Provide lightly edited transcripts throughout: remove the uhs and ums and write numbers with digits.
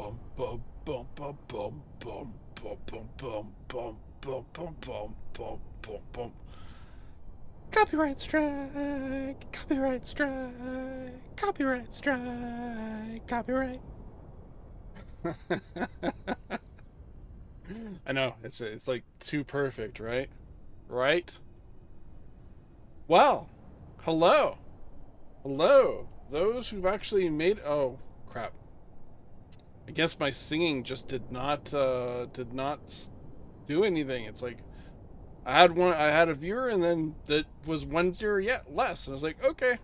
Bum bum bum bum bum bum bum bum bum bum bum bum bum bum bum bum. Copyright strike! Copyright strike! Copyright strike! Copyright. I know it's like too perfect, right? Right? Well, hello, hello. Those who've actually made crap. I guess my singing just did not do anything. It's like I had a viewer, and then that was one viewer yet less. And I was like, okay,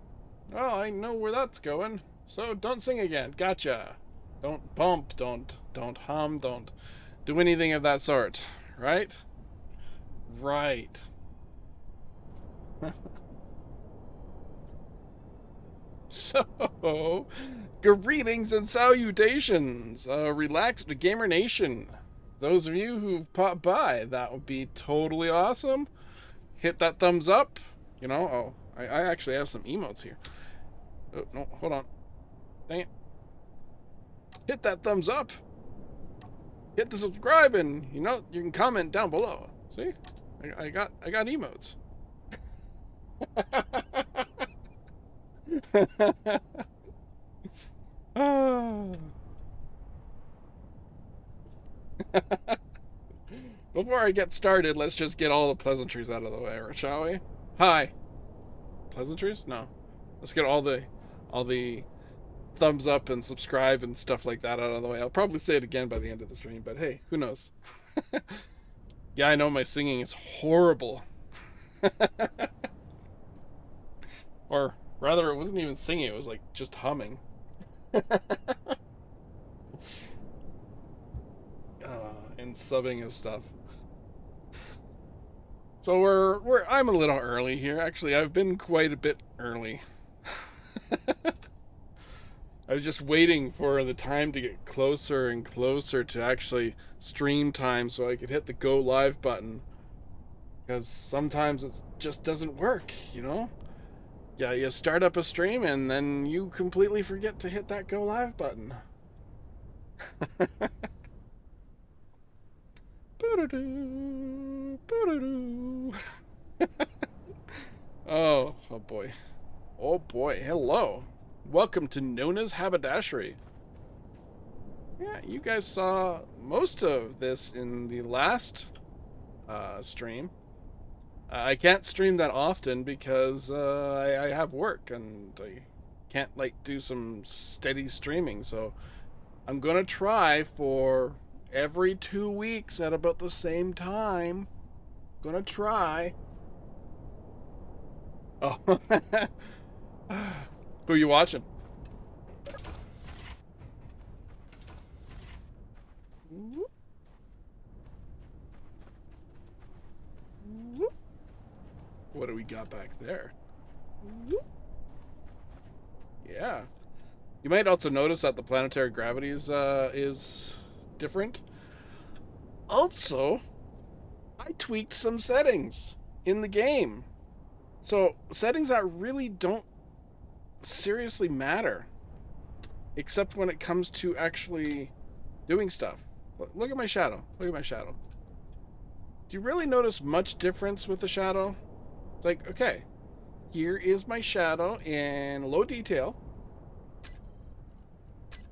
well, I know where that's going. So don't sing again. Gotcha. Don't bump. Don't hum. Don't do anything of that sort. Right? Right. So, greetings and salutations, relaxed gamer nation. Those of you who've popped by, that would be totally awesome. Hit that thumbs up. I actually have some emotes here. Oh, no, hold on. Dang it. Hit that thumbs up. Hit the subscribe, and you can comment down below. See, I got emotes. Before I get started, let's just get all the pleasantries out of the way, shall we? Hi. Pleasantries? No. Let's get all the thumbs up and subscribe and stuff like that out of the way. I'll probably say it again by the end of the stream, but hey, who knows? Yeah, I know my singing is horrible. Or rather, it wasn't even singing, it was like just humming. And subbing of stuff. So I'm a little early here. Actually, I've been quite a bit early. I was just waiting for the time to get closer and closer to actually stream time so I could hit the go live button. Because sometimes it just doesn't work, you know? Yeah, you start up a stream and then you completely forget to hit that go live button. Oh boy. Oh boy, hello. Welcome to Nona's Haberdashery. Yeah, you guys saw most of this in the last stream. I can't stream that often because I have work and I can't do some steady streaming. So I'm gonna try for every 2 weeks at about the same time. Gonna try. Oh, who are you watching? What do we got back there? Yeah. You might also notice that the planetary gravity is different. Also, I tweaked some settings in the game. So, settings that really don't seriously matter. Except when it comes to actually doing stuff. Look at my shadow. Look at my shadow. Do you really notice much difference with the shadow? It's like, okay, here is my shadow in low detail.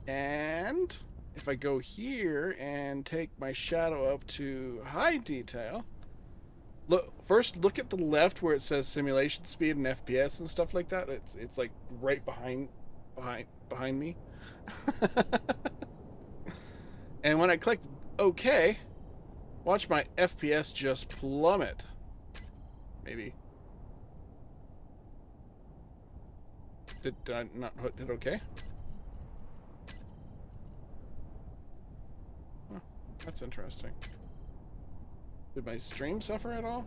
And if I go here and take my shadow up to high detail, look at the left where it says simulation speed and FPS and stuff like that. It's like right behind me. And when I click OK, watch my FPS just plummet. Maybe. Did I not hit OK? Huh, that's interesting. Did my stream suffer at all?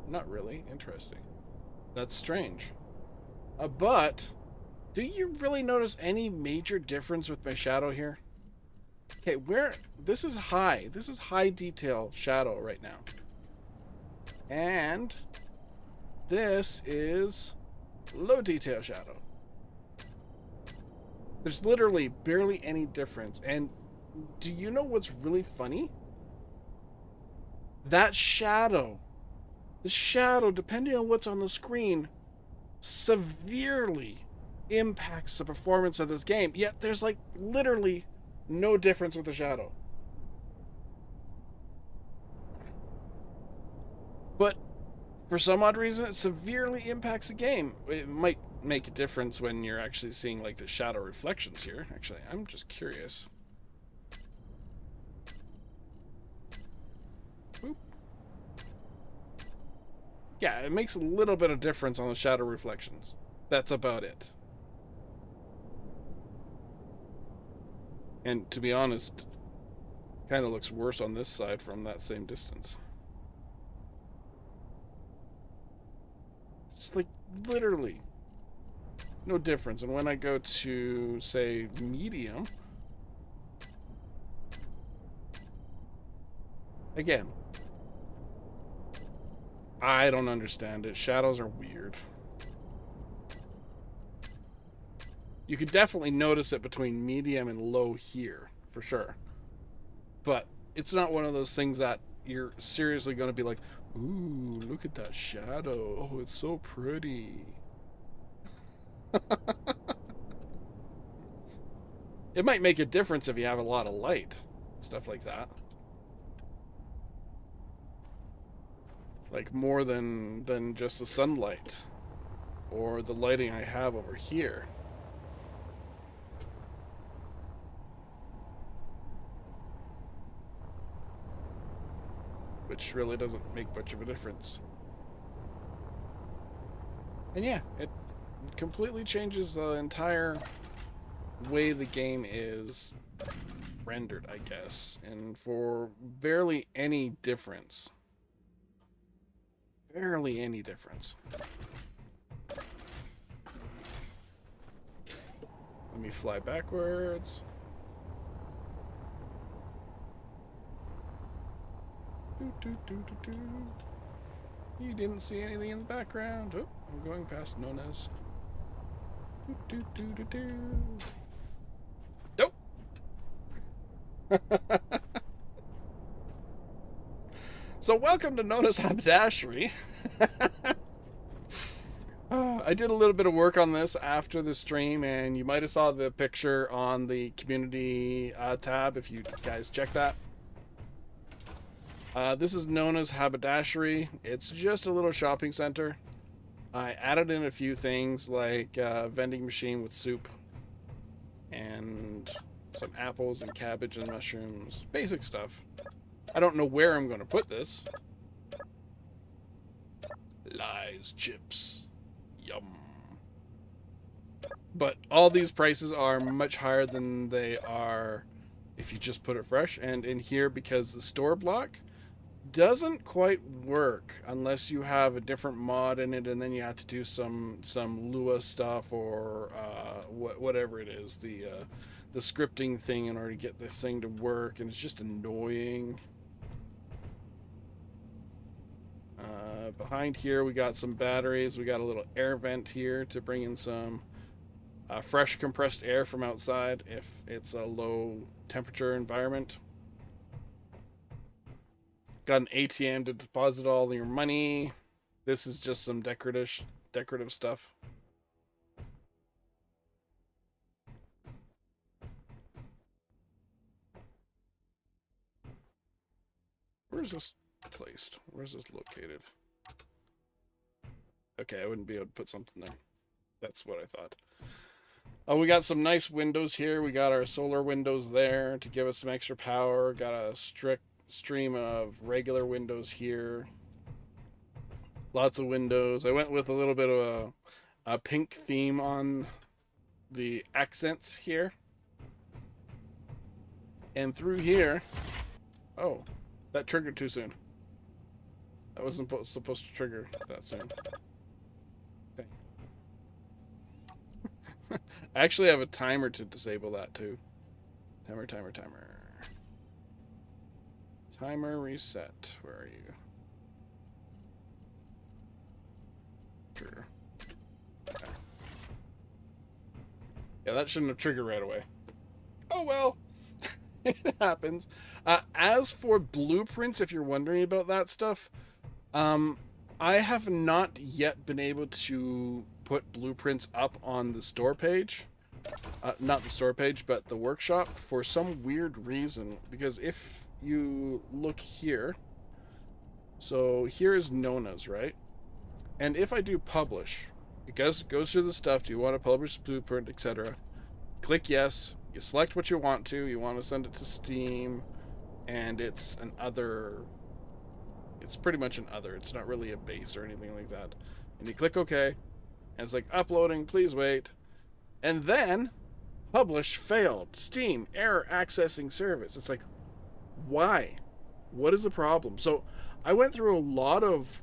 Not really. Interesting. That's strange. But do you really notice any major difference with my shadow here? Okay, this is high. This is high detail shadow right now. And this is low detail shadow. There's literally barely any difference. And do you know what's really funny? That shadow, the shadow, depending on what's on the screen, severely impacts the performance of this game. Yet there's like literally no difference with the shadow. But for some odd reason, it severely impacts the game. It might make a difference when you're actually seeing like the shadow reflections here. Actually, I'm just curious. Oop. Yeah, it makes a little bit of difference on the shadow reflections. That's about it. And to be honest, kind of looks worse on this side from that same distance. It's like literally no difference. And when I go to, say, medium, again, I don't understand it. Shadows are weird. You could definitely notice it between medium and low here, for sure. But it's not one of those things that you're seriously going to be like, ooh, look at that shadow. Oh, it's so pretty. It might make a difference if you have a lot of light, stuff like that. Like more than just the sunlight or the lighting I have over here. Which really doesn't make much of a difference. And yeah, it completely changes the entire way the game is rendered, I guess. And for barely any difference. Barely any difference. Let me fly backwards. You didn't see anything in the background. Oh, I'm going past Nona's. Nope. So welcome to Nona's Haberdashery. I did a little bit of work on this after the stream, and you might have saw the picture on the community tab if you guys check that. This is known as Haberdashery. It's just a little shopping center. I added in a few things like a vending machine with soup and some apples and cabbage and mushrooms. Basic stuff. I don't know where I'm going to put this. Lies chips. Yum. But all these prices are much higher than they are if you just put it fresh. And in here, because the store block doesn't quite work unless you have a different mod in it, and then you have to do some Lua stuff or whatever it is, the scripting thing in order to get this thing to work, and it's just annoying. Behind here we got some batteries. We got a little air vent here to bring in some fresh compressed air from outside if it's a low temperature environment. Got an ATM to deposit all your money. This is just some decorative stuff. Where's this placed? Where's this located? Okay, I wouldn't be able to put something there. That's what I thought. Oh, we got some nice windows here. We got our solar windows there to give us some extra power. Got a strict stream of regular windows here. Lots of windows. I went with a little bit of a pink theme on the accents here. And through here... Oh, that triggered too soon. That wasn't supposed to trigger that soon. Okay. I actually have a timer to disable that too. Timer. Timer reset. Where are you? Sure. Okay. Yeah, that shouldn't have triggered right away. Oh well, it happens. As for blueprints, if you're wondering about that stuff, um, I have not yet been able to put blueprints up on the store page. Not the store page, but the workshop for some weird reason. Because if you look here, so here is Nona's, right? And if I do publish, it goes through the stuff. Do you want to publish the blueprint, etc.? Click yes. You select what you want to. You want to send it to Steam, and it's an other. It's pretty much an other. It's not really a base or anything like that. And you click OK, and it's like uploading. Please wait. And then publish failed. Steam error accessing service. It's like, why? What is the problem? So I went through a lot of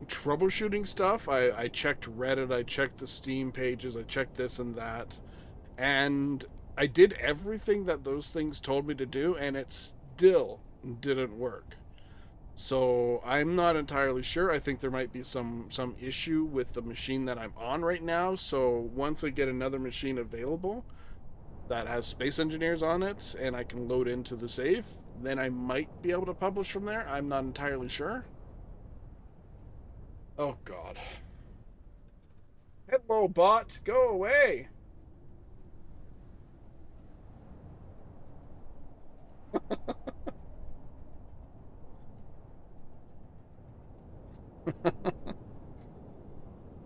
troubleshooting stuff. I checked Reddit, I checked the Steam pages, I checked this and that, and I did everything that those things told me to do, and it still didn't work. So I'm not entirely sure. I think there might be some issue with the machine that I'm on right now. So once I get another machine available that has Space Engineers on it and I can load into the save, then I might be able to publish from there. I'm not entirely sure. Oh god. Hello bot, go away.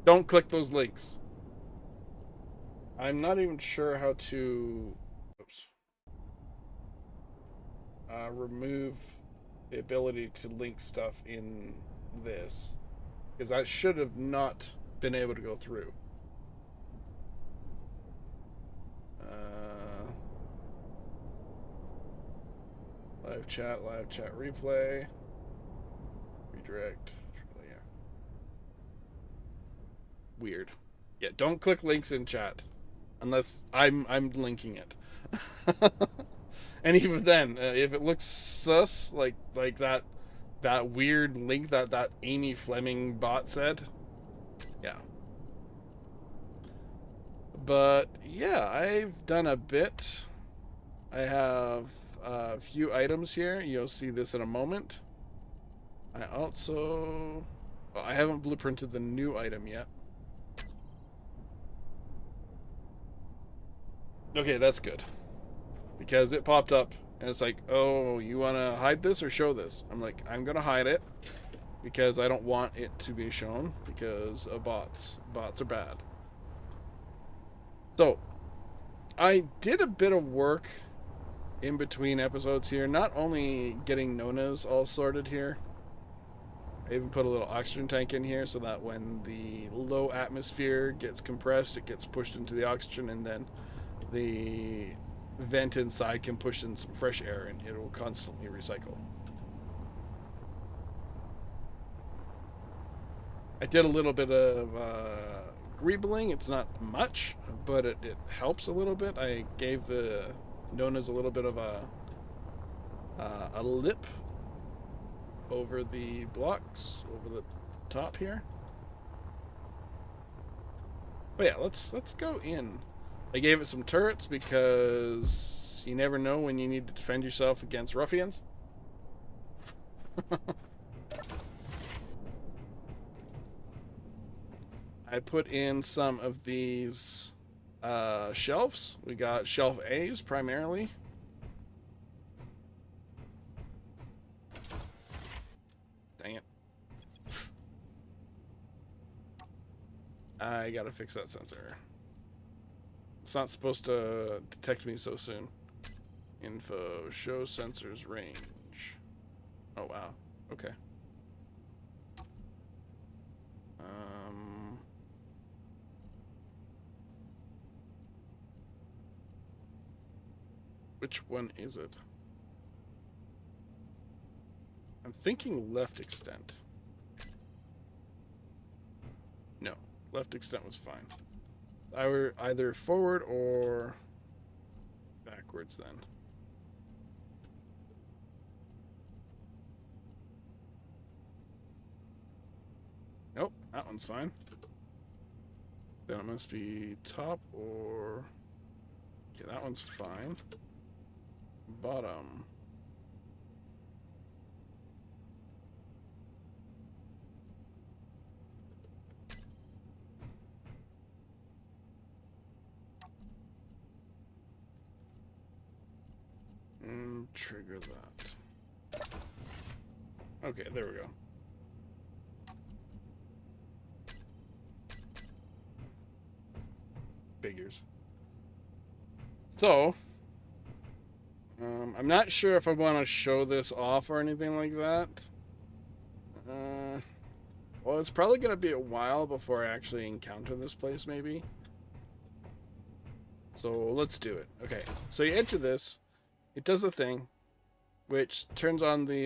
Don't click those links. I'm not even sure how to oops, remove the ability to link stuff in this, because I should have not been able to go through. Uh, live chat replay, redirect. Yeah. Weird. Yeah, don't click links in chat unless I'm linking it. And even then, if it looks sus, like that weird link that Amy Fleming bot said, yeah. But yeah, I've done a bit. I have a few items here. You'll see this in a moment. I also, well, I haven't blueprinted the new item yet. Okay, that's good. Because it popped up and it's like, oh, you want to hide this or show this? I'm like, I'm going to hide it because I don't want it to be shown because of bots. Bots are bad. So, I did a bit of work in between episodes here, not only getting Nona's all sorted here, I even put a little oxygen tank in here so that when the low atmosphere gets compressed, it gets pushed into the oxygen, and then the vent inside can push in some fresh air and it will constantly recycle. I did a little bit of greebling. It's not much, but it helps a little bit. I gave the Nona's a little bit of a lip over the blocks, over the top here. But yeah, let's go in. I gave it some turrets because you never know when you need to defend yourself against ruffians. I put in some of these shelves. We got shelf A's primarily. Dang it. I gotta fix that sensor. It's not supposed to detect me so soon. Info, show sensors range. Oh wow, okay. Which one is it? I'm thinking left extent. No, left extent was fine. I were either forward or backwards then. Nope, that one's fine. Then it must be top or... Okay, that one's fine. Bottom. And trigger that. Okay, there we go. Figures. So, I'm not sure if I want to show this off or anything like that. Well, it's probably going to be a while before I actually encounter this place, maybe. So, let's do it. Okay, so you enter this. It does a thing, which turns on the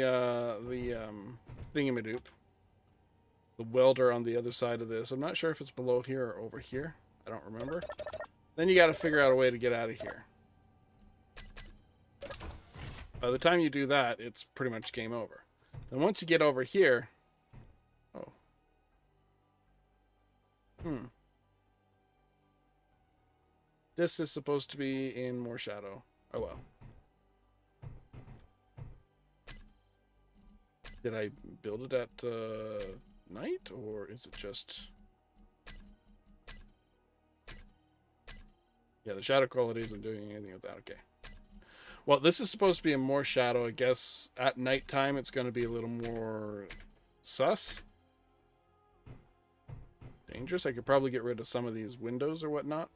thingamadoop. The welder on the other side of this. I'm not sure if it's below here or over here. I don't remember. Then you got to figure out a way to get out of here. By the time you do that, it's pretty much game over. Then once you get over here... Oh. This is supposed to be in more shadow. Oh well. Did I build it at night, or is it just... Yeah, the shadow quality isn't doing anything with that. Okay. Well, this is supposed to be in more shadow. I guess at nighttime it's going to be a little more sus. Dangerous. I could probably get rid of some of these windows or whatnot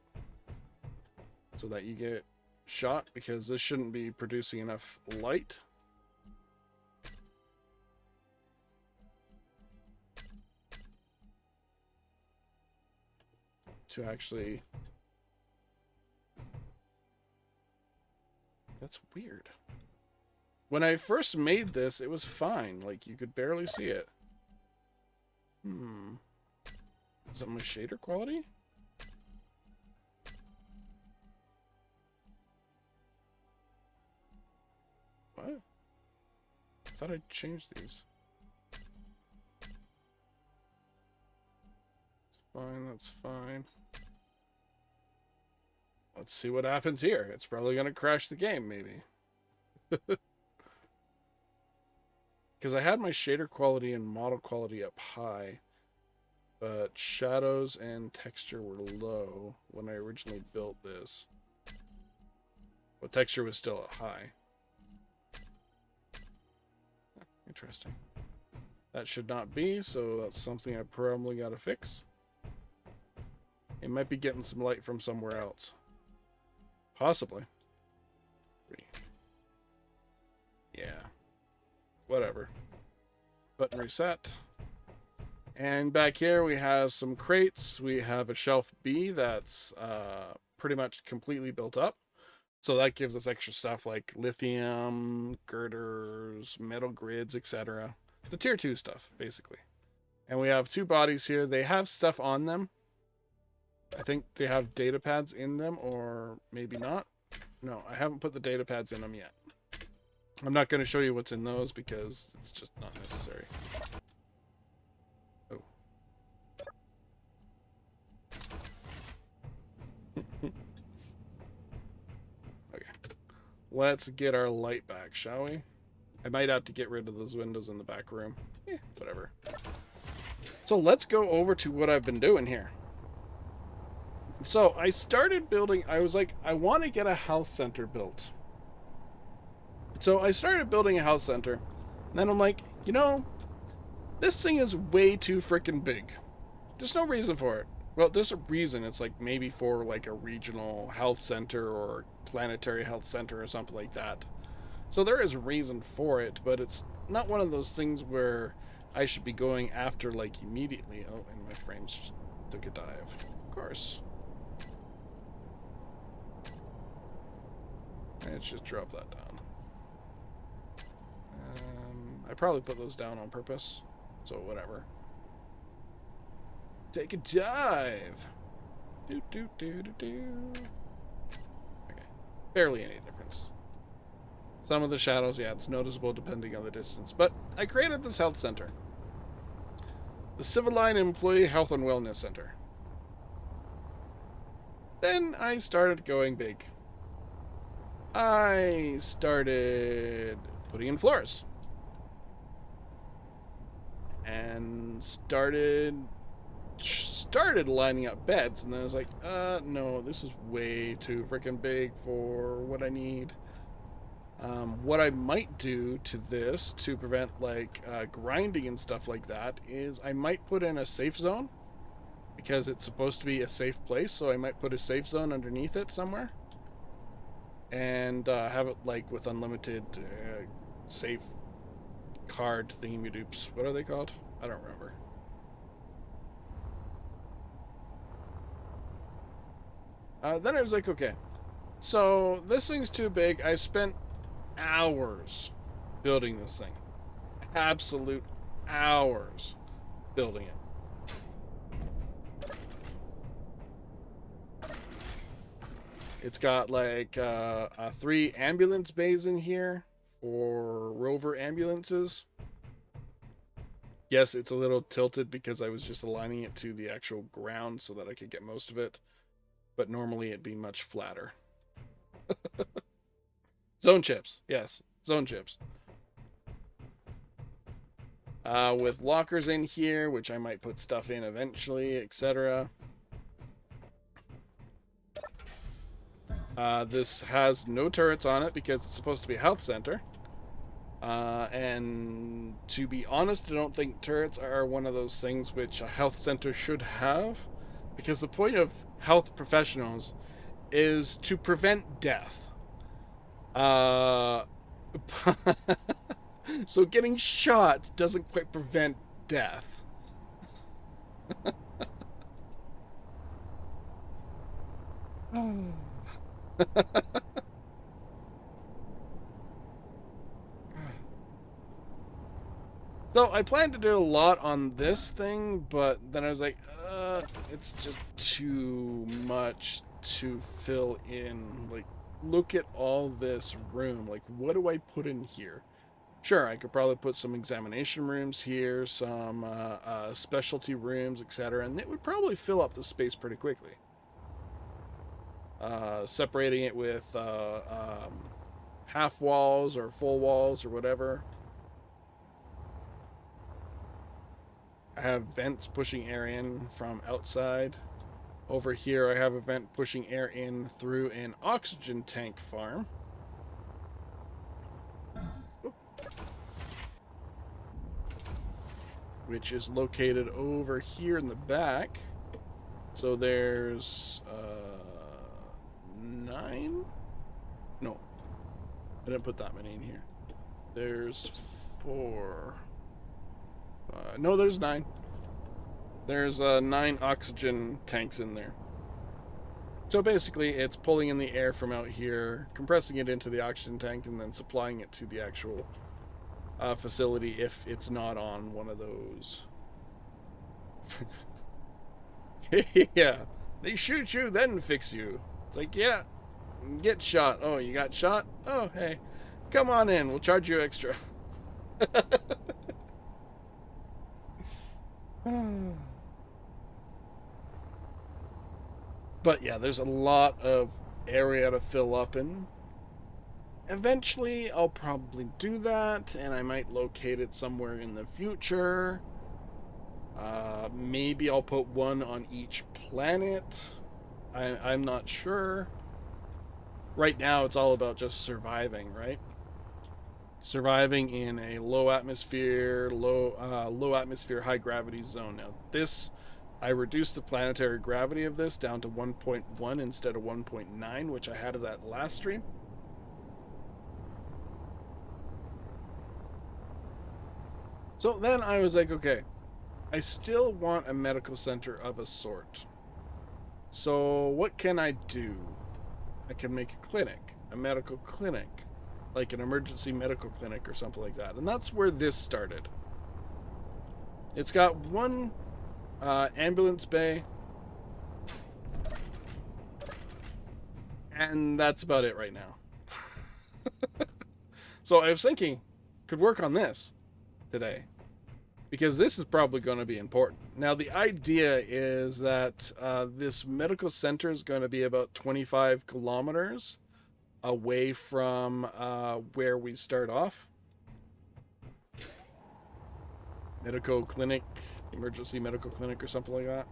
so that you get shot, because this shouldn't be producing enough light. To actually... That's weird. When I first made this, it was fine. Like, you could barely see it. Is that my shader quality? What? I thought I changed these. It's fine, that's fine. Let's see what happens here. It's probably going to crash the game, maybe. Because I had my shader quality and model quality up high, but shadows and texture were low when I originally built this. But texture was still at high. Interesting. That should not be, so that's something I probably got to fix. It might be getting some light from somewhere else. Possibly. 3. Yeah. Whatever. Button reset. And back here we have some crates. We have a shelf B that's pretty much completely built up. So that gives us extra stuff like lithium, girders, metal grids, etc. The tier 2 stuff, basically. And we have 2 bodies here. They have stuff on them. I think they have data pads in them, or maybe not. No, I haven't put the data pads in them yet. I'm not going to show you what's in those because it's just not necessary. Oh. Okay. Let's get our light back, shall we? I might have to get rid of those windows in the back room. Whatever. So let's go over to what I've been doing here. So I started building, I was like, I want to get a health center built. So I started building a health center. And then I'm like, you know, this thing is way too freaking big. There's no reason for it. Well, there's a reason. It's like maybe for like a regional health center or planetary health center or something like that. So there is a reason for it, but it's not one of those things where I should be going after like immediately. Oh, and my frames just took a dive. Of course. Let's just drop that down. I probably put those down on purpose, so whatever. Take a dive. Do do do do do. Okay, barely any difference. Some of the shadows, yeah, it's noticeable depending on the distance. But I created this health center, the Civil Line Employee Health and Wellness Center. Then I started going big. I started putting in floors. And started lining up beds, and then I was like, no, this is way too freaking big for what I need. What I might do to this to prevent like grinding and stuff like that is I might put in a safe zone because it's supposed to be a safe place. So I might put a safe zone underneath it somewhere and have it like with unlimited safe card thingy doops. What are they called? I don't remember. Then I was like, okay, so this thing's too big. I spent hours building this thing. Absolute hours building it. It's got like 3 ambulance bays in here for rover ambulances. Yes, it's a little tilted because I was just aligning it to the actual ground so that I could get most of it. But normally it'd be much flatter. Zone chips. Yes, zone chips. With lockers in here, which I might put stuff in eventually, etc. This has no turrets on it because it's supposed to be a health center. And to be honest, I don't think turrets are one of those things which a health center should have. Because the point of health professionals is to prevent death. So getting shot doesn't quite prevent death. So I planned to do a lot on this thing, but then I was like, it's just too much to fill in. Like, look at all this room. Like, what do I put in here? Sure, I could probably put some examination rooms here, some specialty rooms, etc., and it would probably fill up the space pretty quickly. Separating it with half walls or full walls or whatever. I have vents pushing air in from outside. Over here I have a vent pushing air in through an oxygen tank farm. Which is located over here in the back. So there's 9? No, I didn't put that many in here. There's 4. No, there's 9. There's 9 oxygen tanks in there. So basically, it's pulling in the air from out here, compressing it into the oxygen tank, and then supplying it to the actual facility if it's not on one of those. Yeah, they shoot you, then fix you. It's like, yeah, get shot. Oh, you got shot? Oh, hey, come on in. We'll charge you extra. But yeah, there's a lot of area to fill up in. Eventually, I'll probably do that, and I might locate it somewhere in the future. Maybe I'll put one on each planet. I'm not sure. Right now, it's all about just surviving, right? Surviving in a low atmosphere, high gravity zone. Now, this, I reduced the planetary gravity of this down to 1.1 instead of 1.9, which I had it at last stream. So then I was like, okay, I still want a medical center of a sort. So what can I do? I can make a clinic, a medical clinic, like an emergency medical clinic or something like that. And that's where this started. It's got one ambulance bay, and that's about it right now. So I was thinking, could work on this today. because this is probably going to be important. Now, the idea is that this medical center is going to be about 25 kilometers away from where we start off. Medical clinic, emergency medical clinic, or something like that.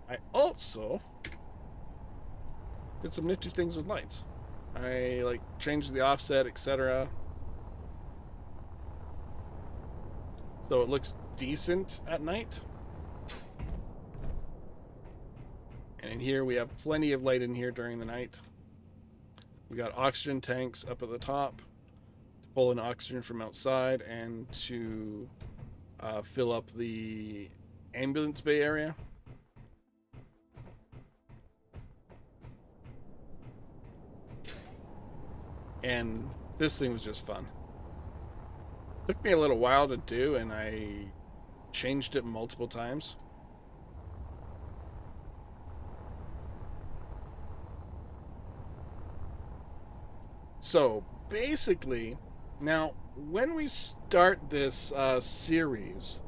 I also did some nifty things with lights. I like changed the offset, etc. So it looks decent at night. And in here we have plenty of light in here during the night. We got oxygen tanks up at the top to pull in oxygen from outside and to fill up the ambulance bay area. And this thing was just fun. Took me a little while to do, and I changed it multiple times. So basically, now when we start this series,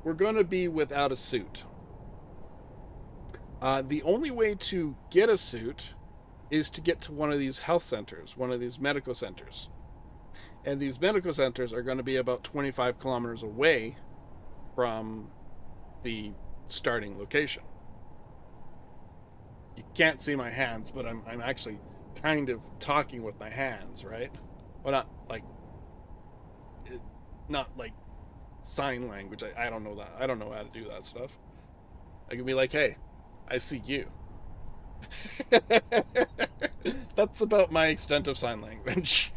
we're going to be without a suit. The only way to get a suit is to get to one of these health centers, one of these medical centers. And these medical centers are going to be about 25 kilometers away from the starting location. You can't see my hands, but I'm actually kind of talking with my hands, right? Well, not like sign language. I don't know that. I don't know how to do that stuff. I can be like, hey, I see you. That's about my extent of sign language.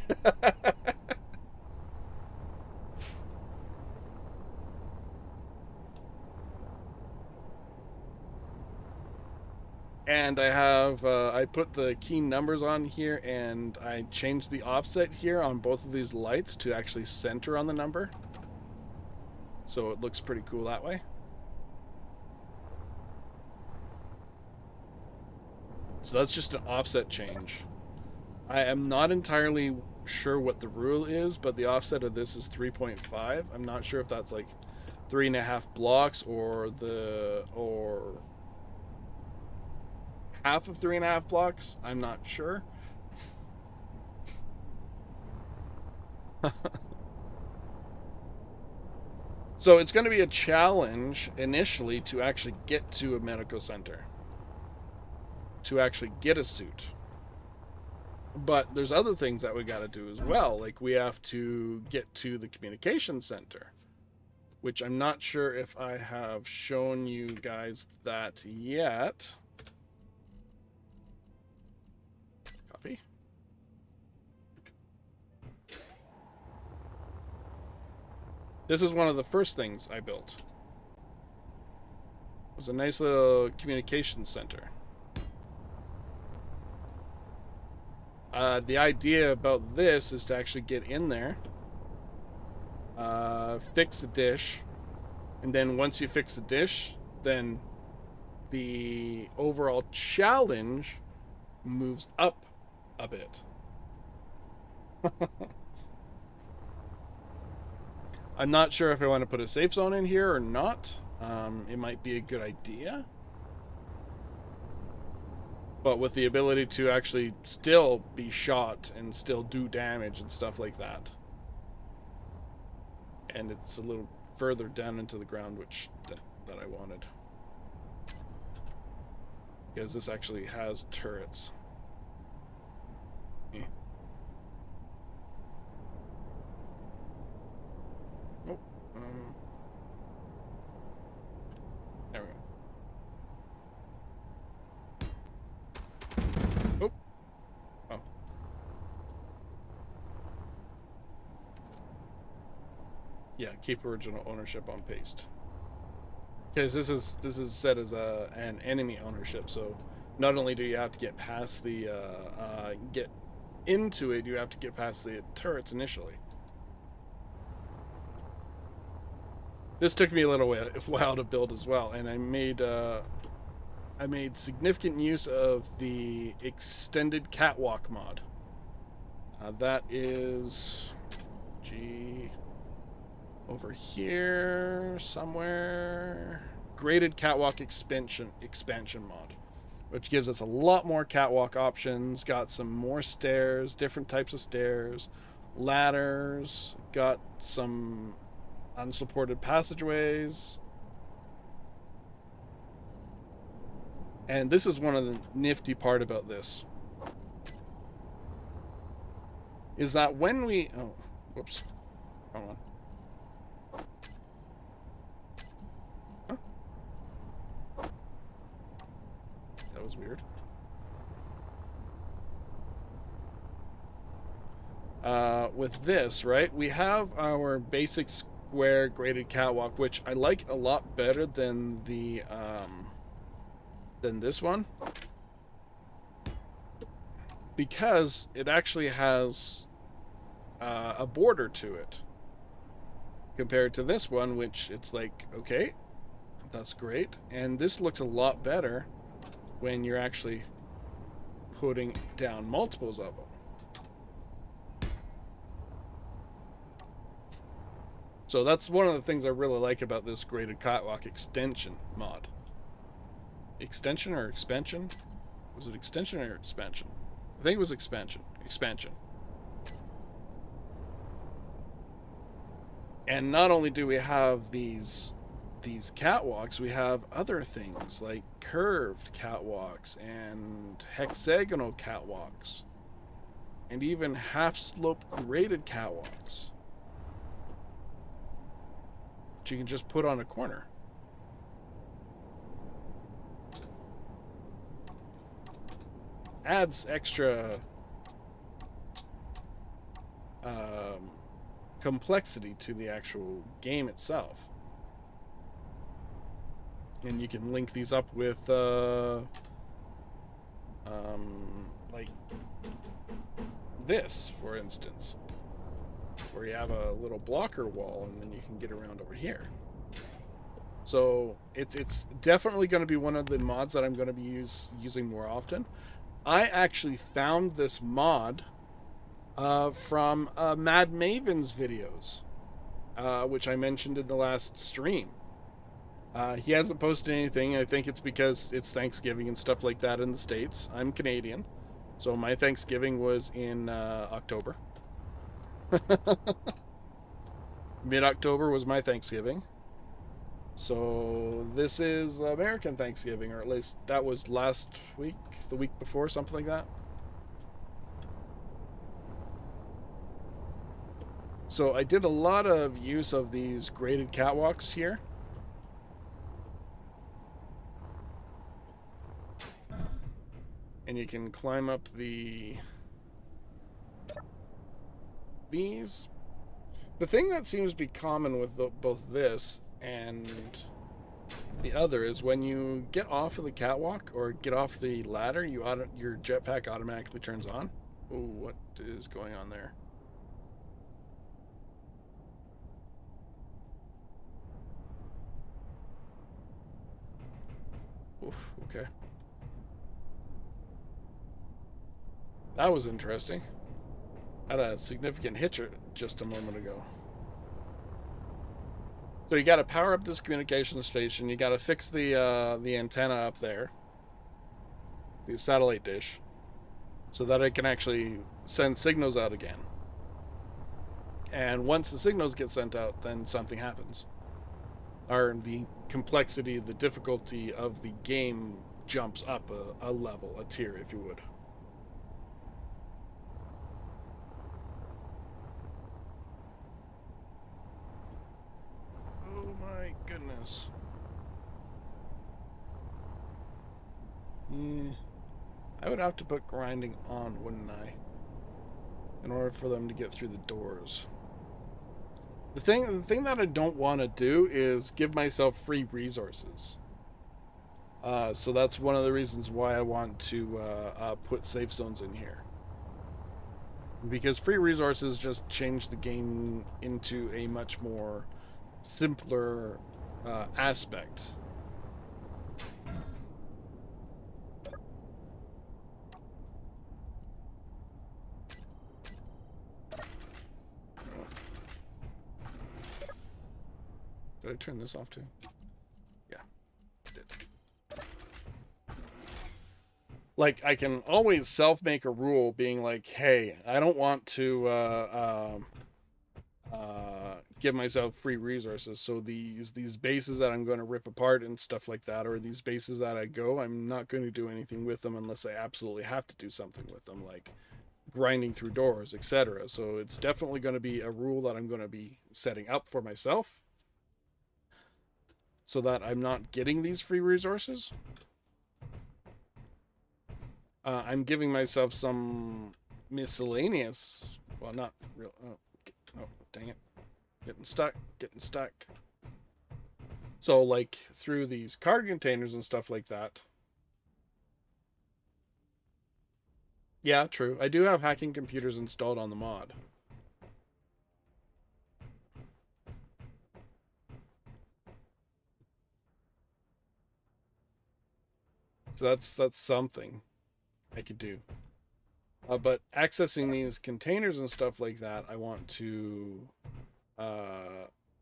And I put the key numbers on here, and I changed the offset here on both of these lights to actually center on the number. So it looks pretty cool that way. So that's just an offset change. I am not entirely sure what the rule is, but the offset of this is 3.5. I'm not sure if that's like 3.5 blocks or half of 3.5 blocks. I'm not sure. So it's going to be a challenge initially to actually get to a medical center, to actually get a suit. But there's other things that we got to do as well. Like we have to get to the communication center, which I'm not sure if I have shown you guys that yet. Copy. This is one of the first things I built. It was a nice little communication center. The idea about this is to actually get in there, fix the dish, and then once you fix the dish, then the overall challenge moves up a bit. I'm not sure if I want to put a safe zone in here or not. It might be a good idea. But with the ability to actually still be shot and still do damage and stuff like that. And it's a little further down into the ground, which that I wanted. Because this actually has turrets. Oh, there we go. Oh. Yeah, keep original ownership on paste. Because this is set as an enemy ownership, so not only do you have to get past the get into it, you have to get past the turrets initially. This took me a little while to build as well, and I made significant use of the extended catwalk mod. That is Over here somewhere, graded catwalk expansion mod, which gives us a lot more catwalk options. Got some more stairs, different types of stairs, ladders, got some unsupported passageways. And this is one of the nifty part about this, is that when we... Oh, whoops. Wrong one. Huh? That was weird. With this, right, we have our basic square graded catwalk, which I like a lot better than the than this one, because it actually has a border to it, compared to this one, which it's like, okay, that's great, and this looks a lot better when you're actually putting down multiples of them. So that's one of the things I really like about this graded catwalk extension mod. Extension or expansion? Was it extension or expansion? I think it was expansion. Expansion. And not only do we have these catwalks, we have other things like curved catwalks and hexagonal catwalks and even half slope graded catwalks, which you can just put on a corner. Adds extra complexity to the actual game itself. And you can link these up with like this, for instance, where you have a little blocker wall and then you can get around over here. So it's definitely going to be one of the mods that I'm going to be using more often. I actually found this mod from Mad Maven's videos, which I mentioned in the last stream. He hasn't posted anything. I think it's because it's Thanksgiving and stuff like that in the States. I'm Canadian, so my Thanksgiving was in October. Mid-October was my Thanksgiving. So this is American Thanksgiving, or at least that was last week, the week before, something like that. So I did a lot of use of these graded catwalks here. And you can climb up these. The thing that seems to be common with both this and the other is when you get off of the catwalk or get off the ladder, your jetpack automatically turns on. Ooh, what is going on there? Oof, okay. That was interesting. Had a significant hitch just a moment ago. So you got to power up this communication station. You got to fix the antenna up there, the satellite dish, so that it can actually send signals out again. And once the signals get sent out, then something happens. Or the complexity, the difficulty of the game jumps up a level, a tier, if you would. Oh my goodness. I would have to put grinding on, wouldn't I? In order for them to get through the doors. The thing that I don't want to do is give myself free resources. So that's one of the reasons why I want to put safe zones in here. Because free resources just change the game into a much more simpler aspect. Did I turn this off too? Yeah, I did. Like, I can always self-make a rule being like, hey, I don't want to give myself free resources. So these bases that I'm going to rip apart and stuff like that, or these bases that I go, I'm not going to do anything with them unless I absolutely have to do something with them, like grinding through doors, etc. So it's definitely going to be a rule that I'm going to be setting up for myself so that I'm not getting these free resources. I'm giving myself some miscellaneous, well, not real, oh, dang it. Getting stuck. So, like, through these card containers and stuff like that. Yeah, true. I do have hacking computers installed on the mod. So that's something I could do. But accessing these containers and stuff like that, I want to.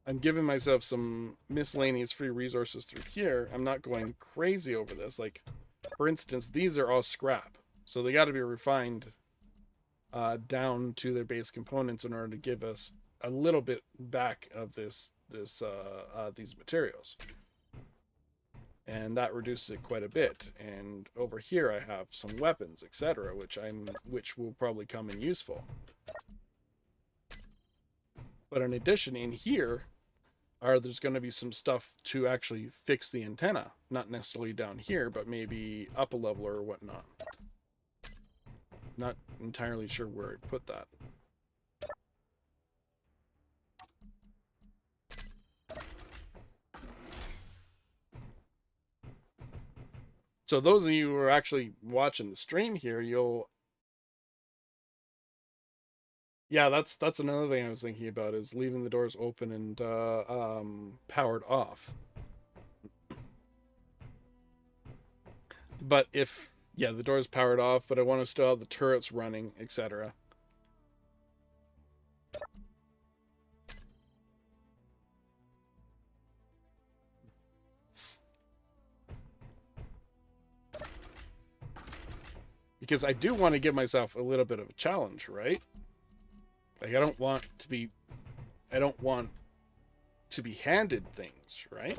I'm giving myself some miscellaneous free resources through here. I'm not going crazy over this. Like, for instance, these are all scrap, so they got to be refined down to their base components in order to give us a little bit back of these materials. And that reduces it quite a bit. And over here I have some weapons, etc., which will probably come in useful. But in addition, in here there's going to be some stuff to actually fix the antenna, not necessarily down here, but maybe up a level or whatnot. Not entirely sure where I'd put that. So those of you who are actually watching the stream here, yeah, that's another thing I was thinking about, is leaving the doors open and powered off. But if, yeah, the door's powered off, but I want to still have the turrets running, etc. Because I do want to give myself a little bit of a challenge, right? Like, I don't want to be handed things, right?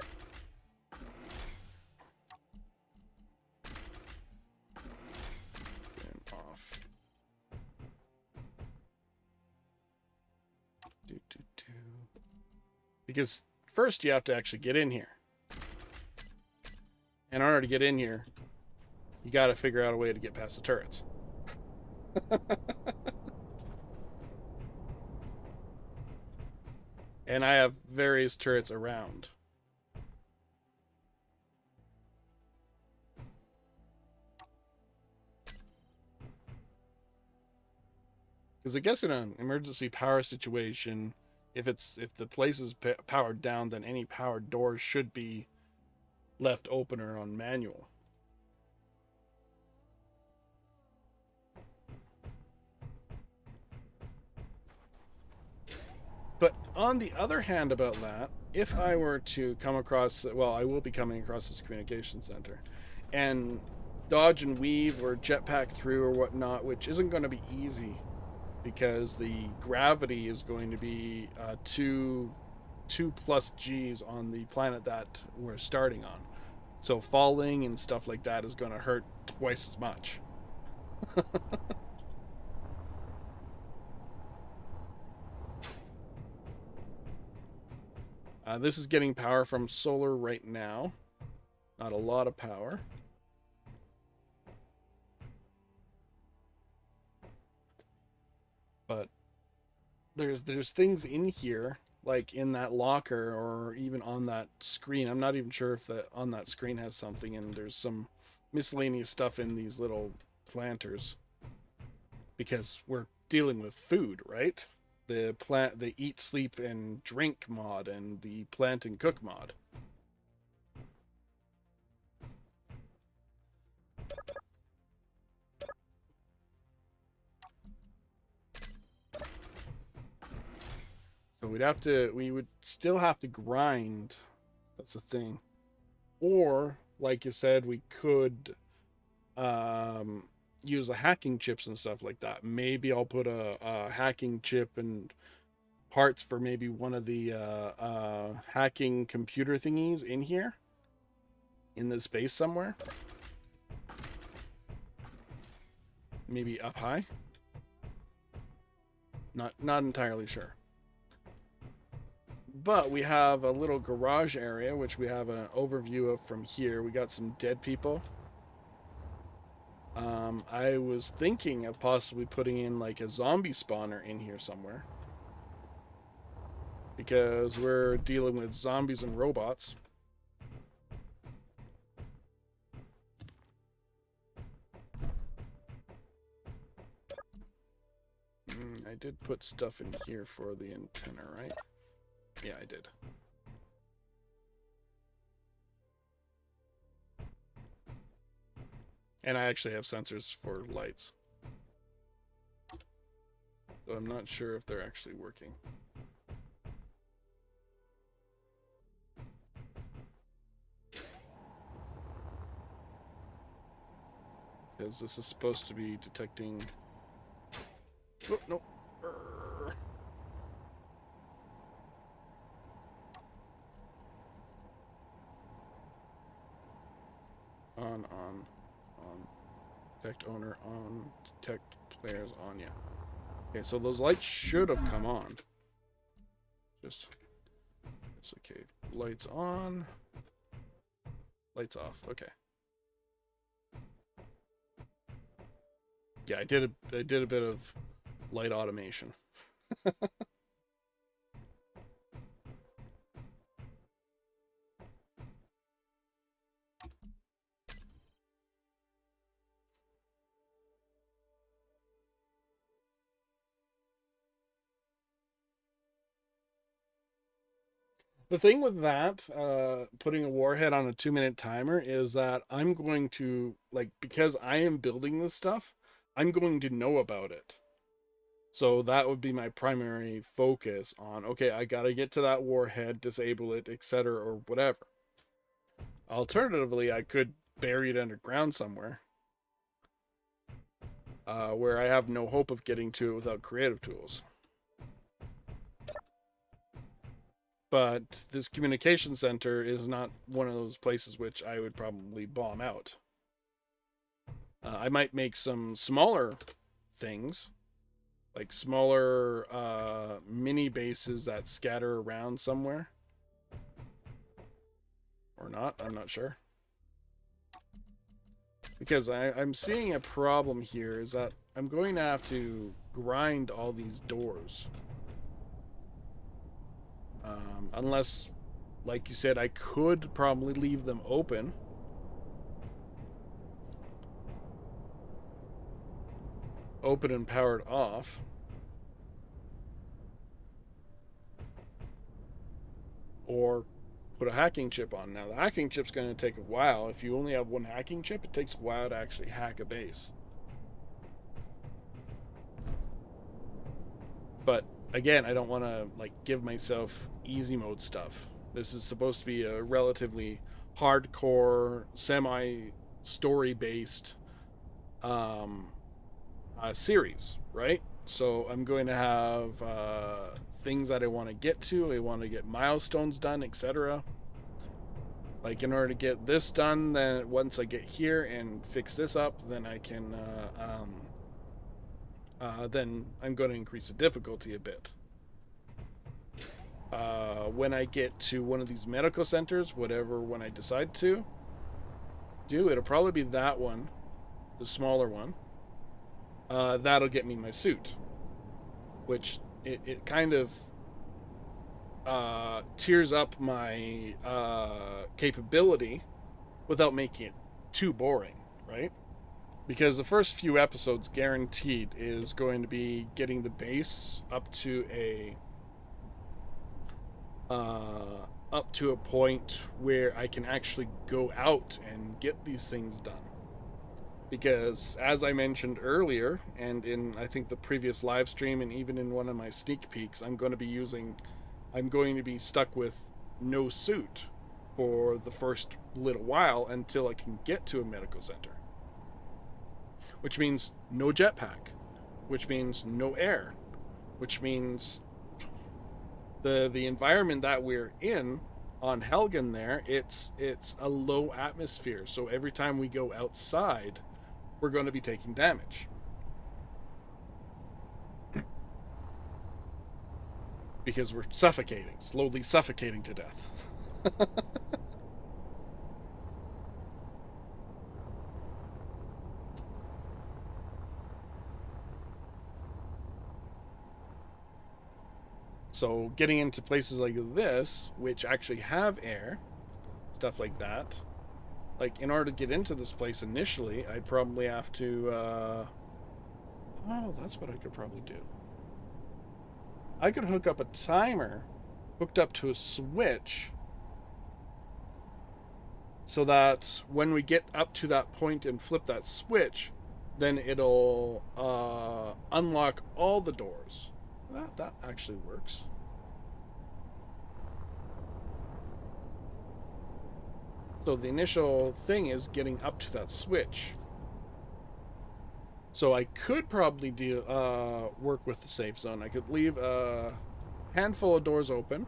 And off. Because first you have to actually get in here. And in order to get in here, you got to figure out a way to get past the turrets. And I have various turrets around. Because I guess in an emergency power situation, if the place is powered down, then any powered doors should be left open or on manual. But on the other hand about that, if I were to come across, well, I will be coming across this communication center, and dodge and weave or jetpack through or whatnot, which isn't going to be easy because the gravity is going to be 2+ G's on the planet that we're starting on. So falling and stuff like that is going to hurt twice as much. This is getting power from solar right now. Not a lot of power. But there's things in here, like in that locker or even on that screen. I'm not even sure if on that screen has something, and there's some miscellaneous stuff in these little planters. Because we're dealing with food, right? The eat, sleep, and drink mod and the plant and cook mod. So we would still have to grind. That's the thing. Or, like you said, we could use the hacking chips and stuff like that. Maybe I'll put a hacking chip and parts for maybe one of the hacking computer thingies in here, in this base somewhere. Maybe up high. Not entirely sure. But we have a little garage area, which we have an overview of from here. We got some dead people. I was thinking of possibly putting in like a zombie spawner in here somewhere, because we're dealing with zombies and robots. I did put stuff in here for the antenna, right? Yeah, I did. And I actually have sensors for lights. So I'm not sure if they're actually working. Because this is supposed to be detecting... Oh, no. On. Detect owner on. Detect players on, yeah. Okay, so those lights should have come on. Just... It's okay. Lights on. Lights off. Okay. Yeah, I did a bit of light automation. The thing with that, putting a warhead on a 2-minute timer, is that I'm going to, like, because I am building this stuff, I'm going to know about it. So that would be my primary focus on, okay, I gotta get to that warhead, disable it, etc., or whatever. Alternatively, I could bury it underground somewhere, where I have no hope of getting to it without creative tools. But this communication center is not one of those places which I would probably bomb out. I might make some smaller things, like smaller mini bases that scatter around somewhere. Or not, I'm not sure. Because I'm seeing a problem here is that I'm going to have to grind all these doors. Unless, like you said, I could probably leave them open. Open and powered off. Or put a hacking chip on. Now, the hacking chip's going to take a while. If you only have one hacking chip, it takes a while to actually hack a base. But again, I don't want to like give myself easy mode stuff. This is supposed to be a relatively hardcore, semi-story based series, right? So I'm going to have things that I want to get to. I want to get milestones done, etc. Like in order to get this done, then once I get here and fix this up, then I can then I'm going to increase the difficulty a bit. When I get to one of these medical centers, whatever one I decide to do, it'll probably be that one, the smaller one. That'll get me my suit, which it kind of tears up my capability without making it too boring, right? Because the first few episodes, guaranteed, is going to be getting the base up to a point where I can actually go out and get these things done. Because as I mentioned earlier, and in I think the previous live stream, and even in one of my sneak peeks, I'm going to be using I'm going to be stuck with no suit for the first little while until I can get to a medical center. Which means no jetpack, which means no air, which means the environment that we're in on Helgen there, it's a low atmosphere. So every time we go outside, we're going to be taking damage. Because we're suffocating, slowly suffocating to death. So getting into places like this, which actually have air, stuff like that, like in order to get into this place initially, I'd probably have to, oh, that's what I could probably do. I could hook up a timer hooked up to a switch so that when we get up to that point and flip that switch, then it'll unlock all the doors. That actually works. So the initial thing is getting up to that switch. So I could probably do work with the safe zone. I could leave a handful of doors open,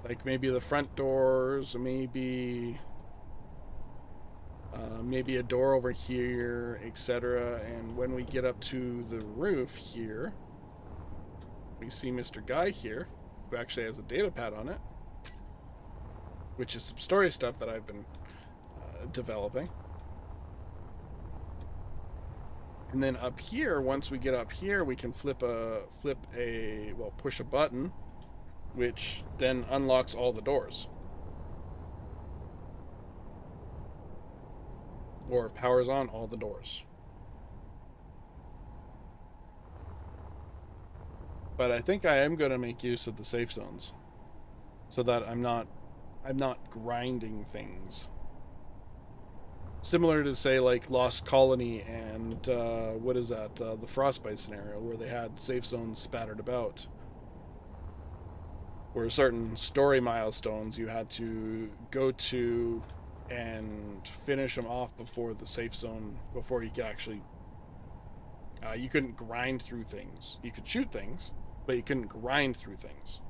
like maybe the front doors, maybe maybe a door over here, etc. And when we get up to the roof here, we see Mr. Guy here, who actually has a data pad on it, which is some story stuff that I've been developing. And then up here, once we get up here, we can push a button, which then unlocks all the doors. Or powers on all the doors. But I think I am going to make use of the safe zones, so that I'm not grinding things. Similar to, say, like Lost Colony and what is that? The Frostbite scenario, where they had safe zones spattered about, where certain story milestones you had to go to and finish them off before the safe zone, before you could actually you couldn't grind through things. You could shoot things, but you couldn't grind through things.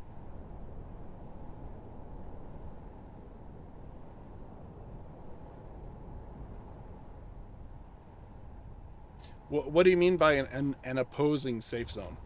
What do you mean by an opposing safe zone?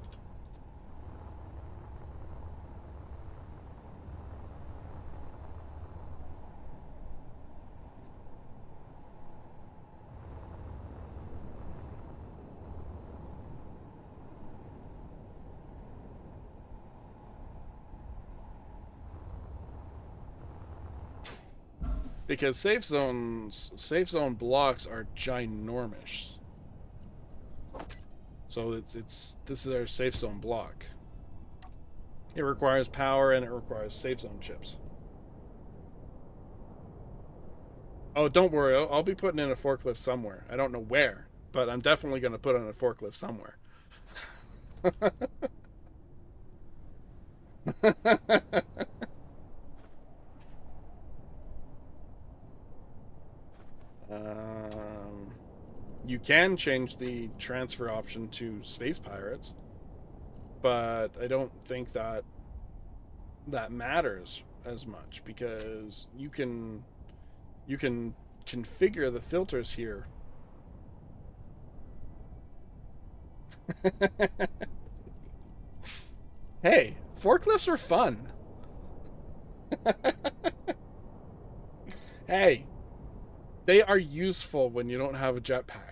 Because safe zone blocks are ginormous. So this is our safe zone block. It requires power and it requires safe zone chips. Oh, don't worry. I'll be putting in a forklift somewhere. I don't know where, but I'm definitely going to put in a forklift somewhere. You can change the transfer option to Space Pirates, but I don't think that matters as much, because you can configure the filters here. Hey, forklifts are fun. Hey, they are useful when you don't have a jetpack.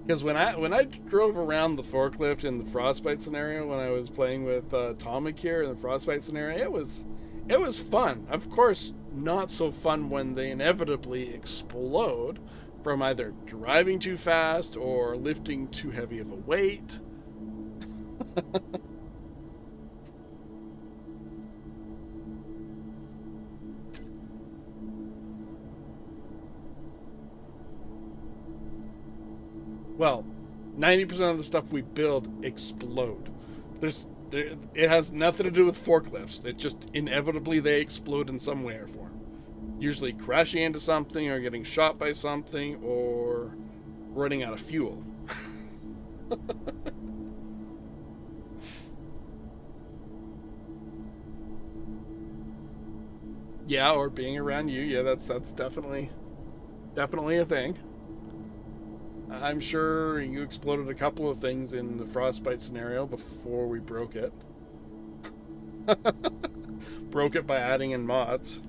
Because when I drove around the forklift in the Frostbite scenario, when I was playing with Tomic here in the Frostbite scenario, it was fun. Of course, not so fun when they inevitably explode from either driving too fast or lifting too heavy of a weight. Well, 90% of the stuff we build explode. It has nothing to do with forklifts. It just inevitably they explode in some way or form. Usually crashing into something or getting shot by something or running out of fuel. Yeah, or being around you. Yeah, that's definitely a thing. I'm sure you exploded a couple of things in the frostbite scenario before we broke it. Broke it by adding in mods,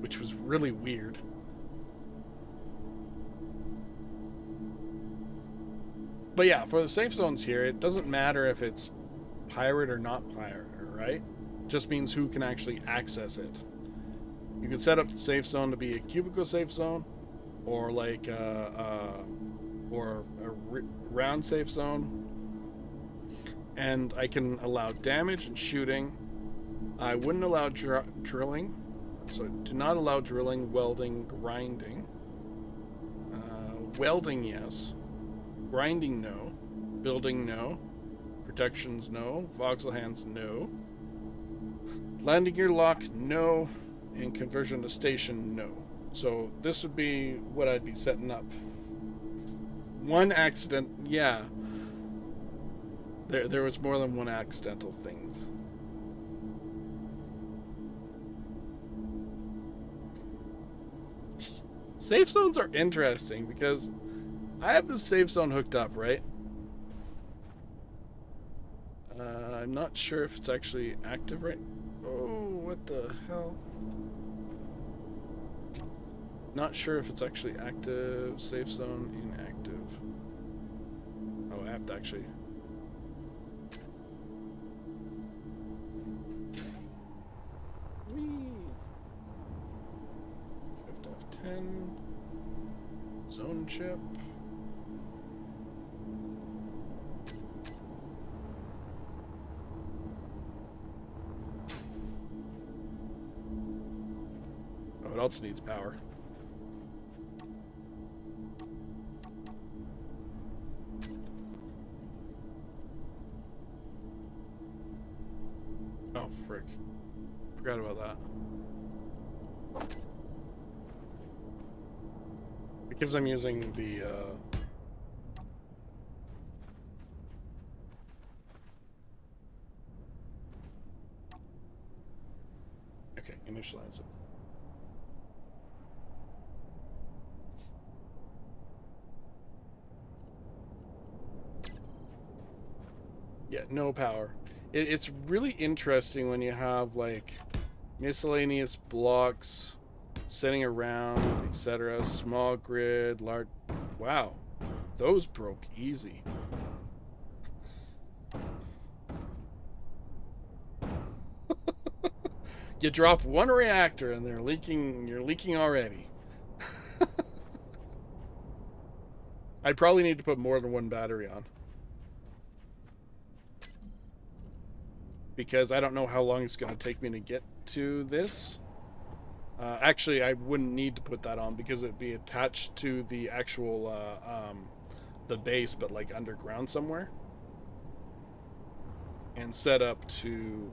which was really weird. But yeah, for the safe zones here, it doesn't matter if it's pirate or not pirate, right? It just means who can actually access it. You can set up the safe zone to be a cubicle safe zone, or like or a round safe zone, and I can allow damage and shooting. I wouldn't allow drilling, so do not allow drilling, welding, grinding. Welding, yes. Grinding, no. Building, no. Protections, no. Voxel hands, no. Landing gear lock, no. And conversion to station, no. So this would be what I'd be setting up. One accident, yeah. There was more than one accidental things. Safe zones are interesting because I have this safe zone hooked up, right? I'm not sure if it's actually active right. Oh, what the hell? Not sure if it's actually active. Safe zone inactive. Oh, I have to actually. Whee! Shift F10. Zone chip. Oh, it also needs power. Oh, frick. Forgot about that. Because I'm using the, okay, initialize it. Yeah, no power. It's really interesting when you have, like, miscellaneous blocks sitting around, etc. Small grid, large. Wow, those broke easy. You drop one reactor and they're leaking. You're leaking already. I'd probably need to put more than one battery on, because I don't know how long it's going to take me to get to this. Actually, I wouldn't need to put that on because it'd be attached to the actual the base, but like underground somewhere, and set up to.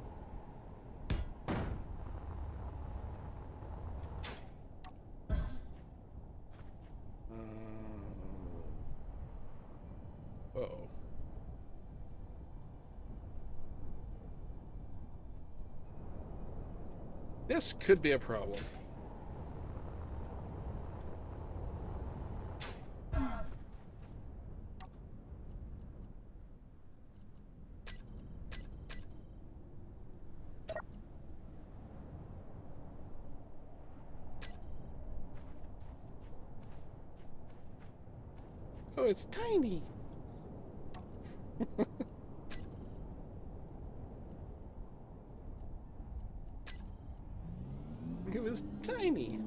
Uh-oh. This could be a problem. Oh, it's tiny. It was It's tiny.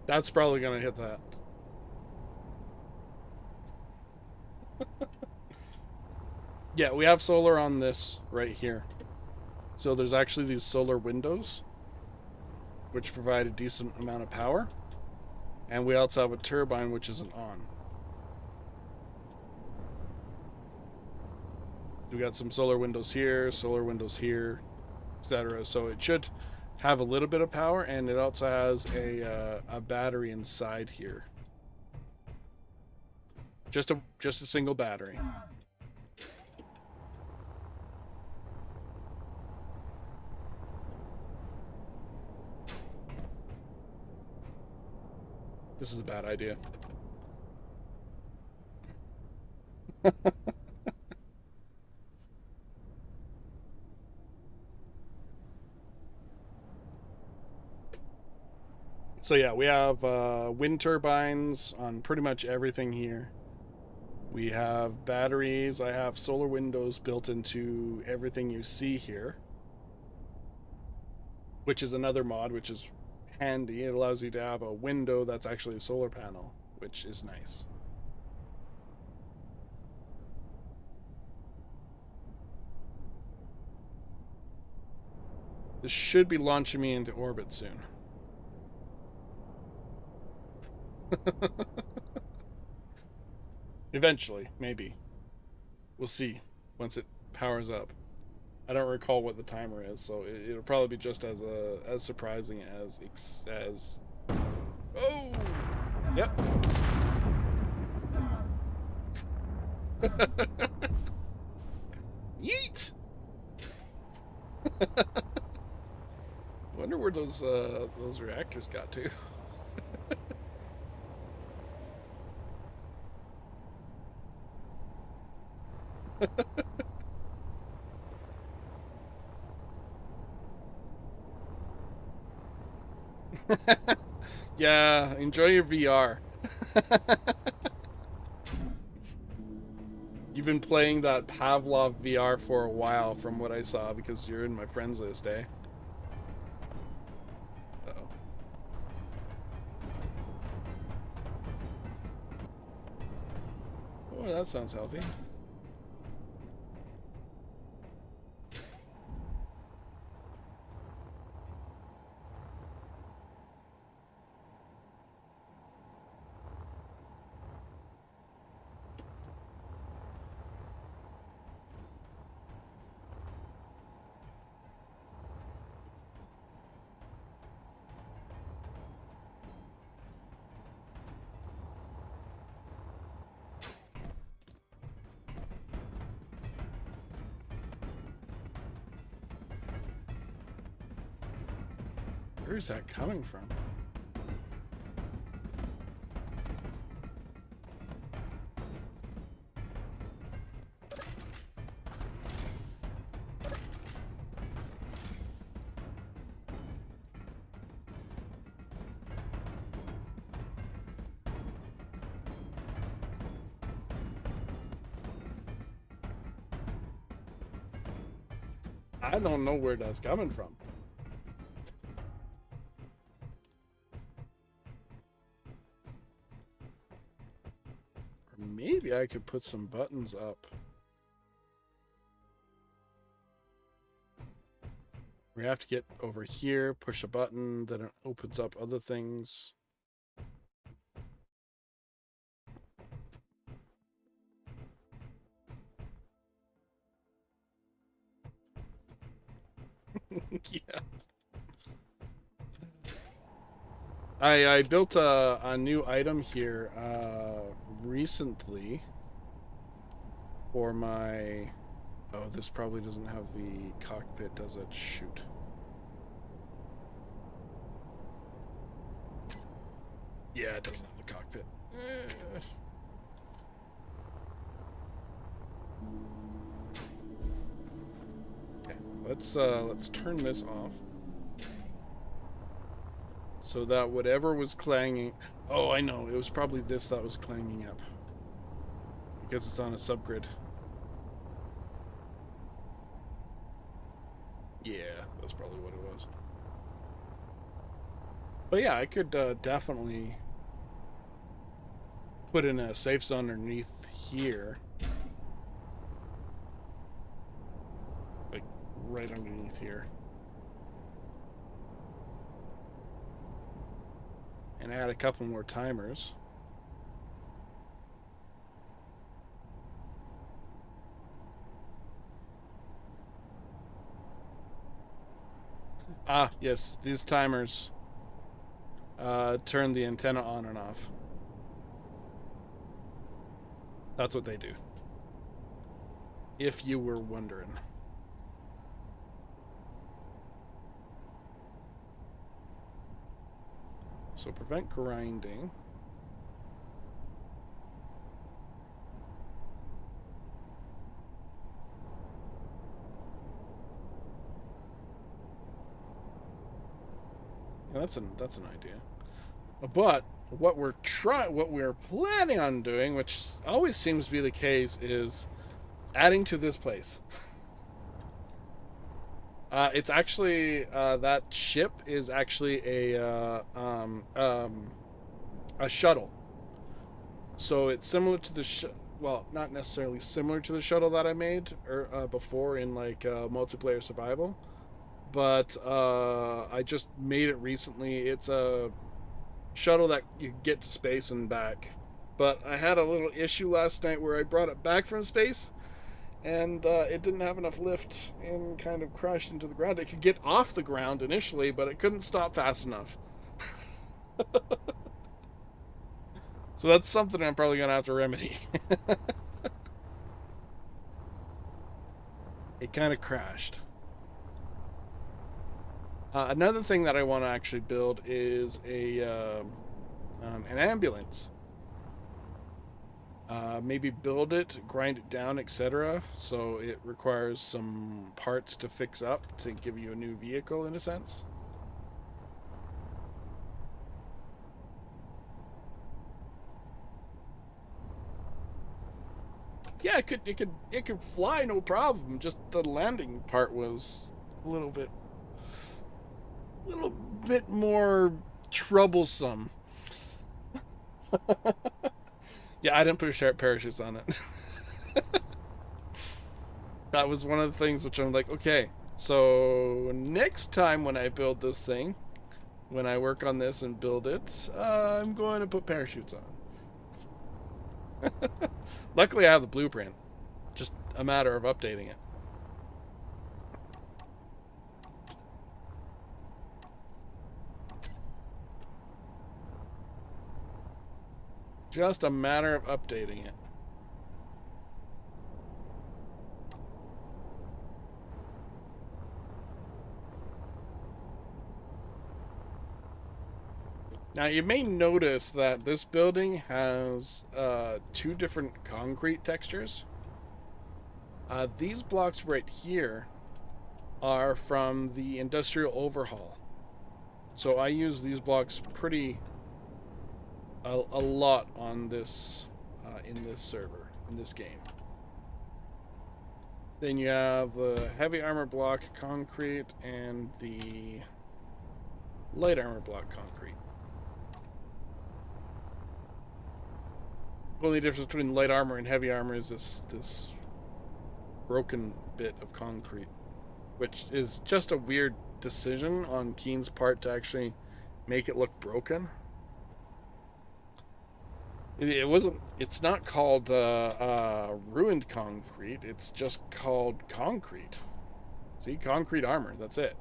That's probably gonna hit that. Yeah, we have solar on this right here. So there's actually these solar windows, which provide a decent amount of power. And we also have a turbine, which isn't on. We got some solar windows here, etc. So it should have a little bit of power, and it also has a battery inside here. Just a single battery. This is a bad idea. So yeah, we have wind turbines on pretty much everything here. We have batteries. I have solar windows built into everything you see here, which is another mod, which is handy. It allows you to have a window that's actually a solar panel, which is nice. This should be launching me into orbit soon. Eventually, maybe. We'll see once it powers up. I don't recall what the timer is, so it'll probably be just as surprising as. Oh, yep. Yeet. Wonder where those reactors got to. Yeah, enjoy your VR. You've been playing that Pavlov VR for a while, from what I saw, because you're in my friends list, eh? Uh-oh. Oh, that sounds healthy. Where's that coming from? I don't know where that's coming from. Or maybe I could put some buttons up. We have to get over here, push a button, then it opens up other things. Yeah. I built a new item here recently for my... Oh, this probably doesn't have the cockpit, does it? Shoot. Yeah, it doesn't have the cockpit. Okay, let's turn this off. So that whatever was clanging... Oh, I know. It was probably this that was clanging up. Because it's on a subgrid. Yeah, that's probably what it was. But yeah, I could definitely put in a safe zone underneath here. Like, right underneath here. And add a couple more timers. Ah, yes, these timers turn the antenna on and off. That's what they do. If you were wondering. So prevent grinding. Yeah, that's an idea. But what we're planning on doing, which always seems to be the case, is adding to this place. It's actually that ship is actually a shuttle. So it's similar to the well, not necessarily similar to the shuttle that I made before in like multiplayer survival, but I just made it recently. It's a shuttle that you get to space and back. But I had a little issue last night where I brought it back from space, and it didn't have enough lift and kind of crashed into the ground. It could get off the ground initially, but it couldn't stop fast enough. So that's something I'm probably going to have to remedy. It kind of crashed. Another thing that I want to actually build is an ambulance. Maybe build it, grind it down, etc. So it requires some parts to fix up to give you a new vehicle in a sense. Yeah, it could fly no problem. Just the landing part was a little bit more troublesome. Yeah, I didn't put parachutes on it. That was one of the things which I'm like, okay, so next time when I build this thing, when I work on this and build it, I'm going to put parachutes on. Luckily, I have the blueprint. Just a matter of updating it. Just a matter of updating it. Now, you may notice that this building has two different concrete textures. These blocks right here are from the industrial overhaul. So I use these blocks a lot on this in this server, in this game. Then you have the heavy armor block concrete and the light armor block concrete. The only difference between light armor and heavy armor is this broken bit of concrete, which is just a weird decision on Keen's part to actually make it look broken. It wasn't. It's not called ruined concrete. It's just called concrete. See, concrete armor. That's it.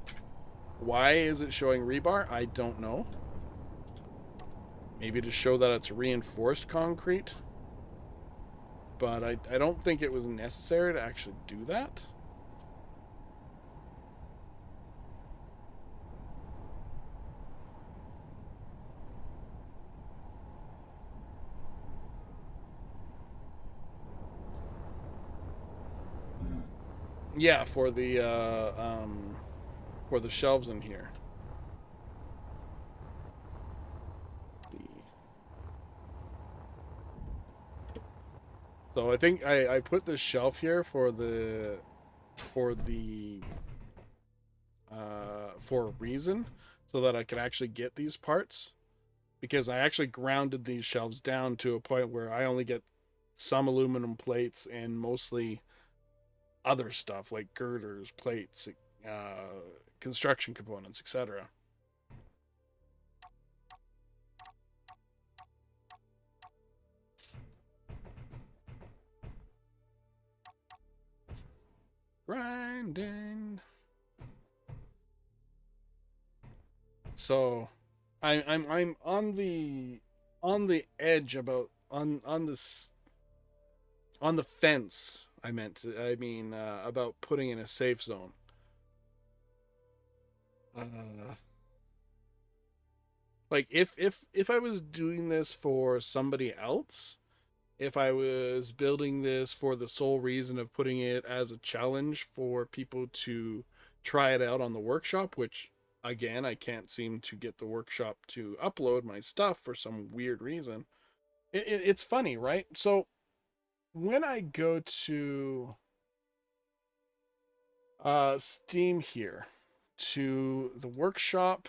Why is it showing rebar? I don't know. Maybe to show that it's reinforced concrete. But I don't think it was necessary to actually do that. Yeah, for the shelves in here. So I think I put this shelf here for the for the for a reason, so that I could actually get these parts, because I actually grounded these shelves down to a point where I only get some aluminum plates and mostly other stuff like girders, plates, construction components, etc. Grinding. So I'm on the edge about on this on the fence. I mean about putting in a safe zone. Uh, like if I was doing this for somebody else, if I was building this for the sole reason of putting it as a challenge for people to try it out on the workshop, which again I can't seem to get the workshop to upload my stuff for some weird reason. It's funny, right? So when I go to Steam here to the workshop,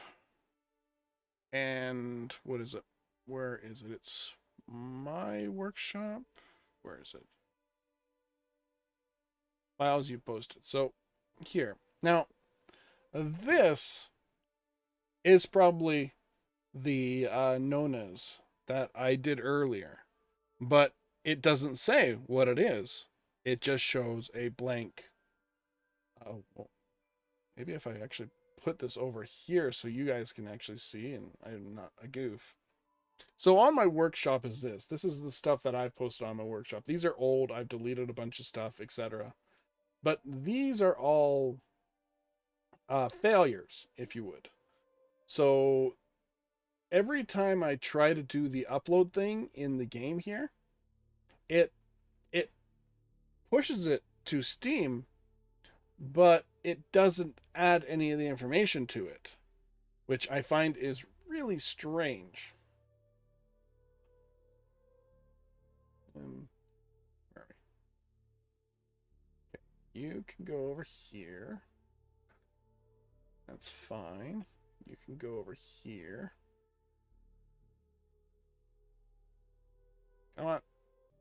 and what is it? Where is it? It's my workshop. Where is it? Files you've posted. So here. Now, this is probably the Nonas that I did earlier, but it doesn't say what it is. It just shows a blank. Oh, well, maybe if I actually put this over here so you guys can actually see and I'm not a goof. So on my workshop is this. This is the stuff that I've posted on my workshop. These are old. I've deleted a bunch of stuff, etc. But these are all failures, if you would. So every time I try to do the upload thing in the game here, it it pushes it to Steam, but it doesn't add any of the information to it, which I find is really strange. Where are we? You can go over here. That's fine. You can go over here. Come on.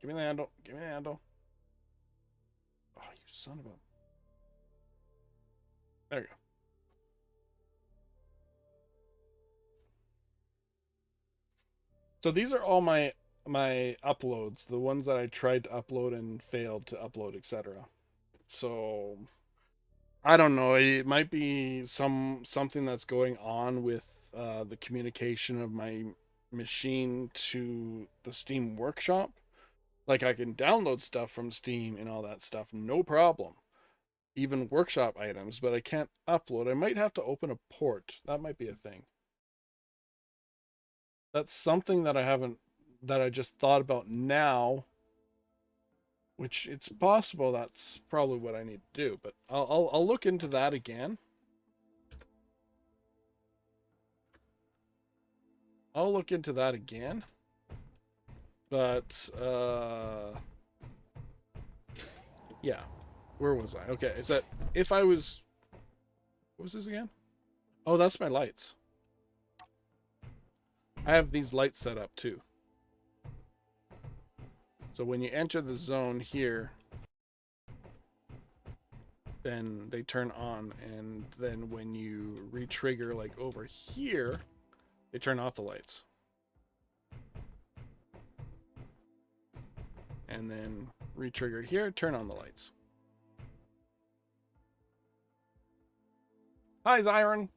Give me the handle. Give me the handle. Oh, you son of a... There you go. So these are all my uploads, the ones that I tried to upload and failed to upload, etc. So I don't know. It might be something that's going on with the communication of my machine to the Steam Workshop. Like I can download stuff from Steam and all that stuff, no problem. Even workshop items, but I can't upload. I might have to open a port. That might be a thing. That's something that I just thought about now, which it's possible that's probably what I need to do, but I'll look into that again. I'll look into that again. But yeah. Where was I? Okay, is that if I was what was this again? Oh, that's my lights. I have these lights set up too. So when you enter the zone here, then they turn on, and then when you re-trigger like over here, they turn off the lights. And then re-trigger here, turn on the lights. Hi, Zyron.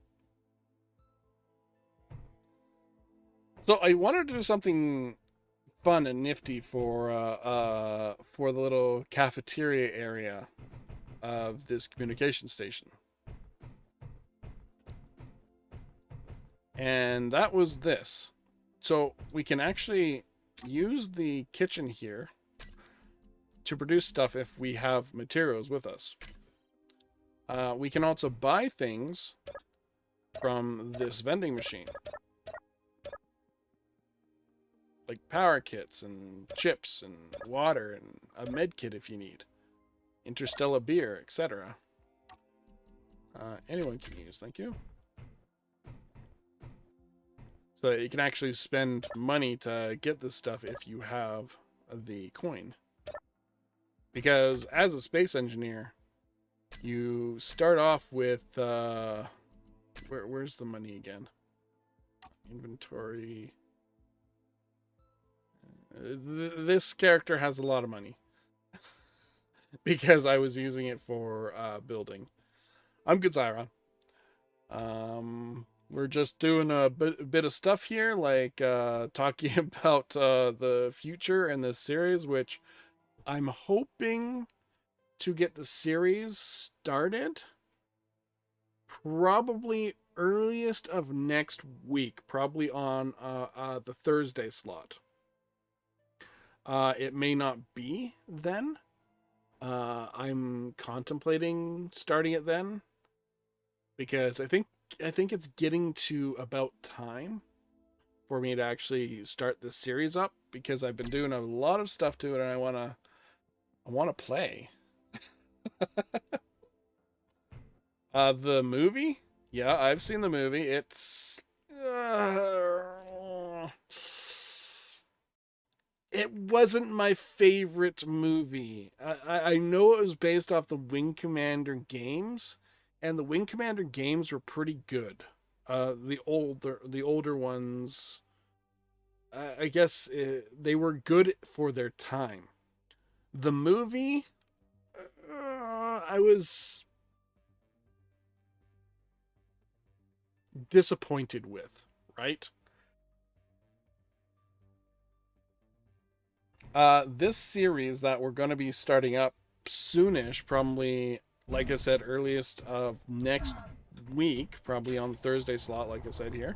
So I wanted to do something fun and nifty for the little cafeteria area of this communication station. And that was this. So we can actually use the kitchen here to produce stuff if we have materials with us. We can also buy things from this vending machine. like power kits and chips and water and a med kit if you need, interstellar beer, etc. Anyone can use, thank you. So you can actually spend money to get this stuff if you have the coin. Because as a space engineer, you start off with where's the money again? Inventory. This character has a lot of money because I was using it for building. I'm good, Zyron. We're just doing a bit of stuff here, like talking about the future and this series, which I'm hoping to get the series started probably earliest of next week, probably on the Thursday slot. It may not be then. I'm contemplating starting it then because I think it's getting to about time for me to actually start this series up because I've been doing a lot of stuff to it and I want to play. The movie? Yeah, I've seen the movie. It's it wasn't my favorite movie. I know it was based off the Wing Commander games, and the Wing Commander games were pretty good. The older ones, I guess they were good for their time. The movie, I was disappointed with, right? This series that we're going to be starting up soonish, probably, like I said, earliest of next week, probably on the Thursday slot, like I said here,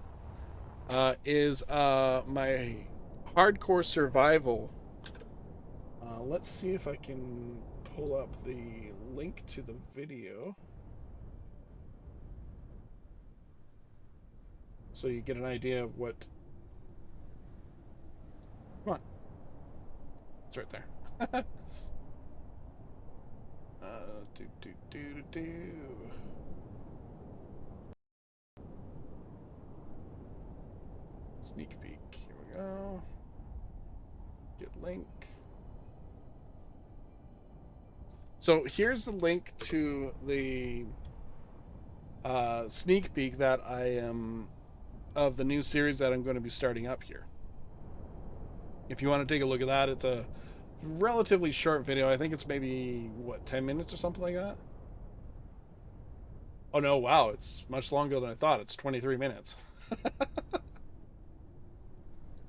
is my hardcore survival. Let's see if I can pull up the link to the video so you get an idea of what. Come on, it's right there. Do do do do do. Sneak peek. Here we go. Get link. So here's the link to the sneak peek that I am of the new series that I'm going to be starting up here. If you want to take a look at that, it's a relatively short video. I think it's maybe, what, 10 minutes or something like that? Oh no, wow, it's much longer than I thought. It's 23 minutes.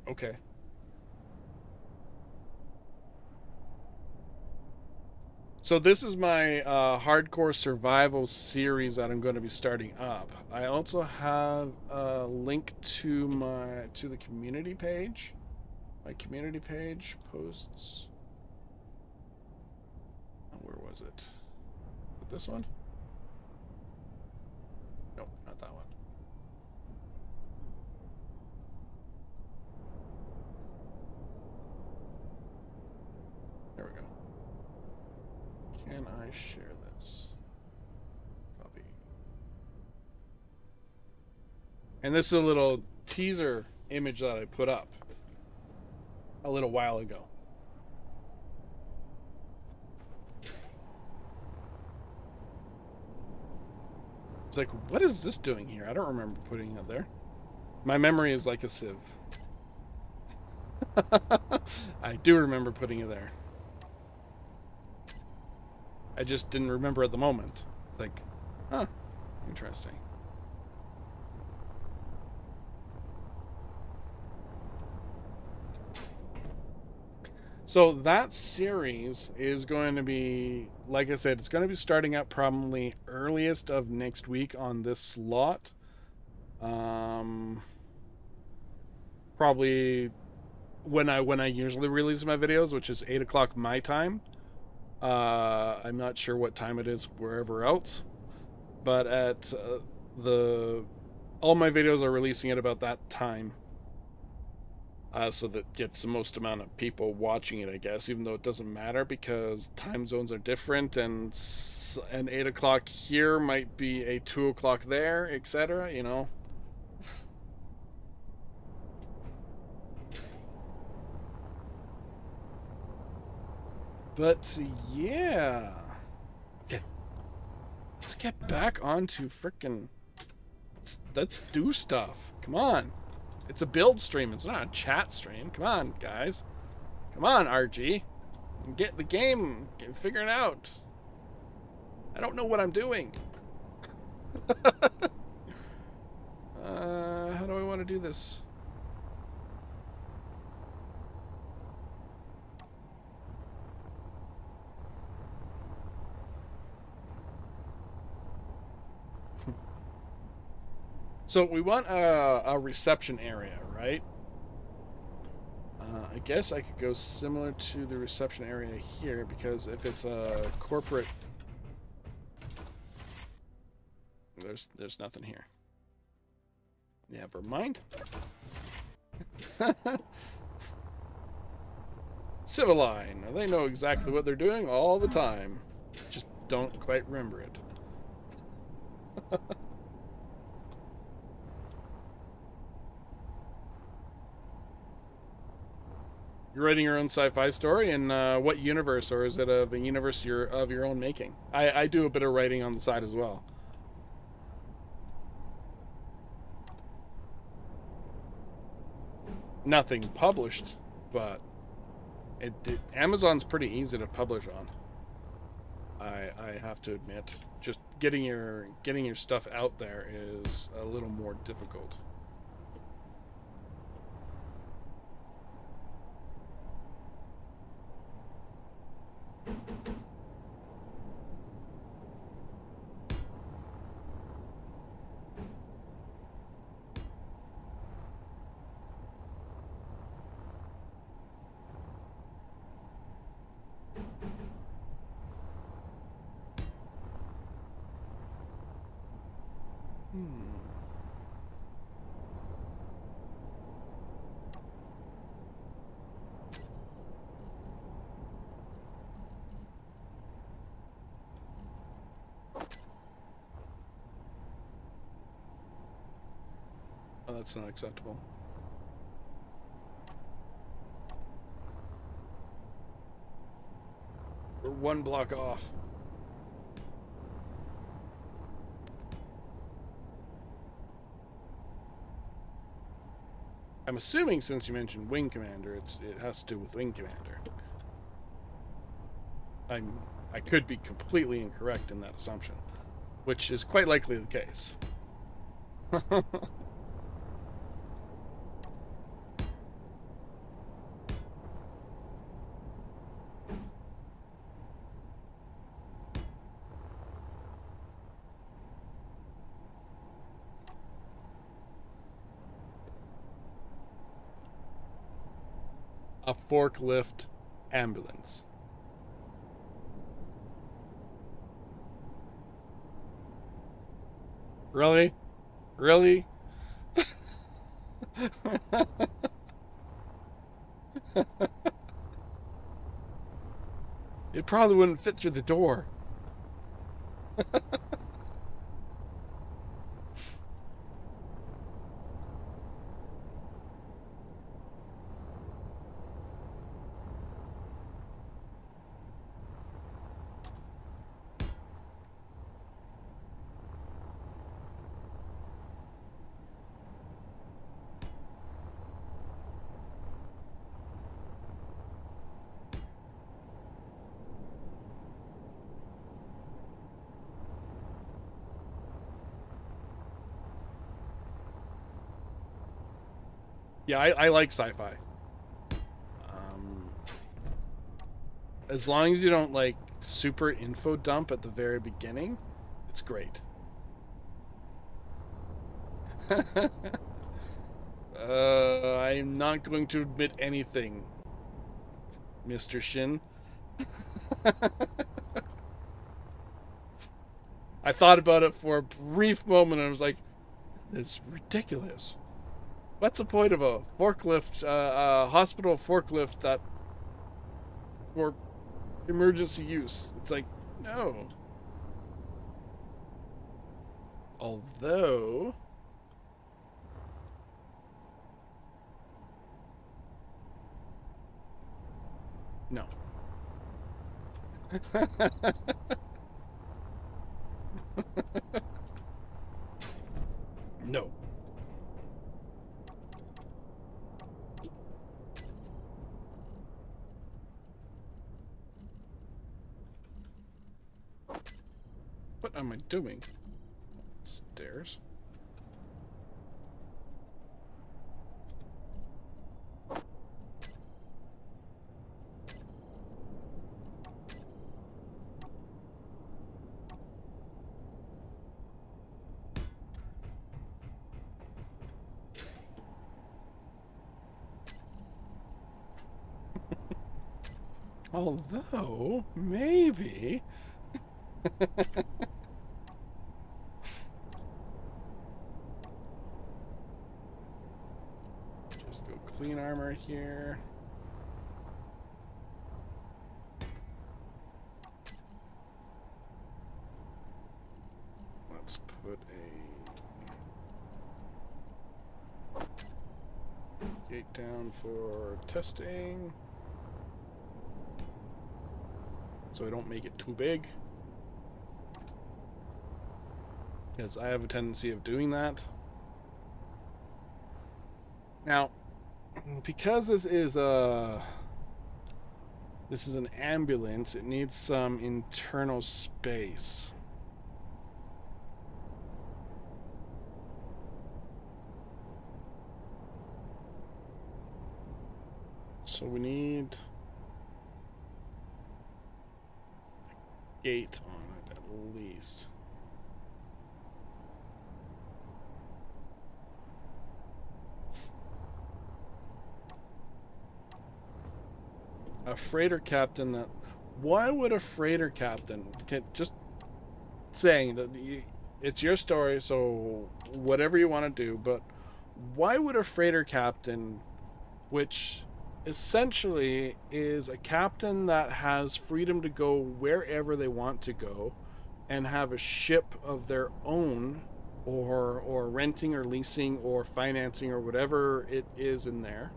Okay. So this is my hardcore survival series that I'm going to be starting up. I also have a link to the community page. My community page posts. Where was it? This one? Nope, not that one. There we go. Can I share this? Copy. And this is a little teaser image that I put up a little while ago. It's like, what is this doing here? I don't remember putting it there. My memory is like a sieve. I do remember putting it there. I just didn't remember at the moment. Like, huh, interesting. So that series is going to be, like I said, it's going to be starting up probably earliest of next week on this slot. Probably when I usually release my videos, which is 8 o'clock my time. I'm not sure what time it is wherever else, but at all my videos are releasing at about that time. so that gets the most amount of people watching it, I guess, even though it doesn't matter because time zones are different, and an 8 o'clock here might be a 2 o'clock there, etc. You know. But yeah, okay, let's get back onto frickin'. Let's do stuff. Come on, it's a build stream. It's not a chat stream. Come on, guys. Come on, RG. Get the game. Figure it out. I don't know what I'm doing. How do I want to do this? So we want a reception area, right? I guess I could go similar to the reception area here, because if it's a corporate, there's nothing here. Never mind. Civiline. They know exactly what they're doing all the time. Just don't quite remember it. You're writing your own sci-fi story, and what universe, or is it of a universe of your own making? I do a bit of writing on the side as well. Nothing published, but Amazon's pretty easy to publish on. I have to admit, just getting your stuff out there is a little more difficult. Oh, that's not acceptable. We're one block off. I'm assuming, since you mentioned Wing Commander, it has to do with Wing Commander. I could be completely incorrect in that assumption, which is quite likely the case. A forklift ambulance. Really? Really? It probably wouldn't fit through the door. Yeah, I like sci-fi. As long as you don't like super info dump at the very beginning, it's great. I'm not going to admit anything, Mr. Shin. I thought about it for a brief moment and I was like, it's ridiculous. What's the point of a forklift, hospital forklift that for emergency use? It's like, no. Although, no. No. What am I doing? Stairs. Although, maybe. Just go clean armor here. Let's put a gate down for testing. So I don't make it too big. Because I have a tendency of doing that. Now, because this is an ambulance, it needs some internal space. So we need a gate on it at least. A freighter captain that... Why would a freighter captain... Just saying that it's your story, so whatever you want to do, but why would a freighter captain, which essentially is a captain that has freedom to go wherever they want to go and have a ship of their own, or renting or leasing or financing or whatever it is in there.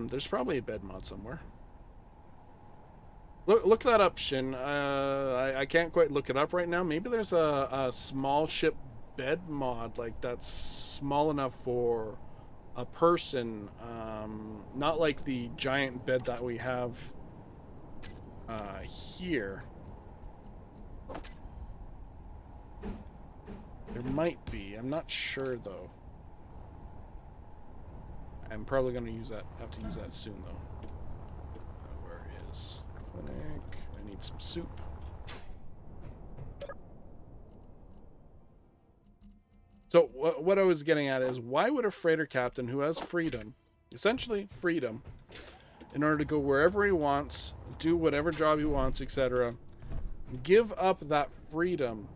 There's probably a bed mod somewhere. Look that up, Shin. I can't quite look it up right now. Maybe there's a small ship bed mod, like that's small enough for a person. Not like the giant bed that we have here. There might be. I'm not sure though. I'm probably going to use that. Have to use that soon though. Where is clinic? I need some soup. So what I was getting at is, why would a freighter captain who has freedom, essentially freedom, in order to go wherever he wants, do whatever job he wants, etc., give up that freedom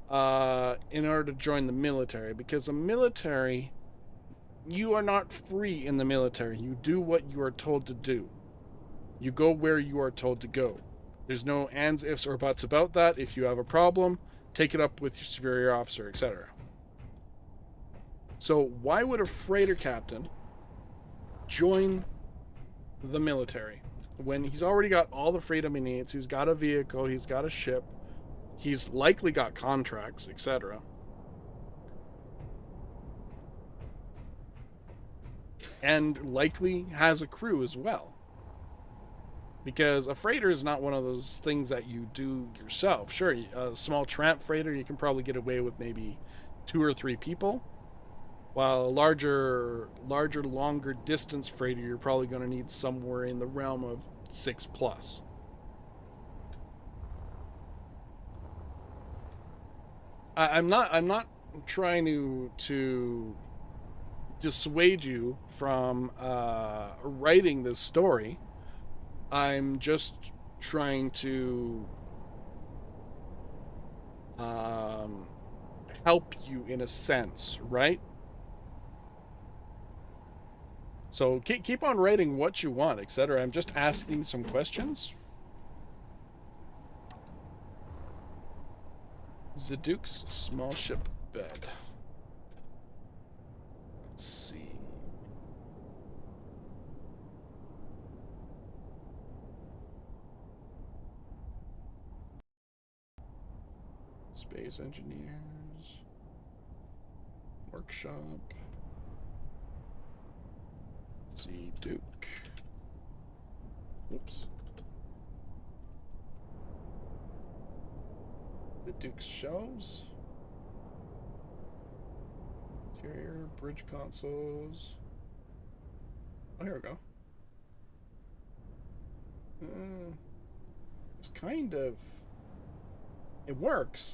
in order to join the military? Because the military, you are not free in the military. You do what you are told to do. You go where you are told to go. There's no ands, ifs, or buts about that. If you have a problem, take it up with your superior officer, etc. So why would a freighter captain join the military when he's already got all the freedom he needs? He's got a vehicle, he's got a ship, he's likely got contracts, etc. And likely has a crew as well. Because a freighter is not one of those things that you do yourself. Sure, a small tramp freighter, you can probably get away with maybe 2 or 3 people. While a larger, longer distance freighter, you're probably going to need somewhere in the realm of 6 plus. I'm not trying to dissuade you from writing this story. I'm just trying to help you in a sense, right? So keep on writing what you want, etc. I'm just asking some questions. Zaduk's small ship bed. Let's see. Space engineers. Workshop. Let's see. Duke. Whoops. The Duke's shelves. Interior, bridge consoles. Oh, here we go. It's kind of. It works,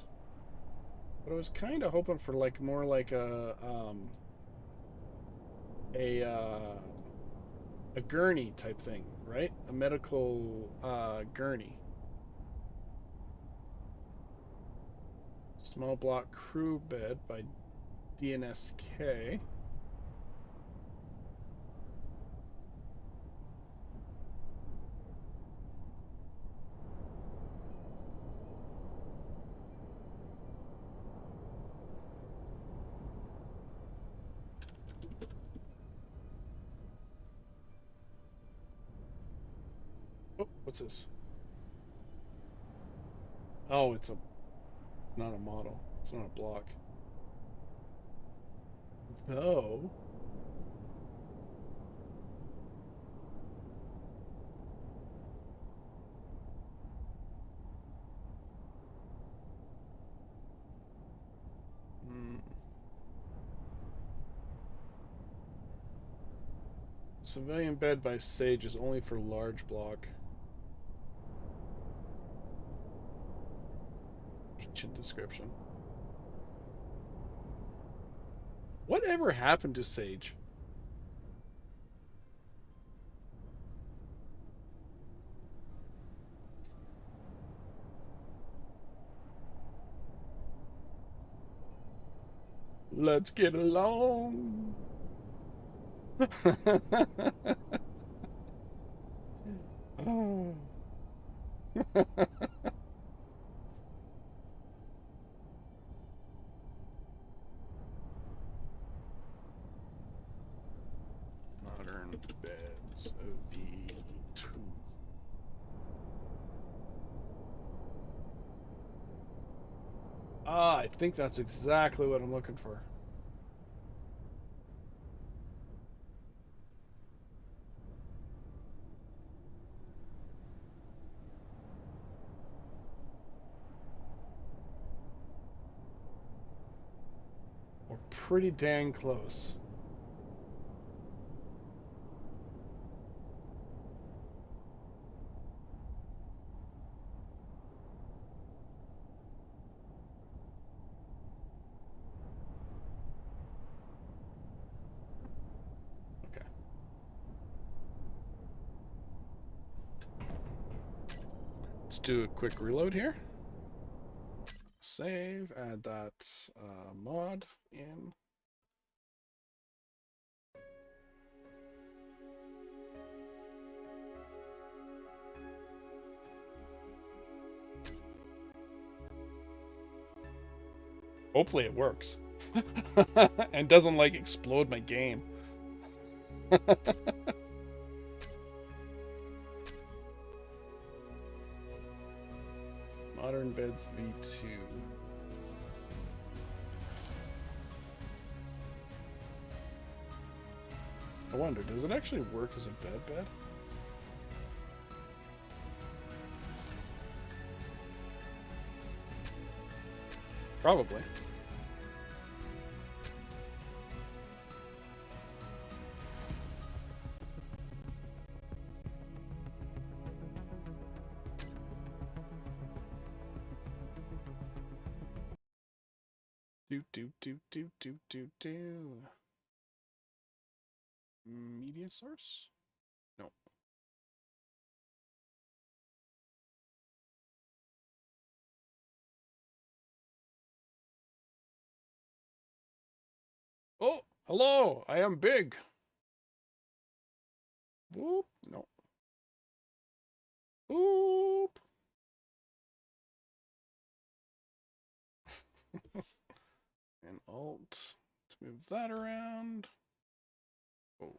but I was kind of hoping for like more like a a gurney type thing, right? A medical gurney. Small block crew bed by DNSK. Oh, what's this? Oh, it's not a model. It's not a block. Though, hmm, civilian bed by Sage is only for large block. Ancient description. Whatever happened to Sage? Let's get along. Oh. Modern beds V2. Ah, I think that's exactly what I'm looking for. We're pretty dang close. Okay. Let's do a quick reload here. Save, add that mod in. Hopefully it works. And doesn't like explode my game. Modern beds V2. I wonder, does it actually work as a bed? Probably. Do. Media source? No. Hello, I am big. Whoop. No. Whoop. And Alt to move that around. Oh.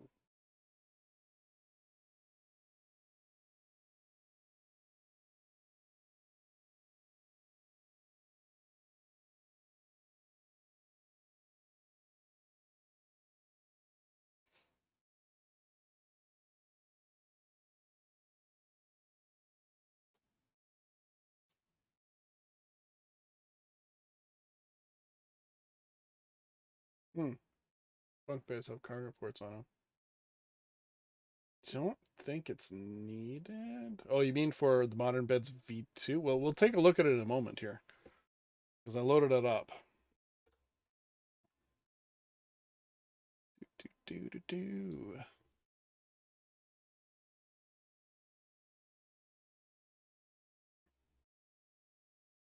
Hmm. Bunk beds have cargo ports on them. Don't think it's needed. Oh, you mean for the modern beds V2? Well, we'll take a look at it in a moment here. Because I loaded it up. Do.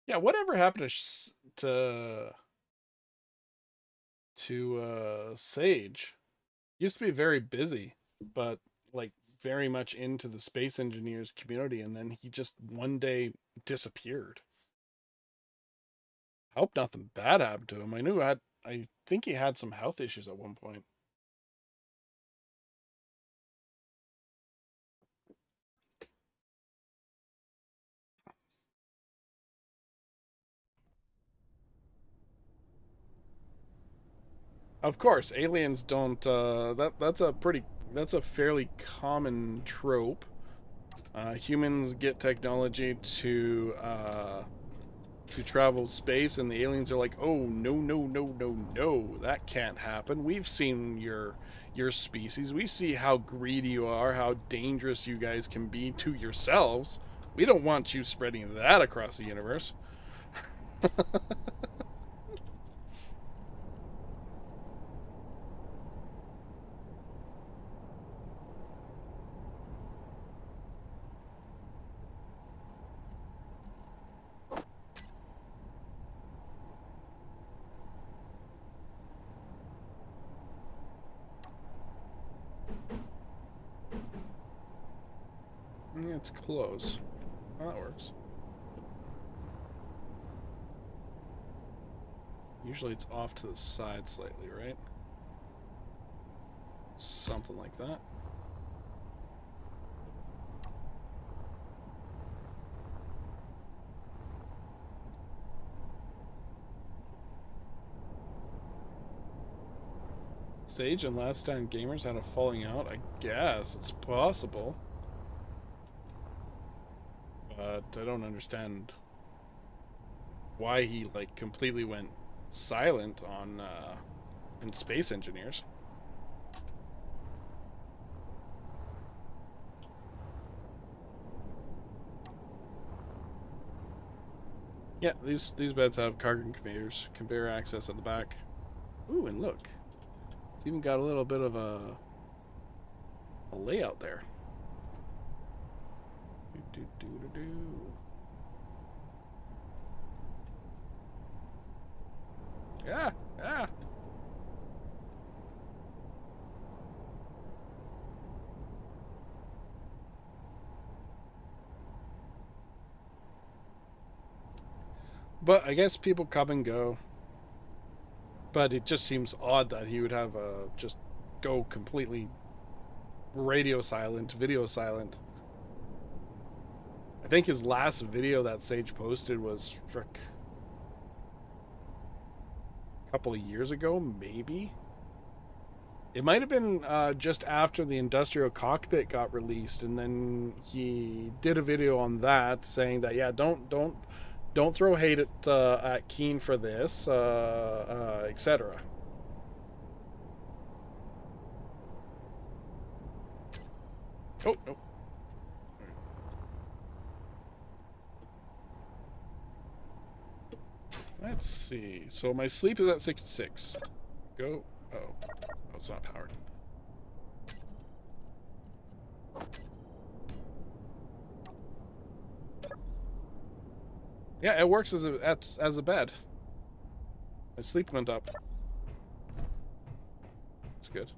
Yeah, whatever happened to Sage? Used to be very busy, but like very much into the space engineers community, and then he just one day disappeared. I hope nothing bad happened to him. I think he had some health issues at one point. Of course, aliens don't. That's a fairly common trope. Humans get technology to travel space, and the aliens are like, "Oh no, no, no, no, no, that can't happen. We've seen your species. We see how greedy you are, how dangerous you guys can be to yourselves. We don't want you spreading that across the universe." Yeah, it's close. Oh, that works. Usually it's off to the side slightly, right? Something like that. Sage and Last Stand Gamers had a falling out? I guess. It's possible. But I don't understand why he like completely went silent on in space engineers. Yeah, these beds have cargo conveyor access at the back. Ooh, and look, it's even got a little bit of a layout there. Do. Yeah, yeah. But I guess people come and go. But it just seems odd that he would have just go completely radio silent, video silent. I think his last video that Sage posted was frick a couple of years ago, maybe. It might have been just after the industrial cockpit got released, and then he did a video on that saying that yeah, don't throw hate at Keen for this, etc. Oh no. Let's see. So my sleep is at 66. Go. Oh, it's not powered. Yeah, it works as a bed. My sleep went up. That's good.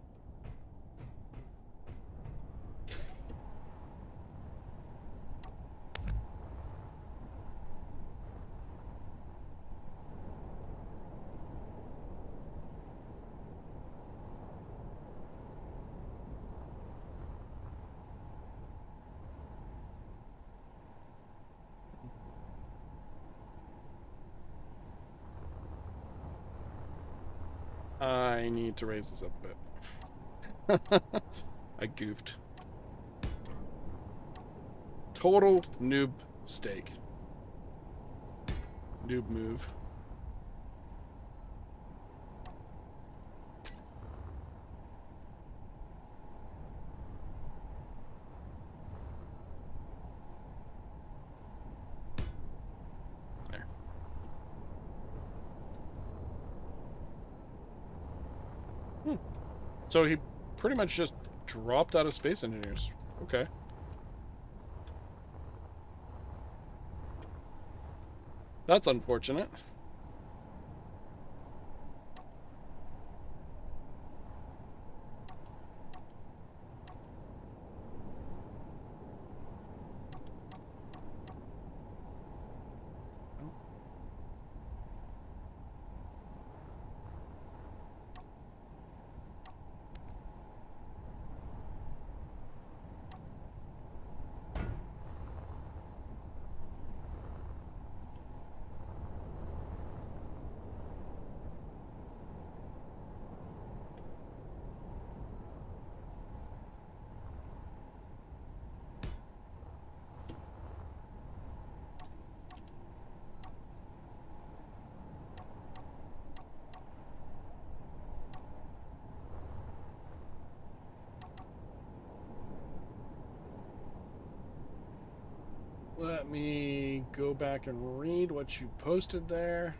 I need to raise this up a bit. I goofed. Total noob stake. Noob move. There. So he pretty much just dropped out of Space Engineers. Okay. That's unfortunate. Let me go back and read what you posted there.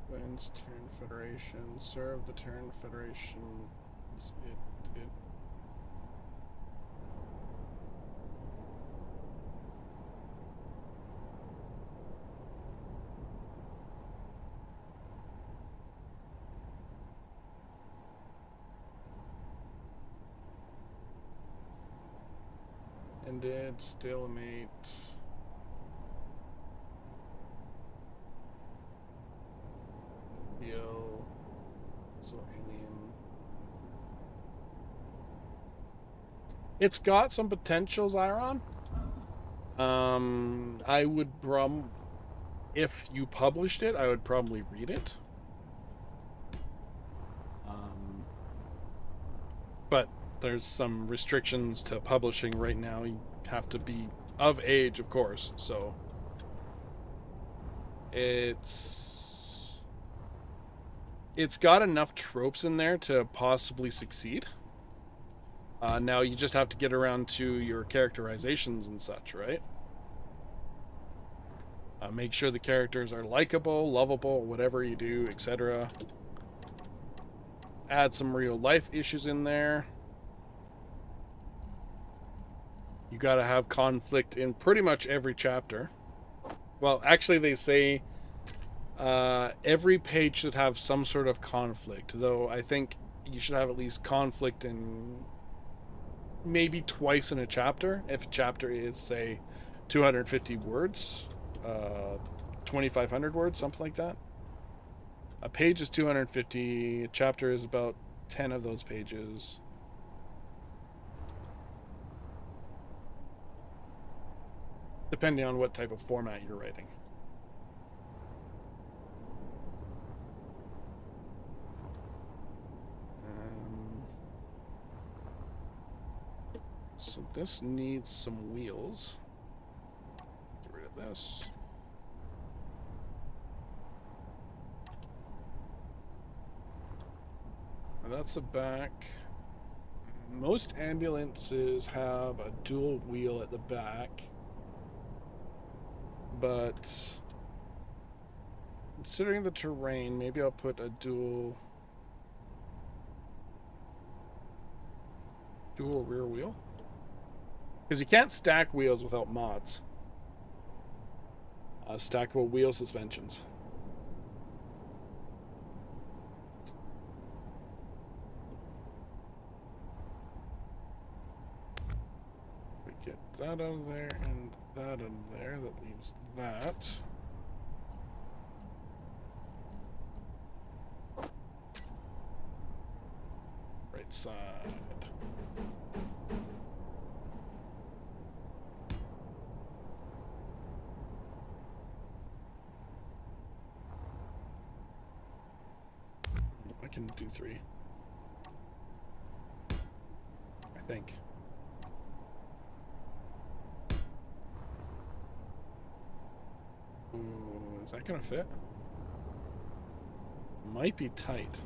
Wins Terran Federation. Serve the Terran Federation. It ended. Stalemate. Yo. So alien. It's got some potential, Zyron. I would if you published it, I would probably read it. But there's some restrictions to publishing right now. You have to be of age, of course. So it's got enough tropes in there to possibly succeed. Now you just have to get around to your characterizations and such, right? Make sure the characters are likable, lovable, whatever you do, etc. Add some real life issues in there. You gotta have conflict in pretty much every chapter. Well, actually, they say every page should have some sort of conflict, though I think you should have at least conflict in maybe twice in a chapter. If a chapter is, say, 250 words, 2,500 words, something like that. A page is 250, a chapter is about 10 of those pages. Depending on what type of format you're writing. So this needs some wheels. Get rid of this. Now that's the back. Most ambulances have a dual wheel at the back. But considering the terrain, maybe I'll put a dual rear wheel. Because you can't stack wheels without mods. Stackable wheel suspensions. We get that out of there and that out of there. That leaves that. Right side. I can do 3. I think. Ooh, is that gonna fit? Might be tight.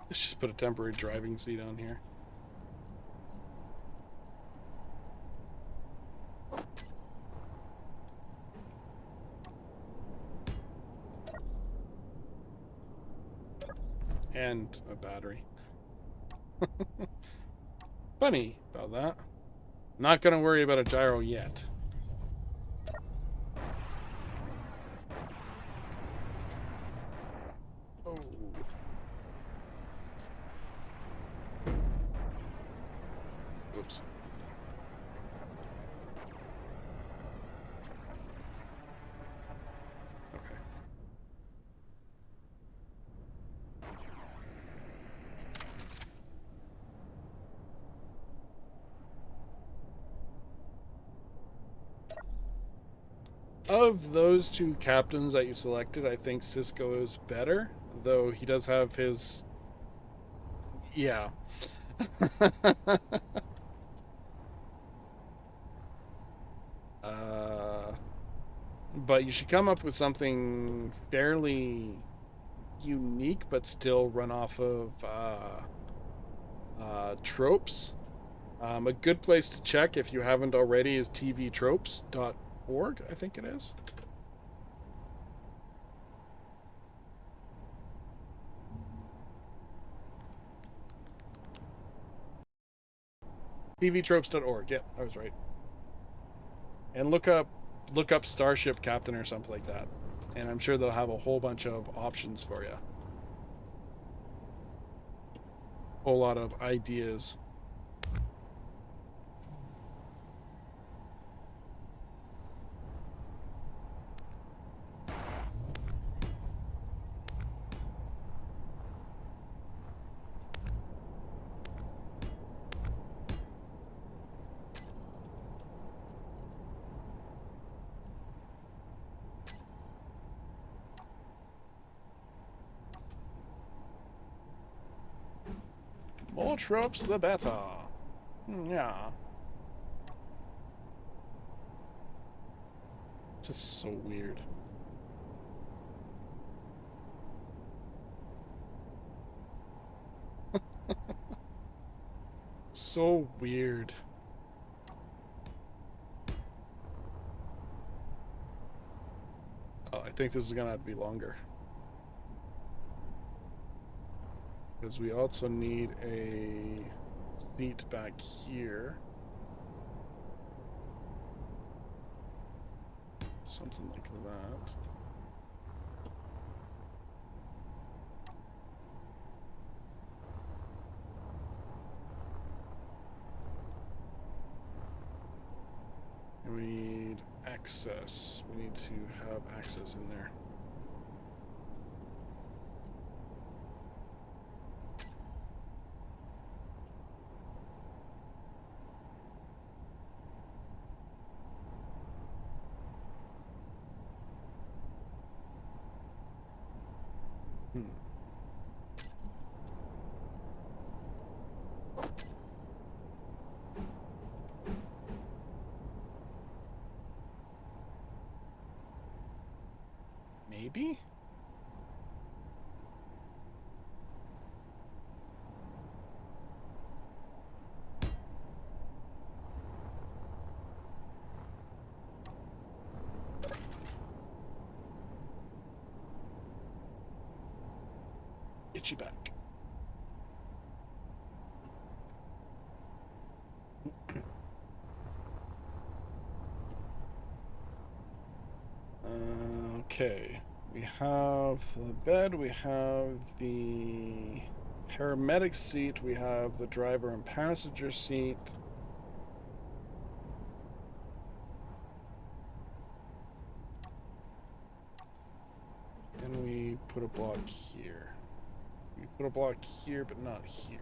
Let's just put a temporary driving seat on here. And a battery. Funny about that. Not gonna worry about a gyro yet. Oh. Whoops. Okay. Of those two captains that you selected, I think Cisco is better, though he does have his... Yeah. But you should come up with something fairly unique, but still run off of tropes. A good place to check, if you haven't already, is tvtropes.org, I think it is. tvtropes.org. Yep, I was right. And look up Starship Captain or something like that, and I'm sure they'll have a whole bunch of options for you. Whole lot of ideas. More tropes, the better. Yeah. Just so weird. So weird. Oh, I think this is gonna have to be longer. Because we also need a seat back here. Something like that. And we need access. We need to have access in there. maybe? Get you back. Okay. We have the bed, we have the paramedic seat, we have the driver and passenger seat. And we put a block here. We put a block here, but not here.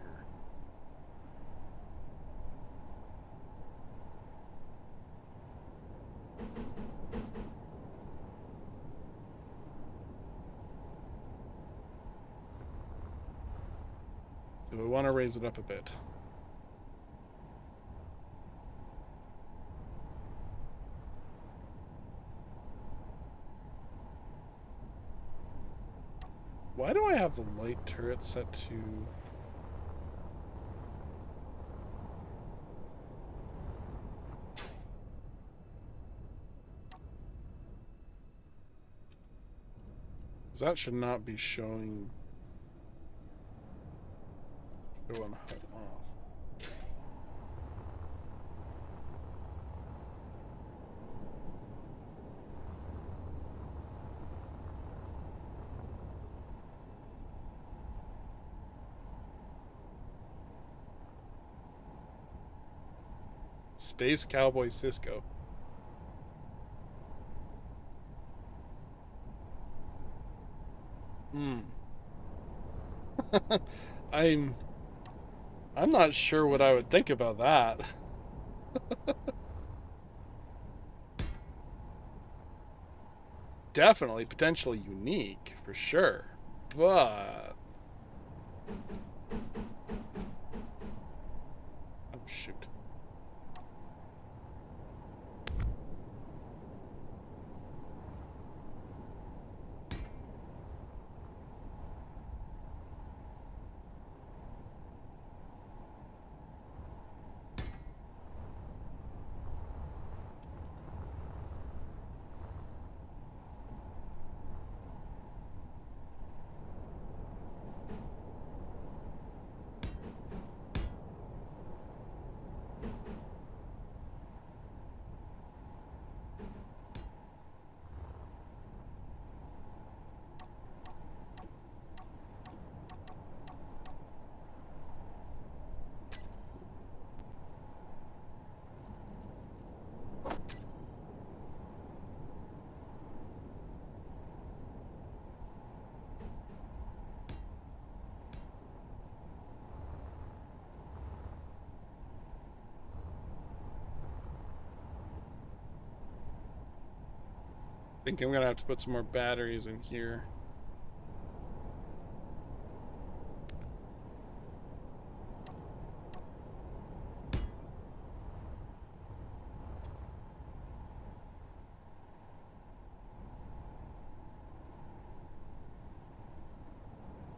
Do we want to raise it up a bit? Why do I have the light turret set to... Because that should not be showing... Show on HUD off. Space Cowboy Cisco. I'm not sure what I would think about that. Definitely potentially unique for sure. But oh shoot. I think I'm gonna have to put some more batteries in here.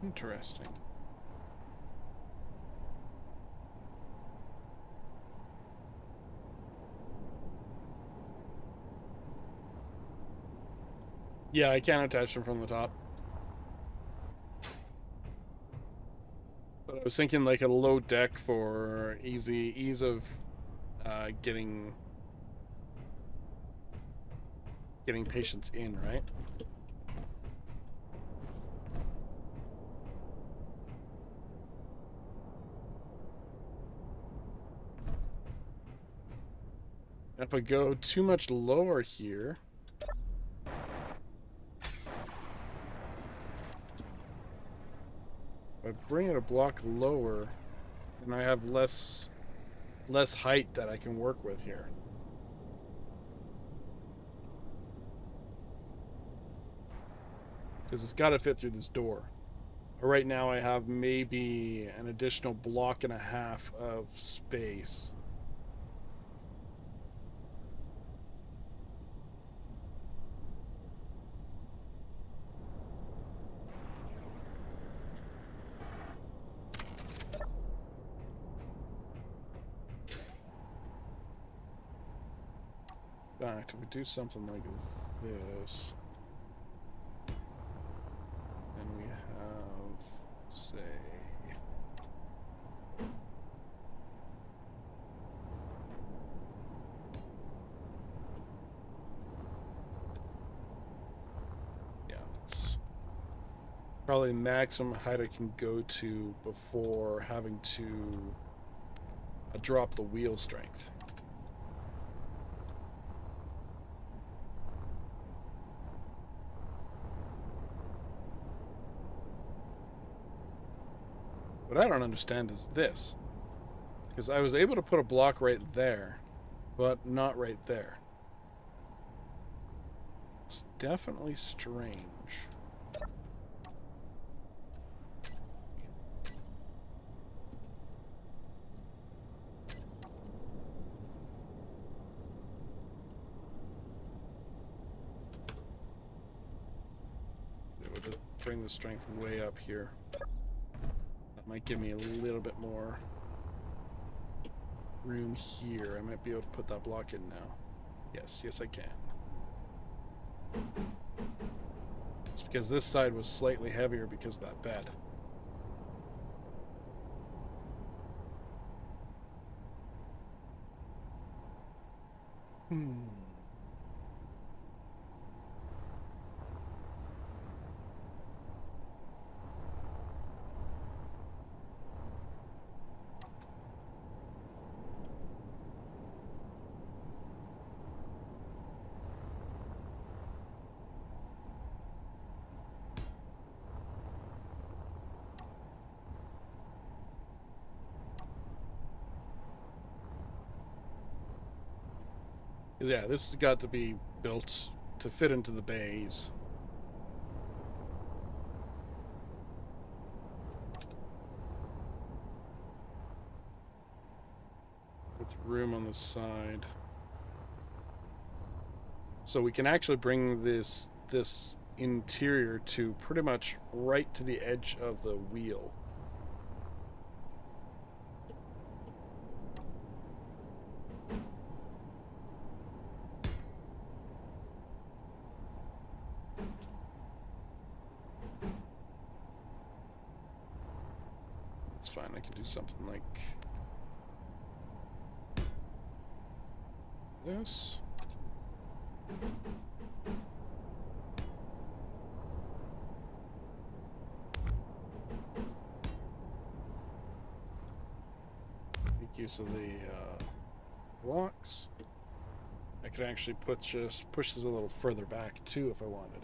Interesting. Yeah, I can't attach them from the top. But I was thinking like a low deck for ease of getting patients in, right? If I go too much lower here, if I bring it a block lower, then I have less height that I can work with here. Because it's got to fit through this door. Right now I have maybe an additional block and a half of space. In fact, if we do something like this, then we have, say, yeah, it's probably maximum height I can go to before having to drop the wheel strength. What I don't understand is this. Because I was able to put a block right there, but not right there. It's definitely strange. It would just bring the strength way up here. That might give me a little bit more room here. I might be able to put that block in now. Yes, I can. It's because this side was slightly heavier because of that bed. Yeah, this has got to be built to fit into the bays. With room on the side. So we can actually bring this interior to pretty much right to the edge of the wheel. That's fine, I can do something like this. Make use of the blocks. I could actually push this a little further back too if I wanted.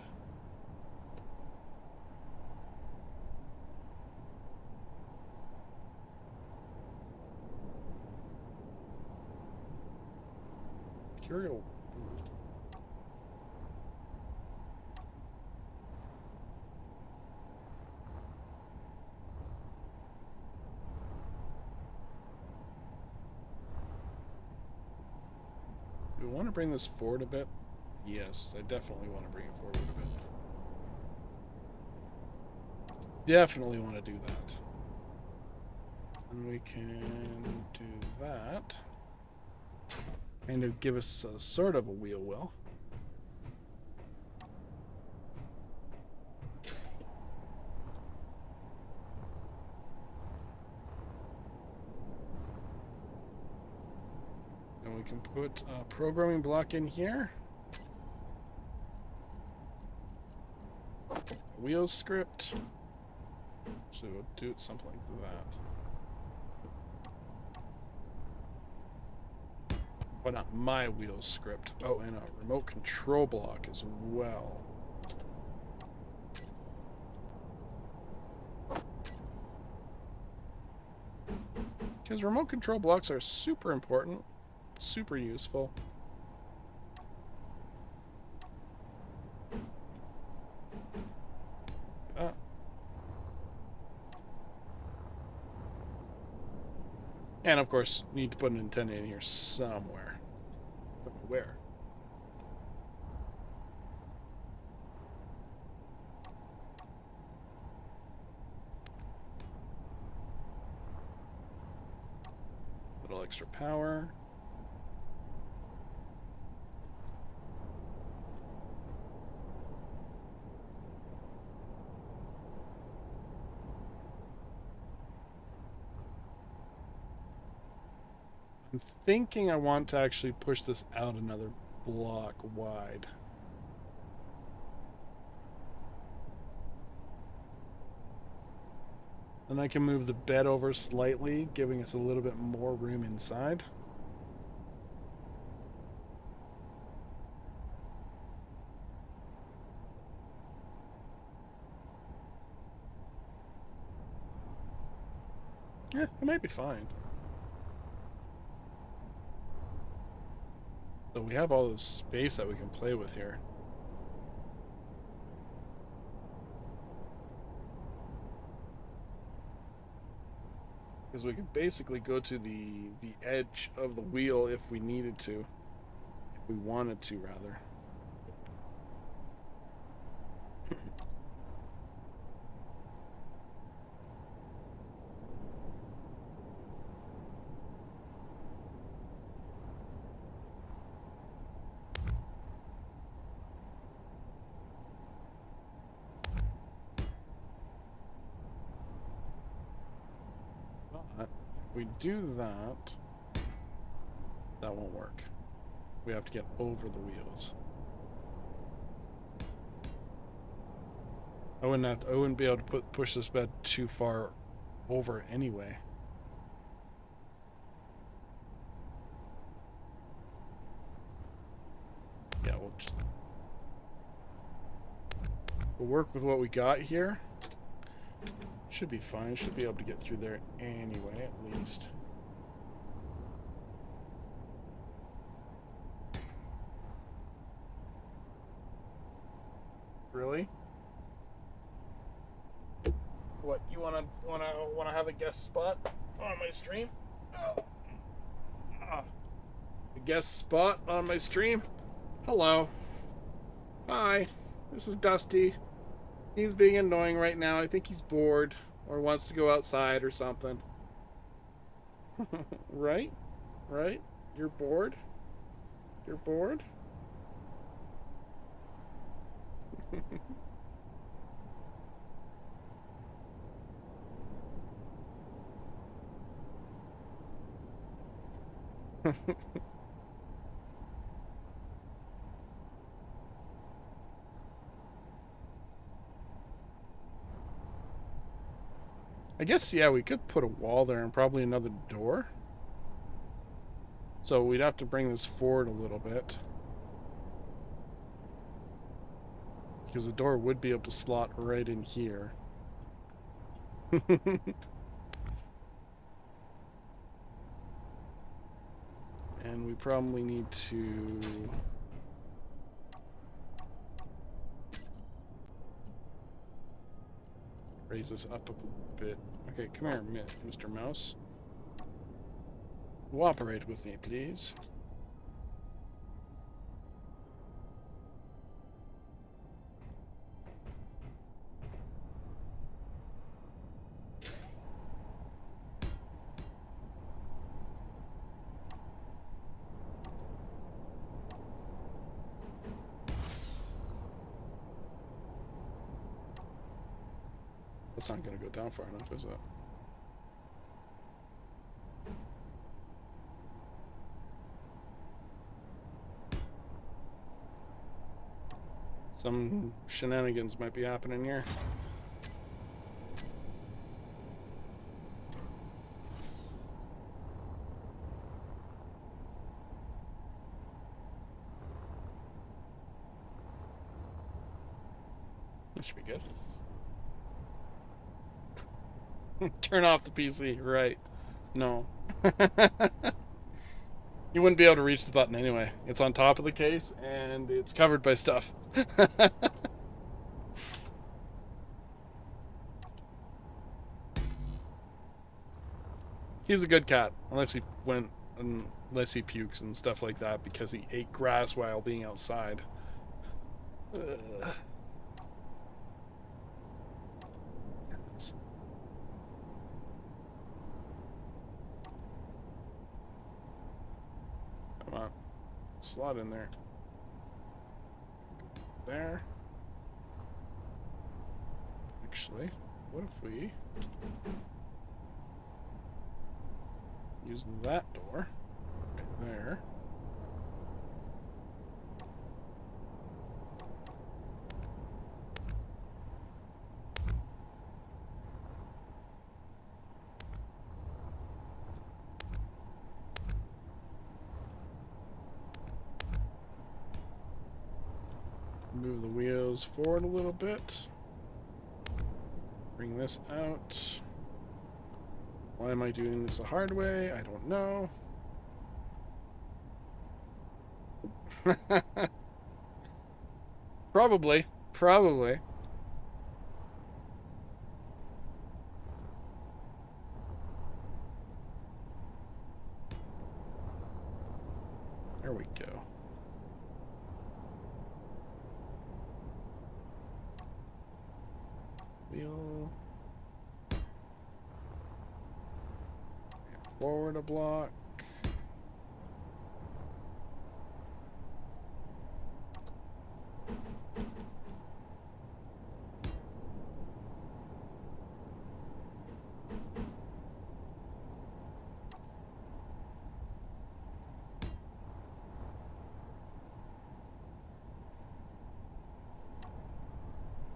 Material. Do we want to bring this forward a bit? Yes, I definitely want to bring it forward a bit. Definitely want to do that. And we can do that. Kind of give us a sort of a wheel well. And we can put a programming block in here. Wheel script. So we'll do something like that. Well, not my wheel script. Oh, and a remote control block as well. Because remote control blocks are super important, super useful. And of course, need to put an antenna in here somewhere. Don't know where. Little extra power. I'm thinking I want to actually push this out another block wide. Then I can move the bed over slightly, giving us a little bit more room inside. Yeah, it might be fine. So we have all this space that we can play with here. Because we could basically go to the edge of the wheel if we needed to. If we wanted to, rather. But if we do that, that won't work. We have to get over the wheels. I wouldn't be able to push this bed too far over anyway. Yeah, we'll work with what we got here. Should be fine. Should be able to get through there anyway, at least. Really? What, you wanna have a guest spot on my stream? Oh. A guest spot on my stream? Hello. Hi. This is Dusty. He's being annoying right now. I think he's bored or wants to go outside or something. Right? Right? You're bored? You're bored? I guess, yeah, we could put a wall there and probably another door. So we'd have to bring this forward a little bit. Because the door would be able to slot right in here. And we probably need to... raise this up a bit. Okay, come here, Mr. Mouse. Cooperate with me, please. That's not going to go down far enough, is it? Some shenanigans might be happening here. That should be good. Turn off the PC, right. No. You wouldn't be able to reach the button anyway. It's on top of the case, and it's covered by stuff. He's a good cat, unless he pukes and stuff like that because he ate grass while being outside. Ugh. Come on. Slot in there. There. Actually, what if we use that door? there. Move the wheels forward a little bit. Bring this out. Why am I doing this the hard way? I don't know. Probably. Probably. There we go. Wheel. Forward a block.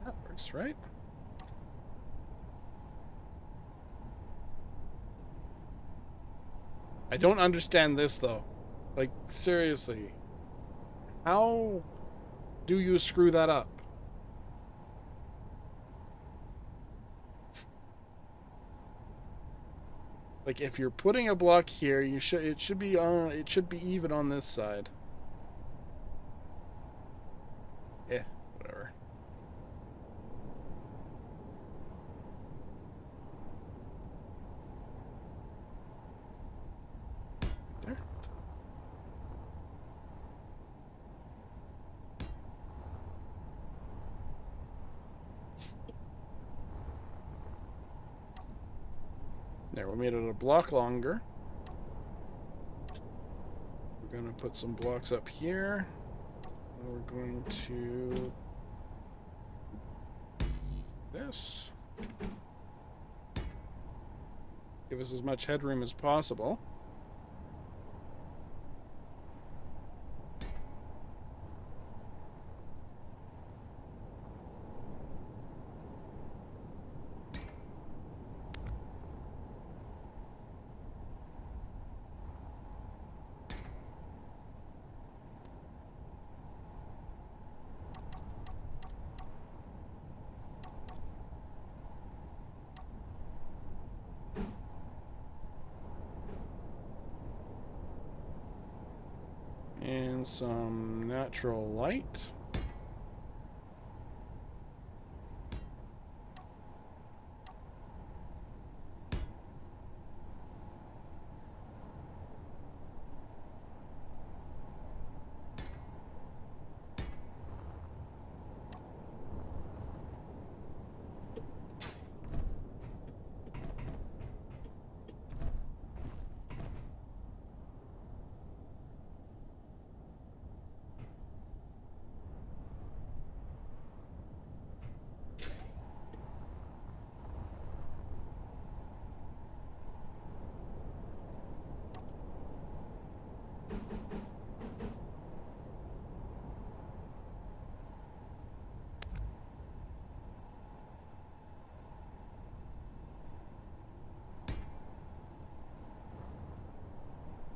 That works, right? I don't understand this, though. Like, seriously. How do you screw that up? Like, if you're putting a block here, it should be even on this side. Eh, whatever. There. There, we made it a block longer. We're going to put some blocks up here. And we're going to... this. Give us as much headroom as possible. And some natural light.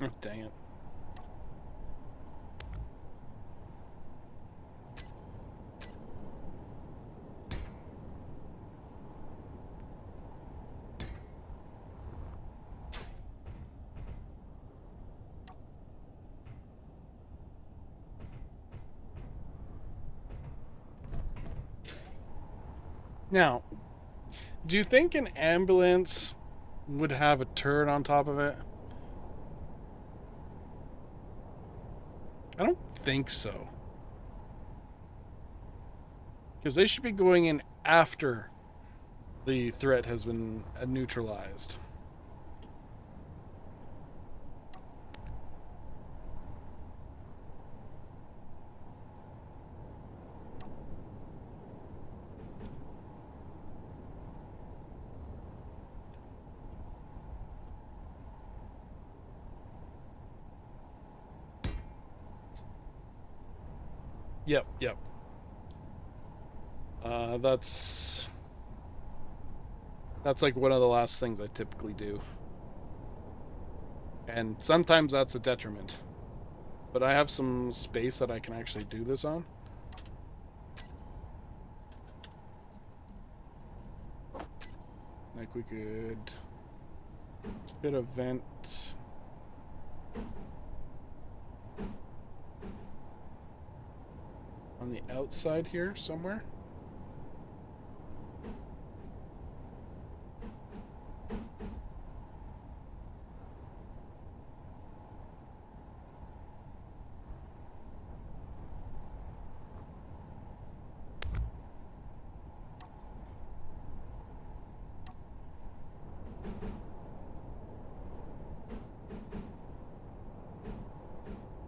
Oh, dang it. Now, do you think an ambulance would have a turret on top of it? I don't think so. Because they should be going in after the threat has been neutralized. Yep, yep. That's like one of the last things I typically do, and sometimes that's a detriment. But I have some space that I can actually do this on. Like we could fit a vent on the outside here somewhere.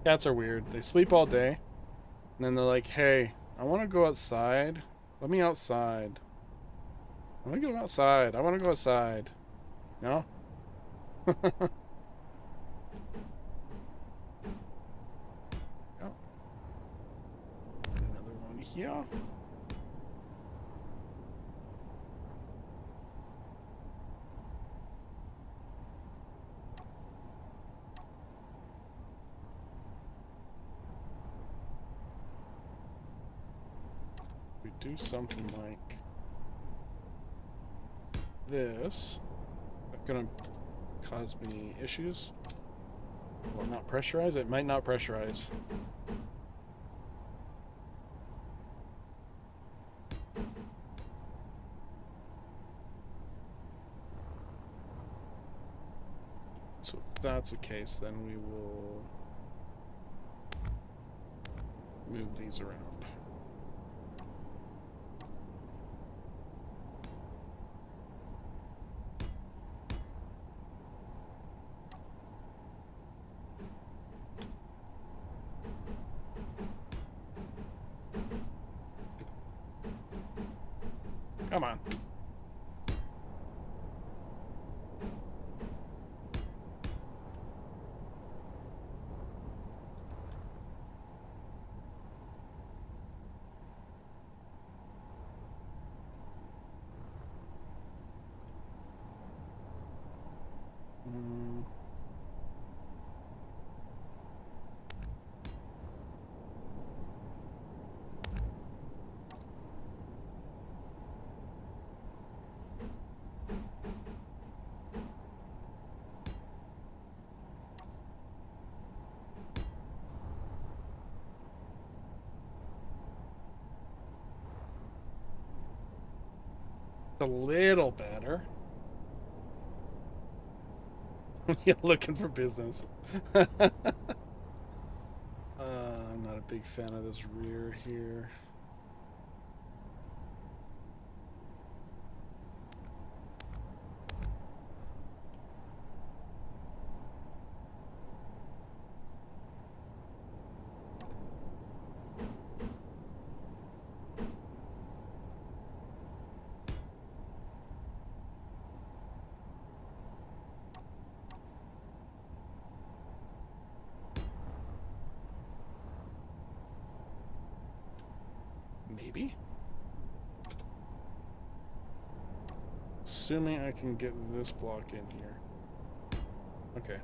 Cats are weird. They sleep all day, and then they're like, hey, I want to go outside. Let me outside. Let me go outside. I want to go outside. No? Oh. Another one here. We do something like this. It's gonna cause me issues. Will it not pressurize? It might not pressurize. So if that's the case, then we will move these around. Come on. It's a little better. You're looking for business. I'm not a big fan of this rear here. Maybe. Assuming I can get this block in here. Okay.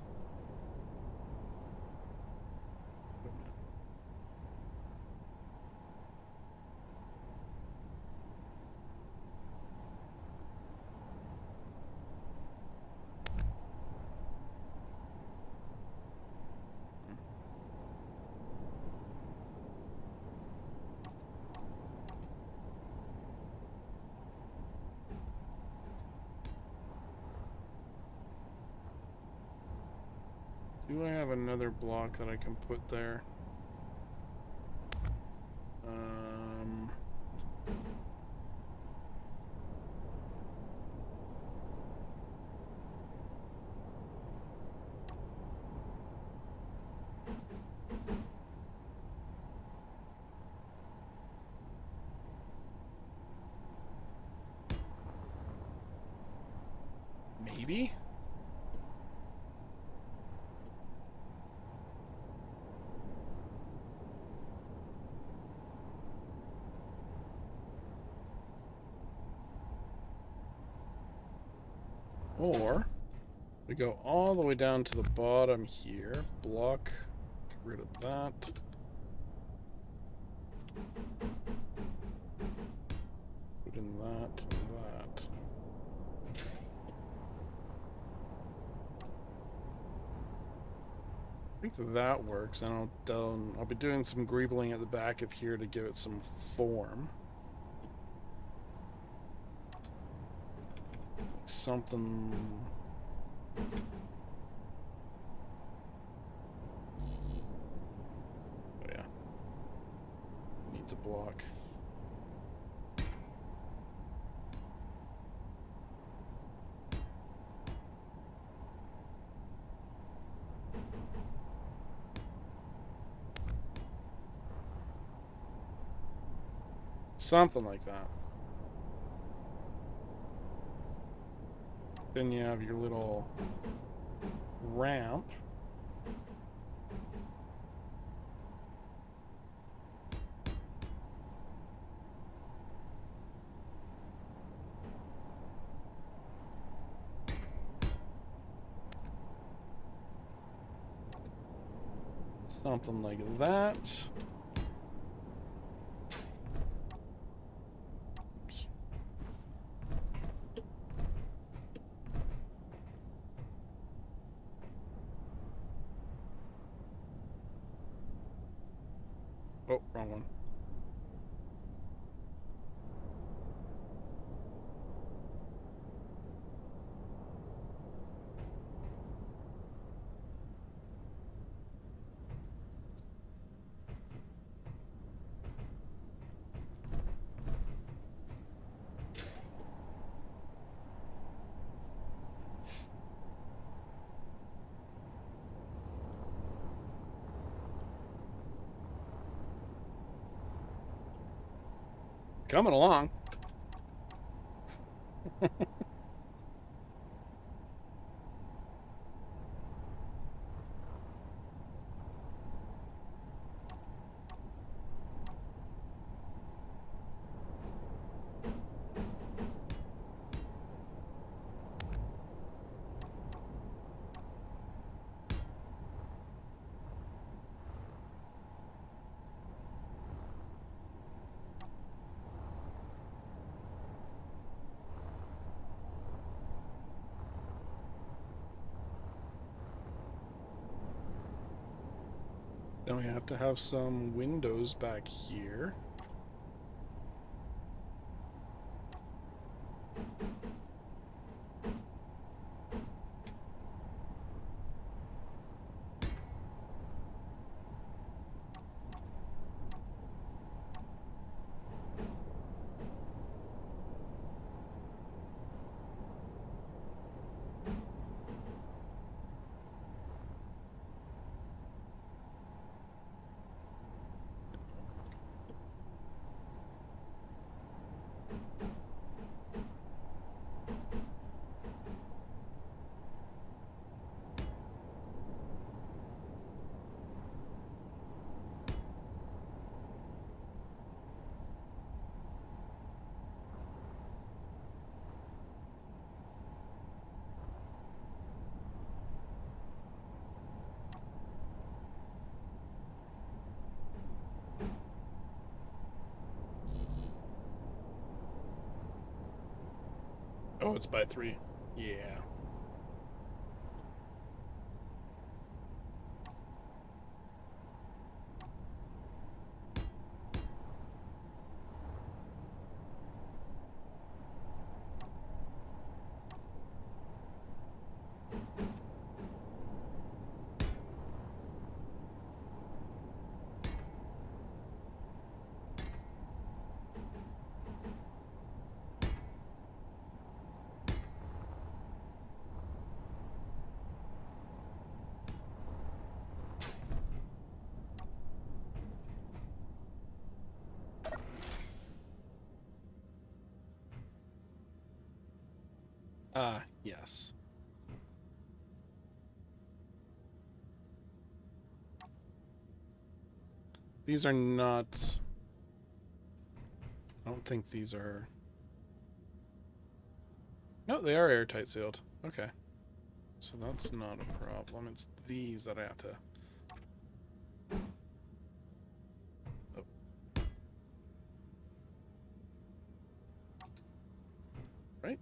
Do I have another block that I can put there? Maybe? Or we go all the way down to the bottom here. Block. Get rid of that. Put in that and that. I think that works. I'll be doing some greebling at the back of here to give it some form. Something. Oh yeah. Needs a block. Something like that. Then you have your little ramp. Something like that. Oops. Oh, wrong one. Coming along. Then we have to have some windows back here. Oh, it's by 3. Yeah. Yes. These are not... I don't think these are... No, they are airtight sealed. Okay. So that's not a problem. It's these that I have to... Oh. Right?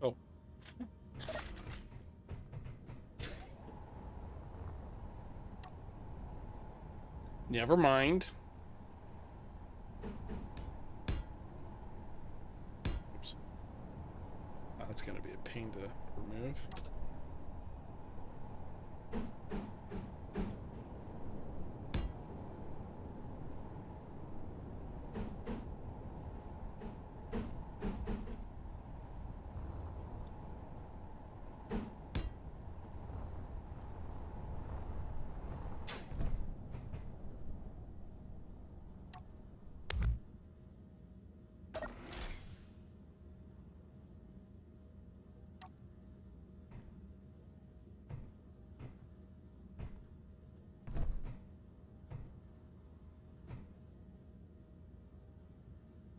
Oh. Never mind. Oops. That's going to be a pain to remove.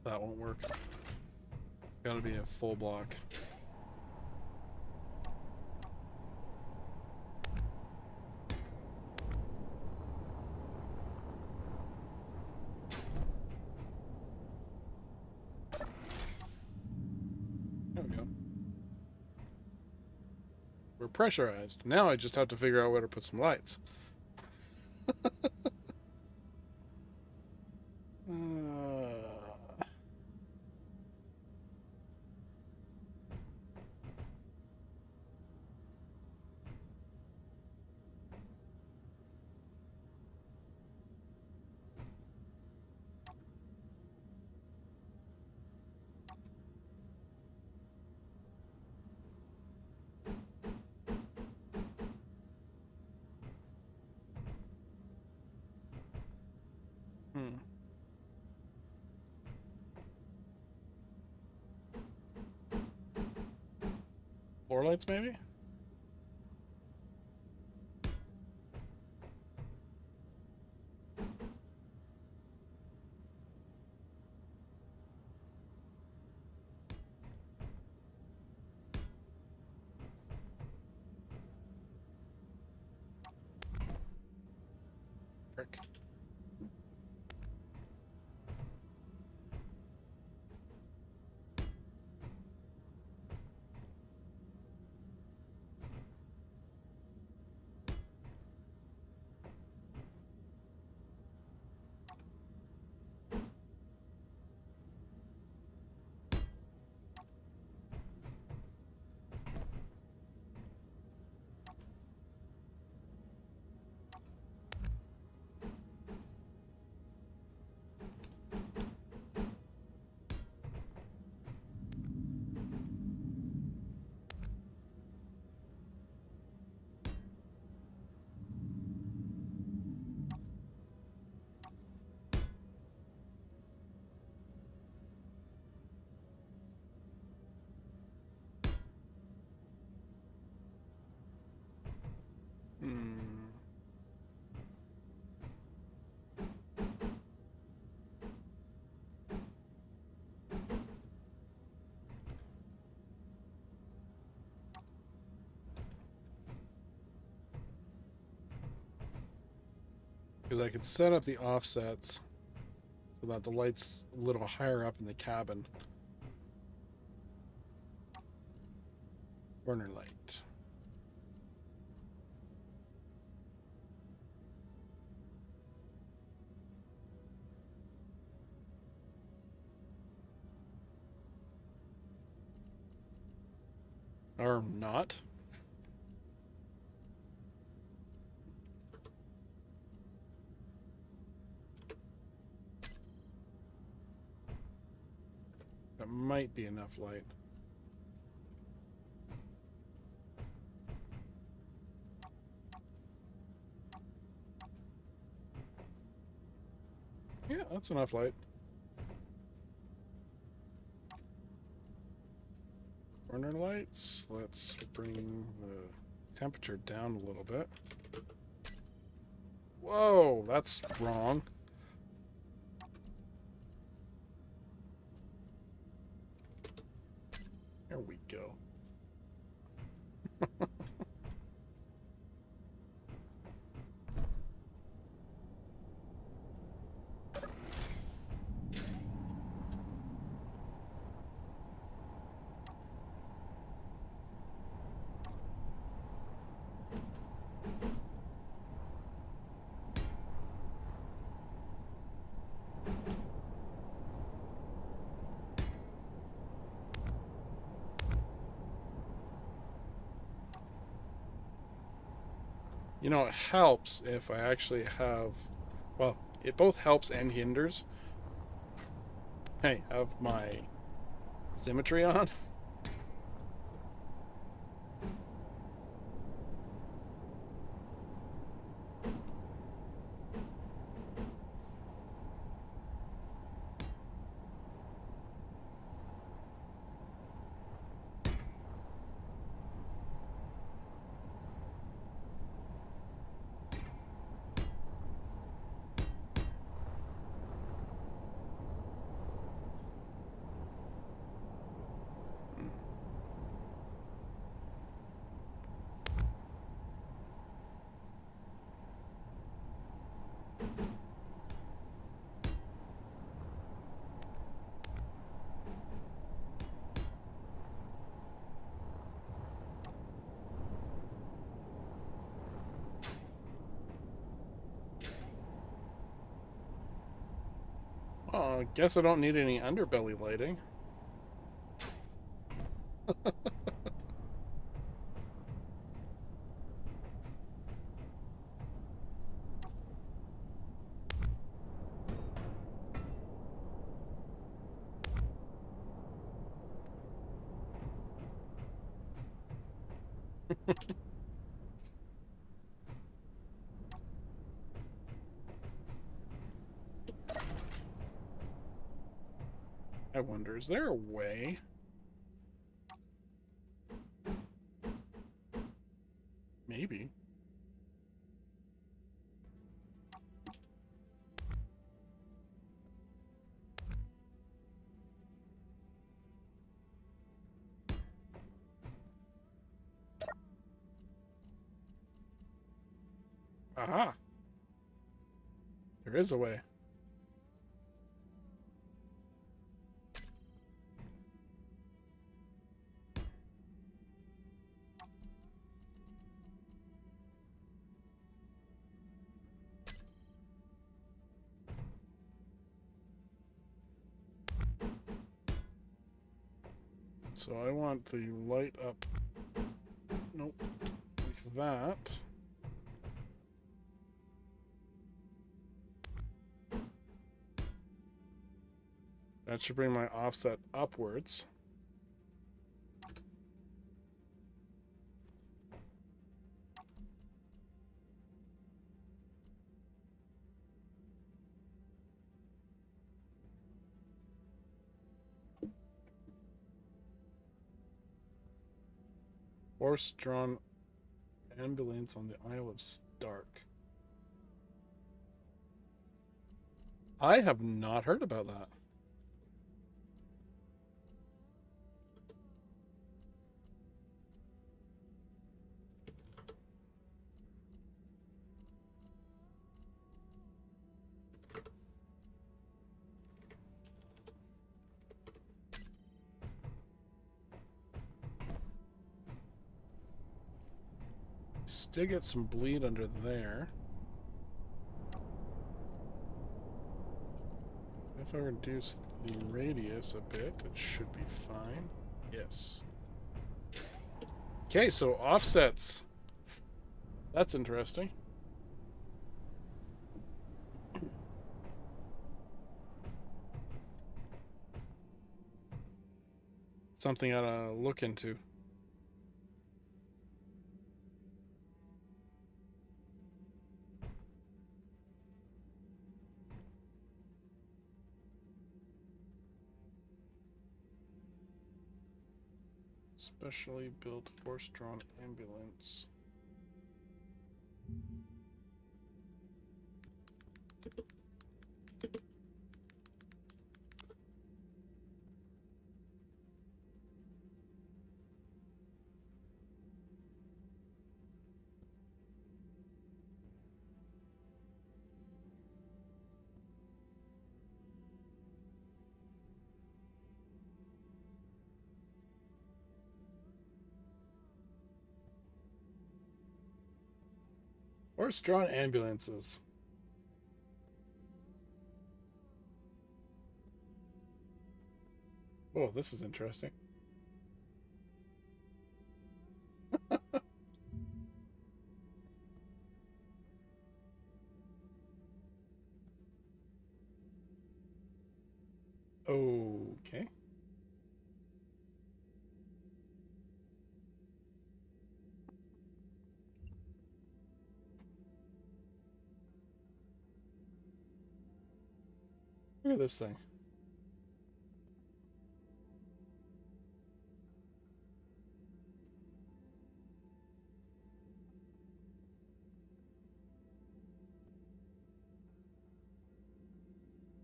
That won't work. It's got to be a full block. There we go. We're pressurized. Now I just have to figure out where to put some lights. Floor lights, maybe? Frick. Because I could set up the offsets so that the light's a little higher up in the cabin. Corner light. Or not. That might be enough light. Yeah, that's enough light. Corner lights. Let's bring the temperature down a little bit. Whoa, that's wrong. There we go. You know, it helps if I actually have, well, it both helps and hinders. I have my symmetry on. Oh, I guess I don't need any underbelly lighting. I wonder, is there a way? Maybe. Aha! There is a way. So I want the light up. Nope. Like that. That should bring my offset upwards. Horse-drawn ambulance on the Isle of Stark. I have not heard about that. Still get some bleed under there. If I reduce the radius a bit, it should be fine. Yes. Okay, so offsets. That's interesting. Something I ought to look into. Specially built horse-drawn ambulance. Horse-drawn ambulances. Oh, this is interesting. Okay. Look at this thing.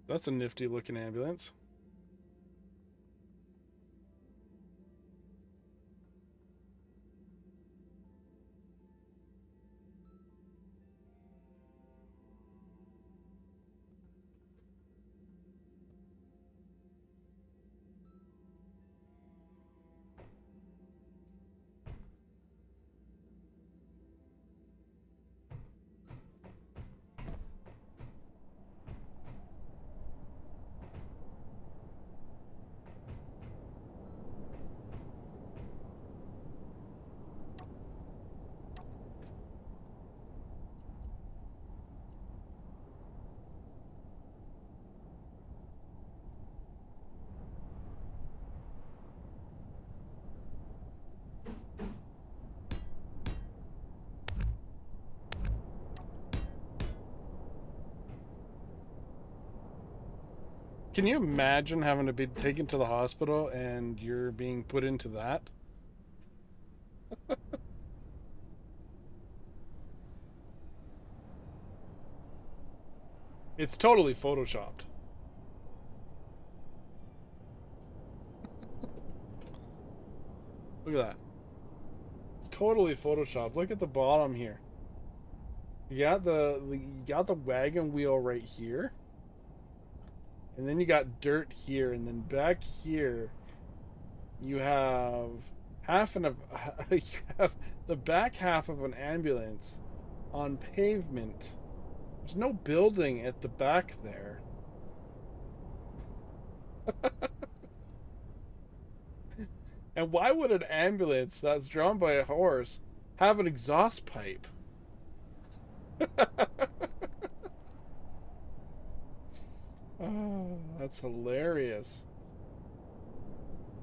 That's a nifty looking ambulance. Can you imagine having to be taken to the hospital and you're being put into that? It's totally photoshopped. Look at that. It's totally photoshopped. Look at the bottom here. You got the wagon wheel right here, and then you got dirt here, and then back here you have you have the back half of an ambulance on pavement. There's no building at the back there. And why would an ambulance that's drawn by a horse have an exhaust pipe? Oh, that's hilarious.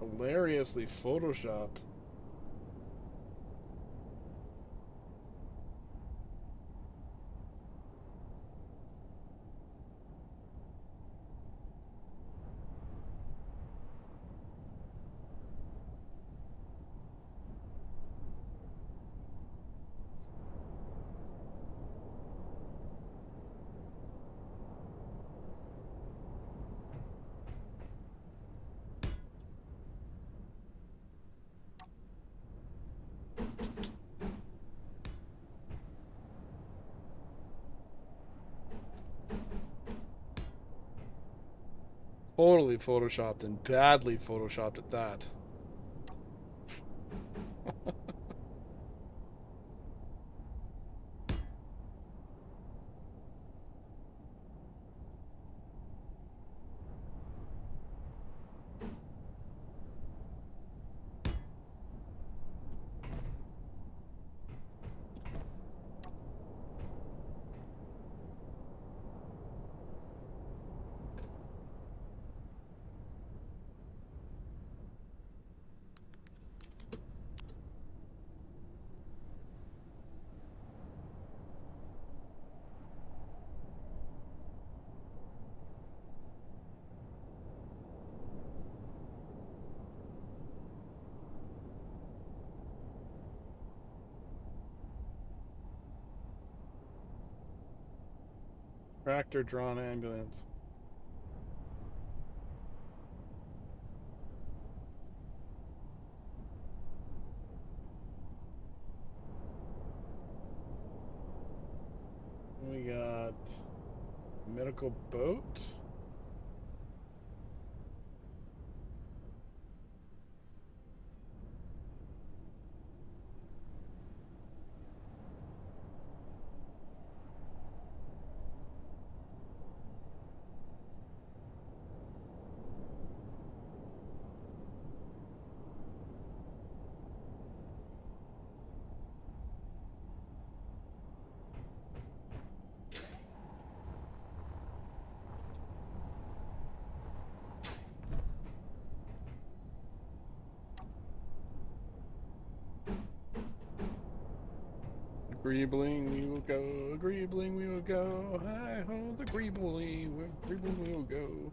Hilariously photoshopped. Totally photoshopped and badly photoshopped at that. Tractor drawn ambulance. We got medical boat. Greebling we will go, greebling we will go, hi ho, the greebling we will go.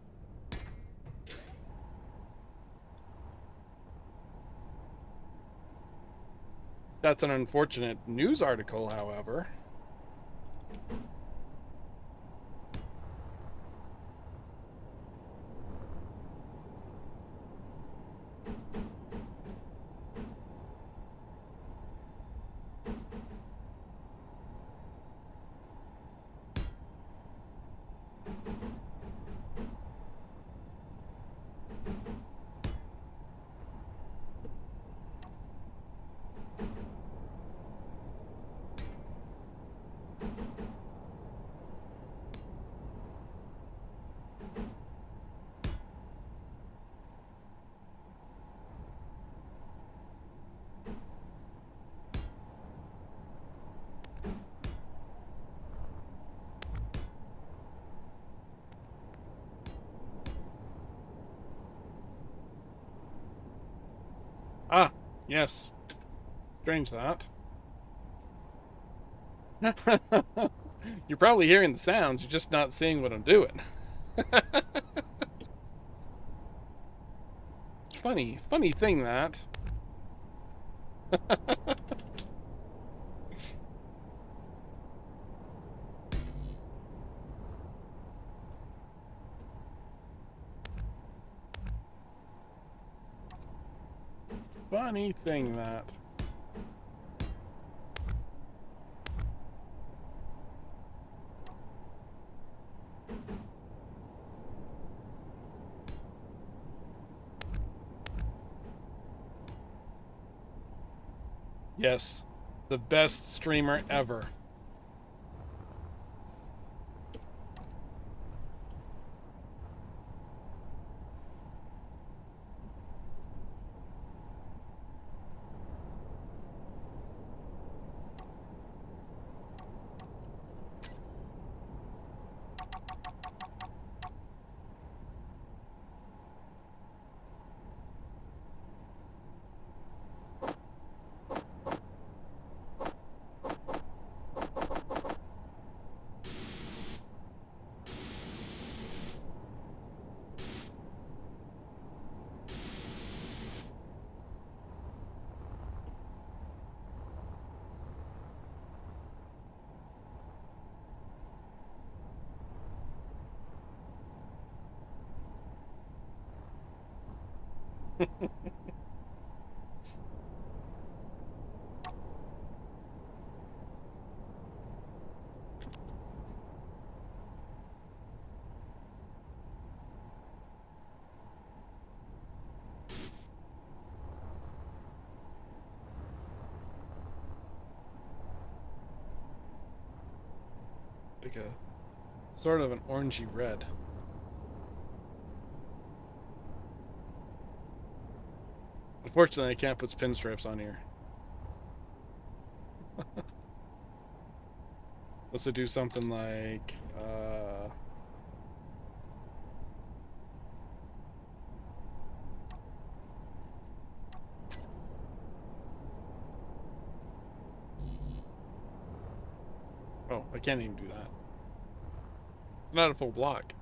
That's an unfortunate news article, however. Ah, yes. Strange that. You're probably hearing the sounds, you're just not seeing what I'm doing. Funny thing that. Funny thing that. Yes, the best streamer ever. Like a sort of an orangey red. Unfortunately, I can't put pinstripes on here. Let's do something like oh, I can't even do that. It's not a full block.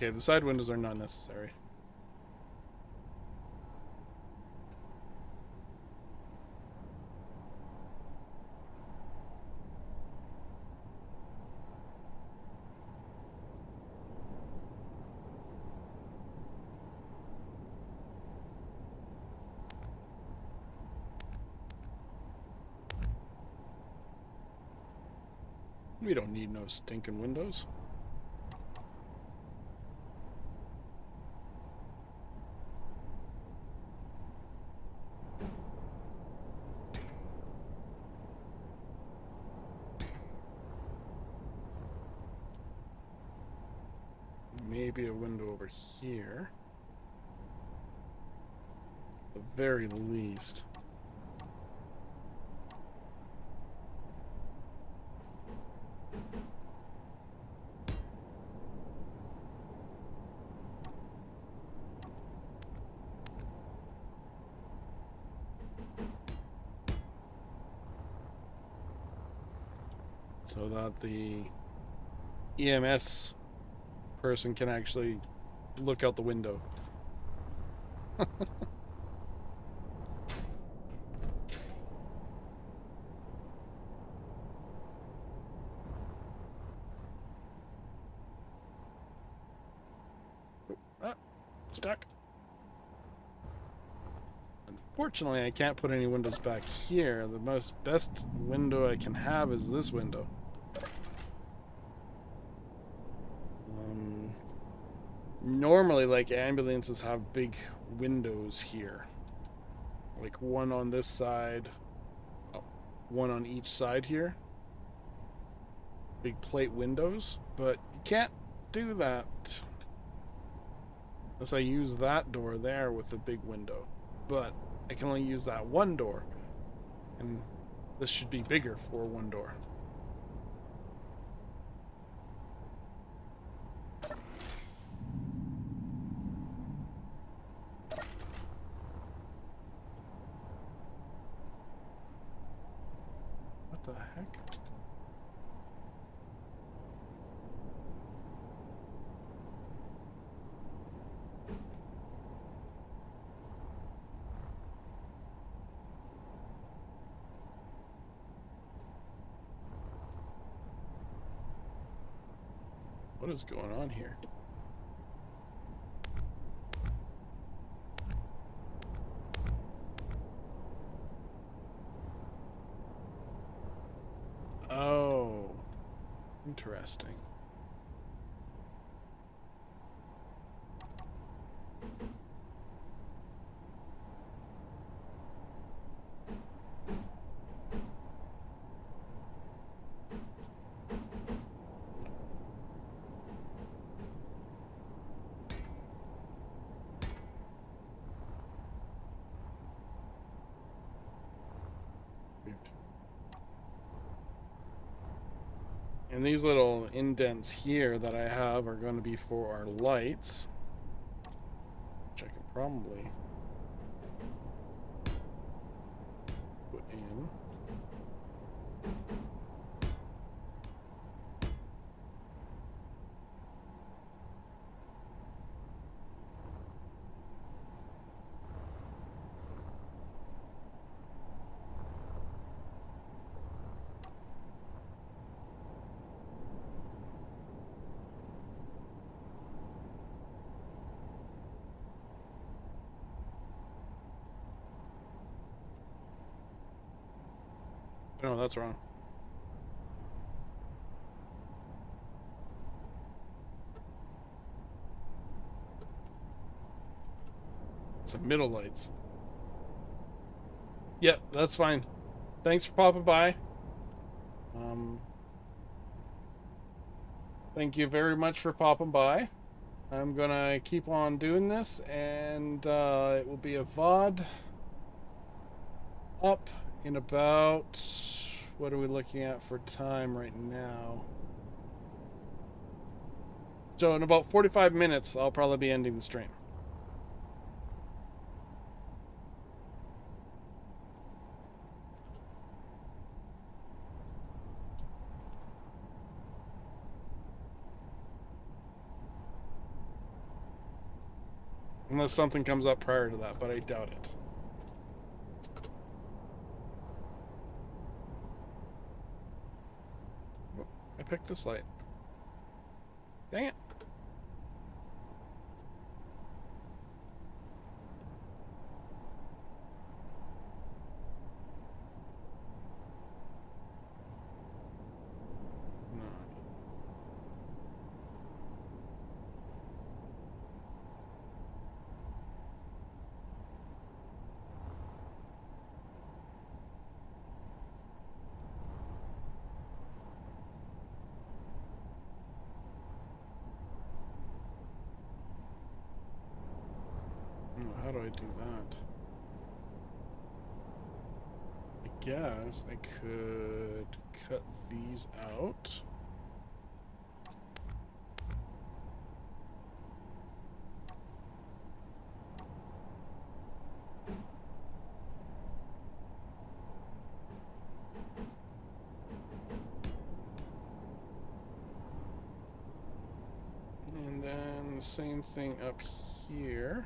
Okay, the side windows are not necessary. We don't need no stinking windows. Maybe a window over here. At the very least. So that the EMS person can actually look out the window. Ah, stuck. Unfortunately, I can't put any windows back here. The best window I can have is this window. Normally, like, ambulances have big windows here. Like one on this side, oh, one on each side here. Big plate windows, but you can't do that unless I use that door there with the big window. But I can only use that one door, and this should be bigger for one door. What the heck? What is going on here? Oh, interesting. And these little indents here that I have are going to be for our lights, which I can probably put in. No, that's wrong. Some middle lights. Yep, that's fine. Thanks for popping by. Thank you very much for popping by. I'm gonna keep on doing this, and it will be a VOD up in about, what are we looking at for time right now? So in about 45 minutes, I'll probably be ending the stream. Unless something comes up prior to that, but I doubt it. Oh, I picked this light. Dang it. How do I do that? I guess I could cut these out. And then the same thing up here.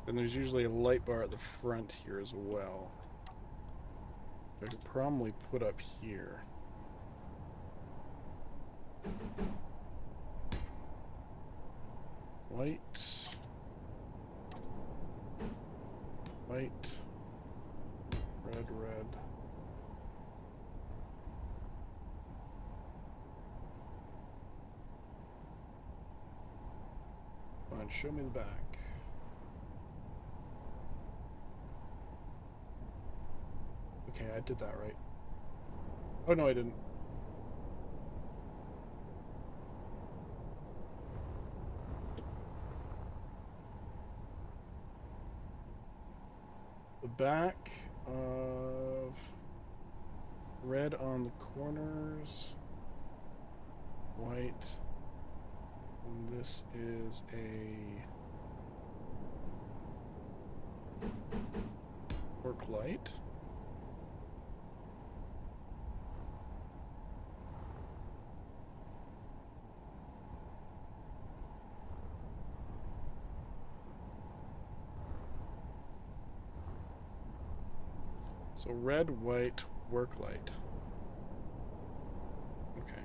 And there's usually a light bar at the front here as well. I could probably put up here. White. White. Red, red. Fine, show me the back. Okay, I did that right. Oh, no, I didn't. The back of red on the corners, white, and this is a work light. So red, white, work light. Okay.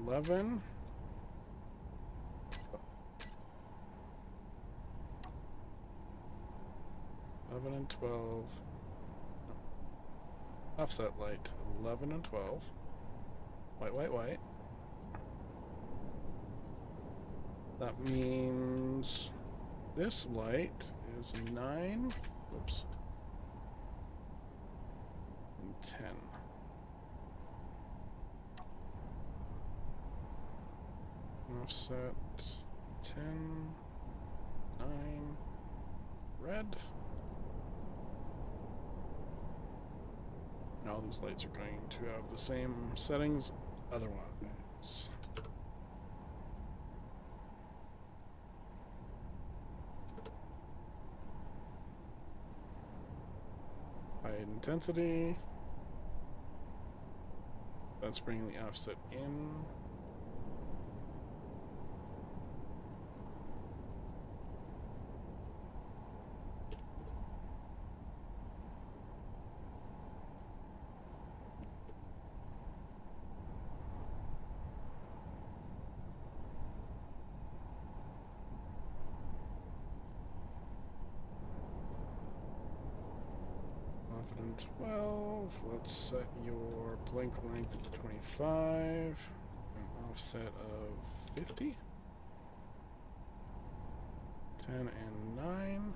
11. And 12. Offset light. 11 and 12. White, white, white. That means this light is 9. Oops. And 10. Offset 10, 9, red. And all these lights are going to have the same settings otherwise. High intensity. That's bringing the offset in. And 12. Let's set your blink length to 25. An offset of 50. 10 and 9.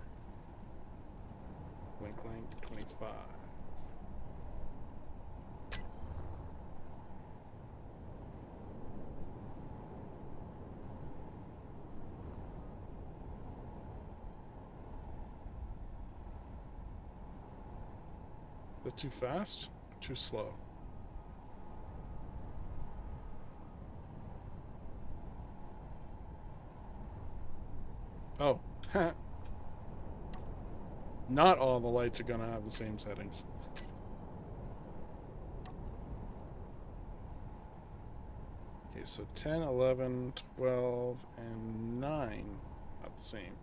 Blink length 25. Is that too fast? Or too slow? Oh. Not all the lights are going to have the same settings. Okay, so 10, 11, 12, and 9 have the same.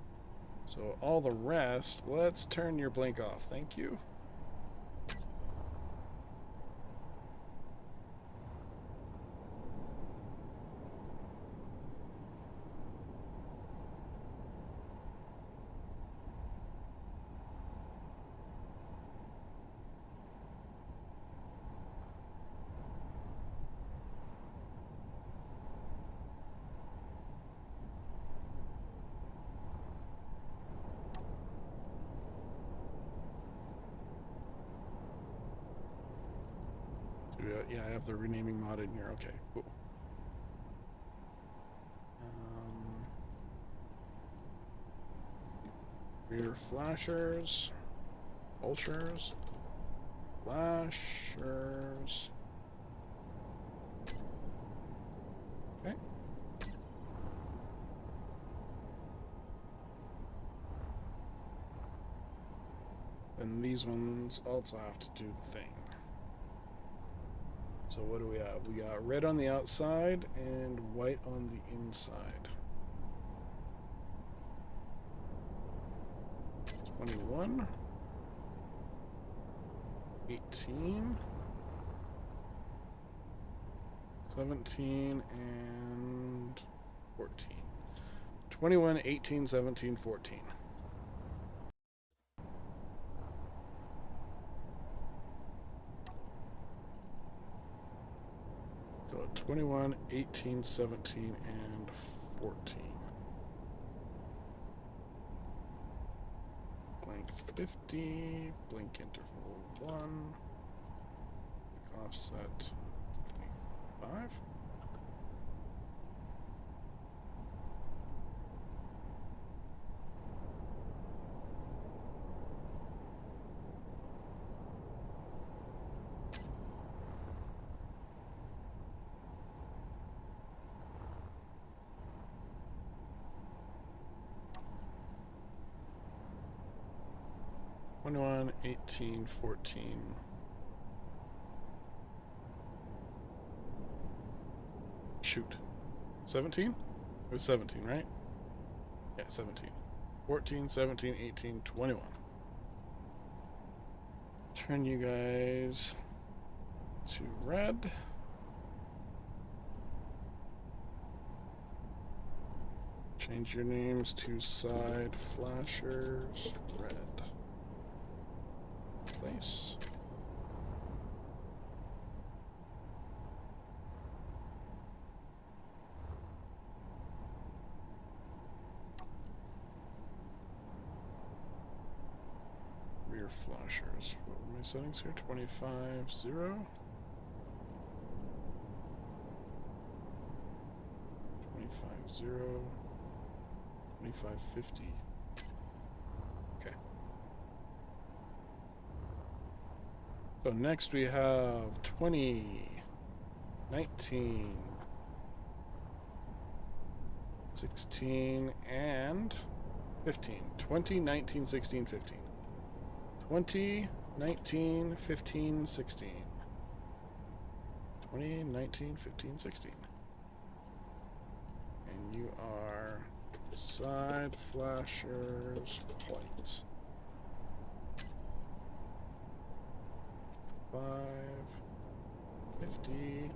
So all the rest, let's turn your blink off. Thank you. Yeah, I have the renaming mod in here. Okay, cool. Rear flashers, vultures, flashers. Okay. And these ones also have to do the thing. So what do we have? We got red on the outside and white on the inside. 21, 18, 17, and 14. 21, 18, 17, 14. So 21, 18, 17, and 14. Blank 50, blink interval 1, offset 25. Twenty-one, 18, 14. Shoot. 17? It was 17, right? Yeah, 17. 14, 17, 18, 21. Turn you guys to red. Change your names to side flashers red. Place. Rear flashers. What were my settings here? 25, 0. 25, 0. 25, 50. Okay. So next we have 20, 19, 16, and 15. 20, 19, 16, 15. 20, 19, 15, 16. 20, 19, 15, 16. And you are side flashers white. 5, 50.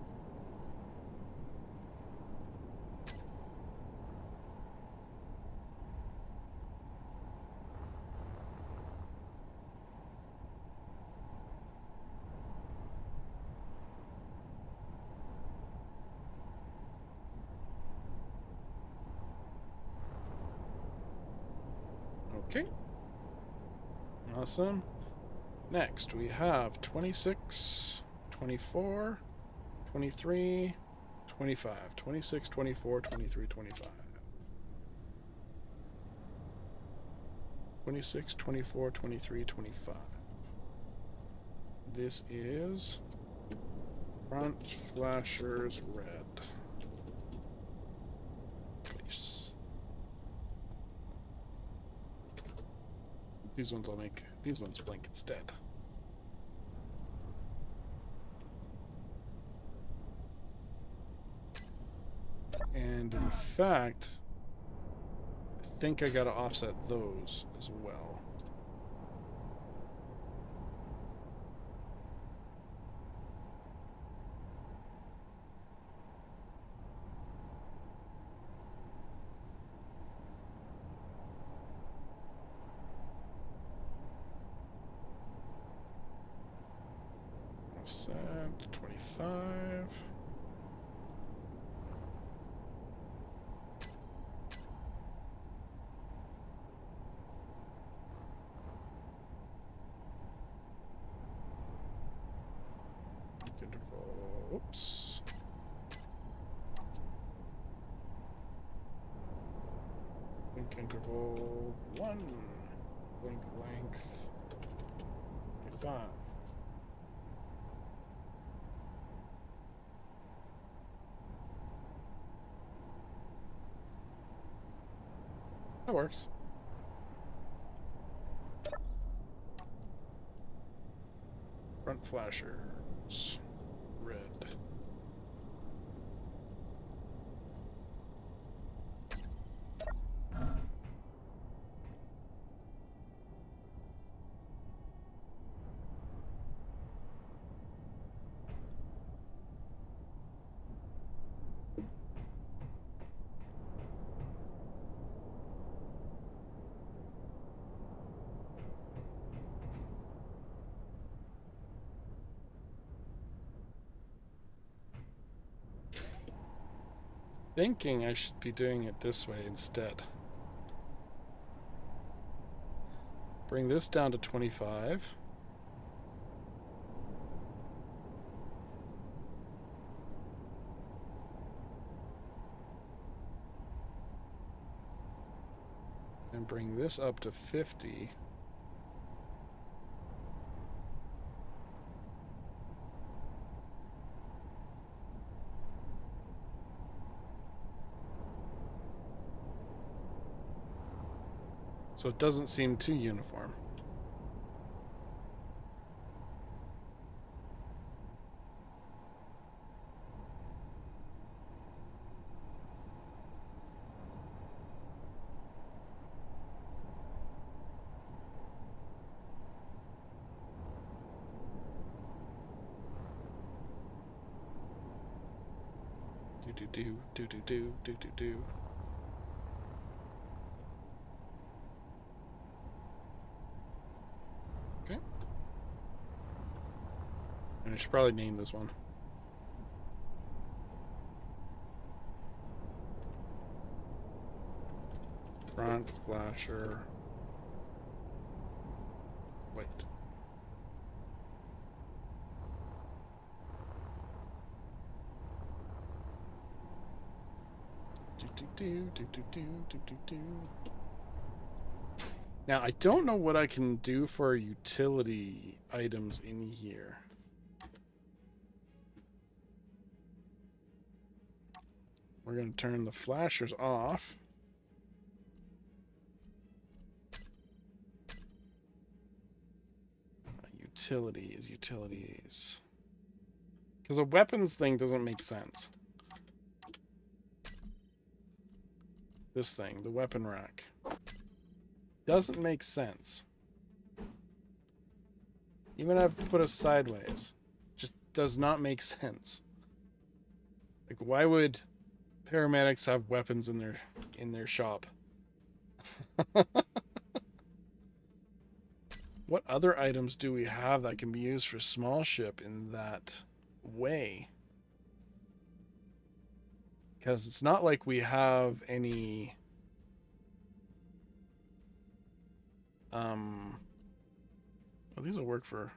Okay. Awesome. Next, we have 26, 24, 23, 25. 26, 24, 23, 25. 26, 24, 23, 25. This is front flashers red. Place. These ones I'll make. These ones blank instead. And in fact, I think I gotta offset those as well. Offset 25. interval. Oops. Blink interval 1. Blink length 5. That works. Front flashers. Red. Thinking I should be doing it this way instead. Bring this down to 25. And bring this up to 50. So it doesn't seem too uniform. Do. Okay. And I should probably name this one. Front flasher. Wait. Do. Now, I don't know what I can do for utility items in here. We're going to turn the flashers off. Utilities. Because a weapons thing doesn't make sense. This thing, the weapon rack. Doesn't make sense. Even if I've put it sideways. Just does not make sense. Like, why would paramedics have weapons in their shop? What other items do we have that can be used for small ship in that way? Because it's not like we have any... Well, these will work for...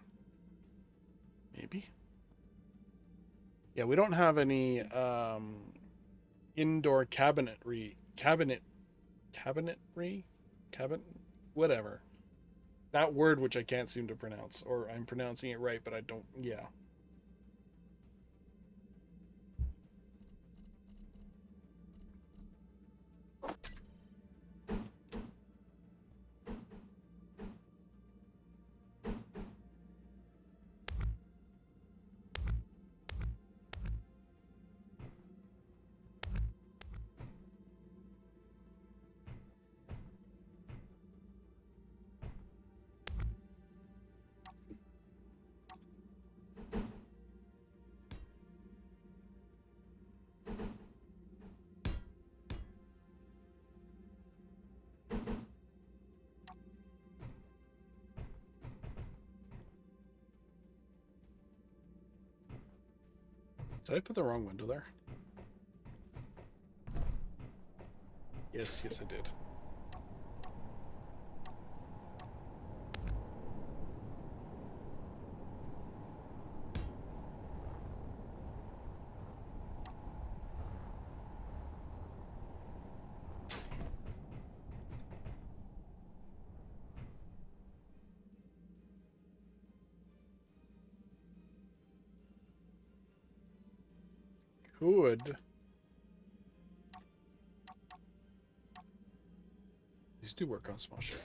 Maybe? Yeah, we don't have any indoor cabinetry... Whatever. That word which I can't seem to pronounce. Or I'm pronouncing it right, but I don't... Yeah. Did I put the wrong window there? Yes, I did. could. These do work on small ship.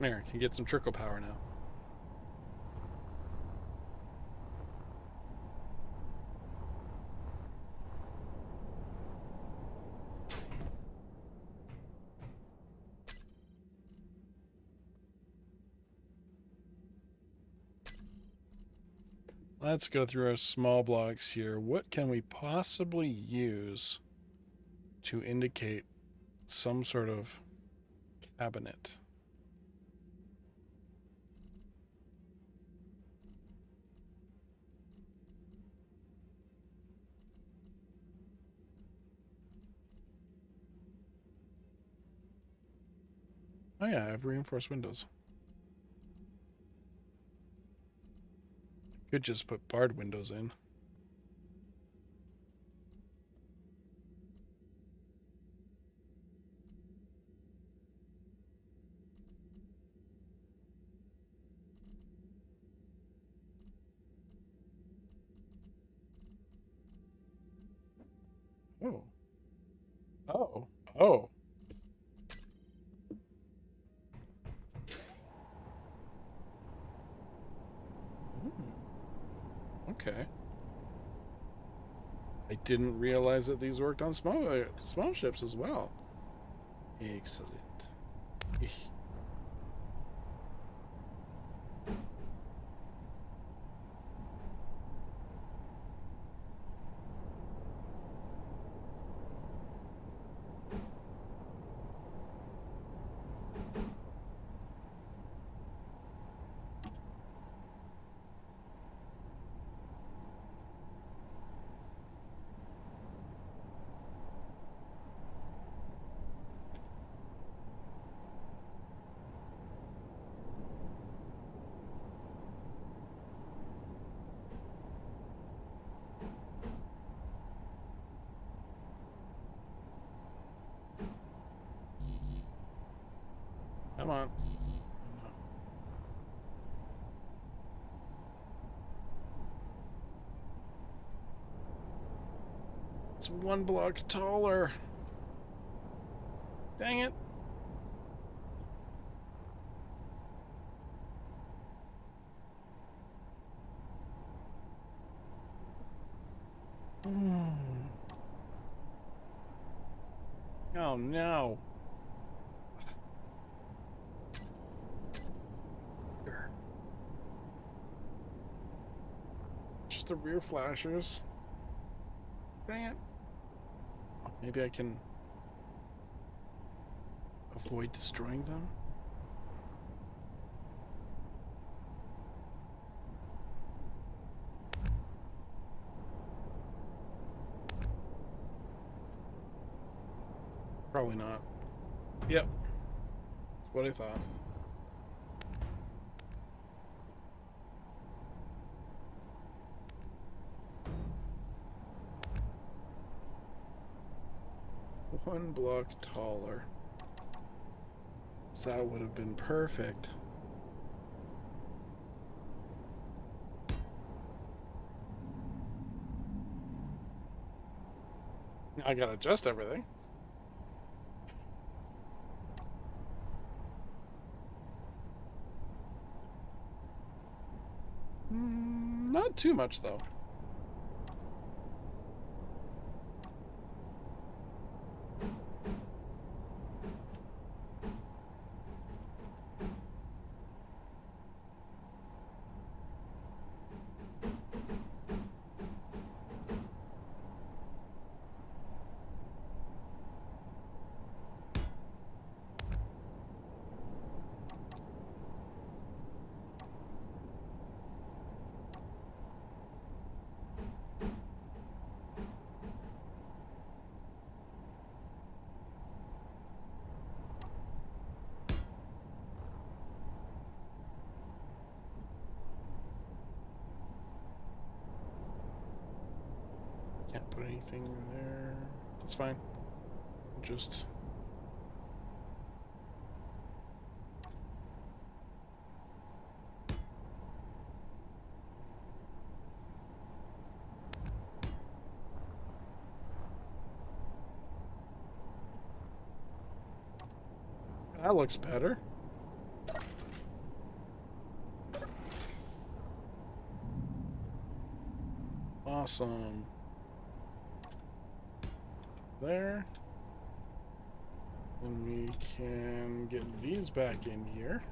There, can get some trickle power now. Let's go through our small blocks here. What can we possibly use to indicate some sort of cabinet? Oh yeah, I have reinforced windows. Could just put barred windows in. Oh. Oh. Oh. Okay. I didn't realize that these worked on small ships as well. Excellent. Come on. It's one block taller. Dang it. Oh no. Just the rear flashers. Dang it. Maybe I can avoid destroying them. Probably not. Yep. That's what I thought. One block taller. So that would have been perfect. Now I gotta adjust everything. Not too much, though. Can't put anything there. That's fine. Just... That looks better. Awesome. There. Then we can get these back in here.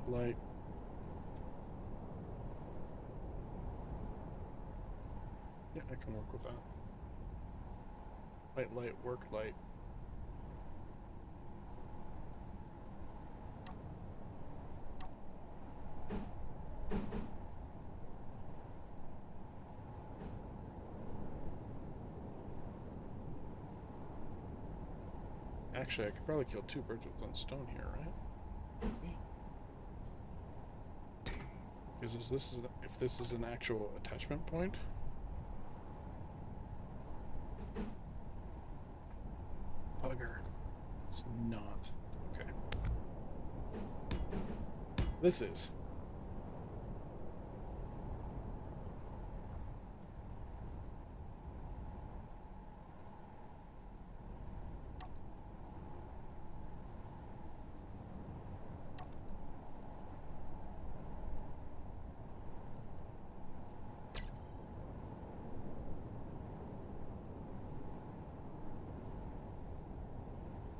Light. Yeah, I can work with that. Light, work light. Actually, I could probably kill two birds with one stone here, right? Because if this is an actual attachment point. Bugger. It's not. Okay. This is.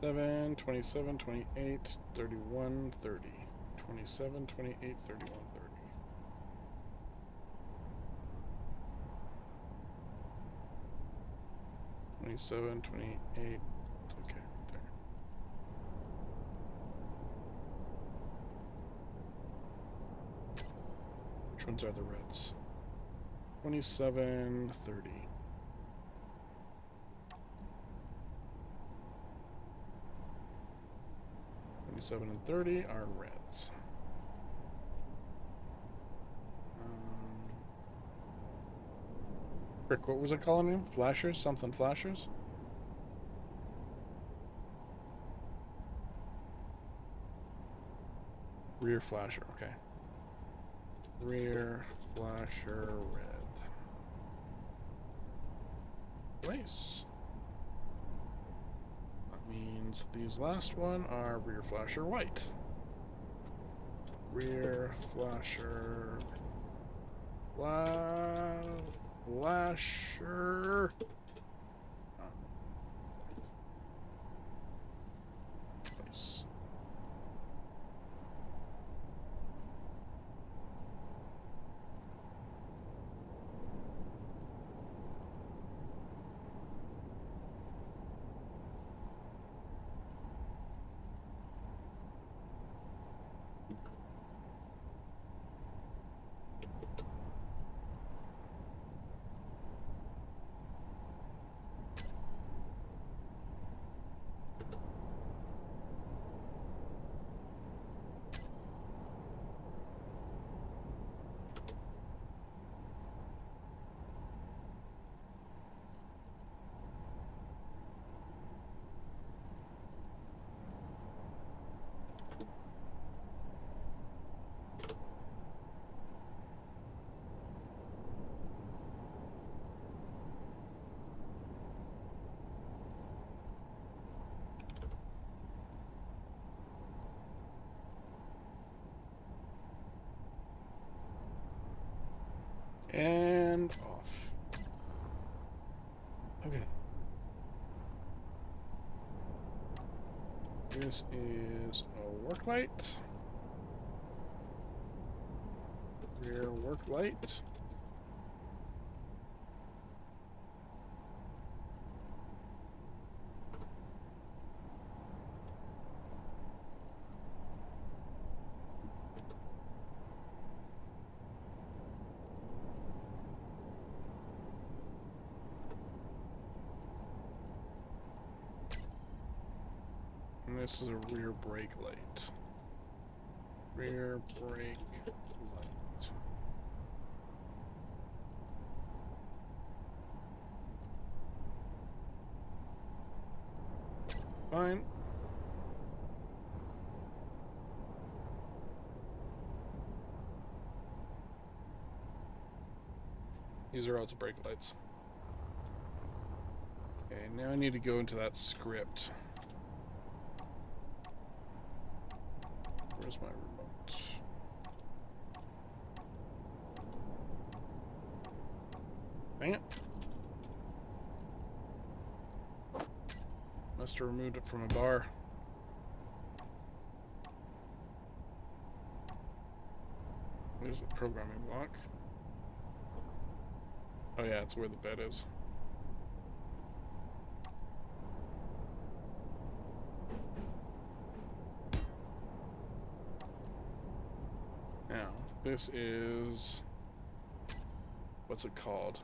Seven, 27, 28, 31, 30. 27, 28, 31, 30. 27, 28. Okay, right there. Which ones are the reds? 27, 30. 27 and 30 are reds. Rick, what was it calling him? Flashers? Something flashers? Rear flasher, okay. Rear flasher red. Place. That means these last one are rear flasher white. Rear flasher flasher place. And off. Okay. This is a work light. Rear work light. And this is a rear brake light. Rear brake light. Fine. These are also brake lights. Okay, now I need to go into that script. Where's my remote? Dang it. Must have removed it from a bar. There's the programming block. Oh yeah, it's where the bed is. Now, this is... what's it called?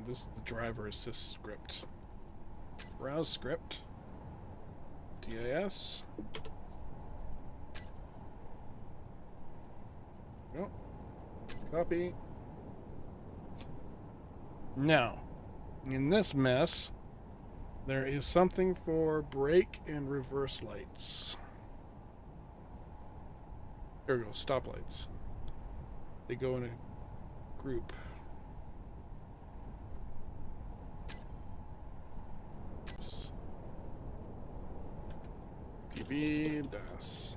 This is the driver assist script. Browse script. DAS. Go. Copy. Now, in this mess, there is something for brake and reverse lights. There we go, stoplights. They go in a group. PB DAS.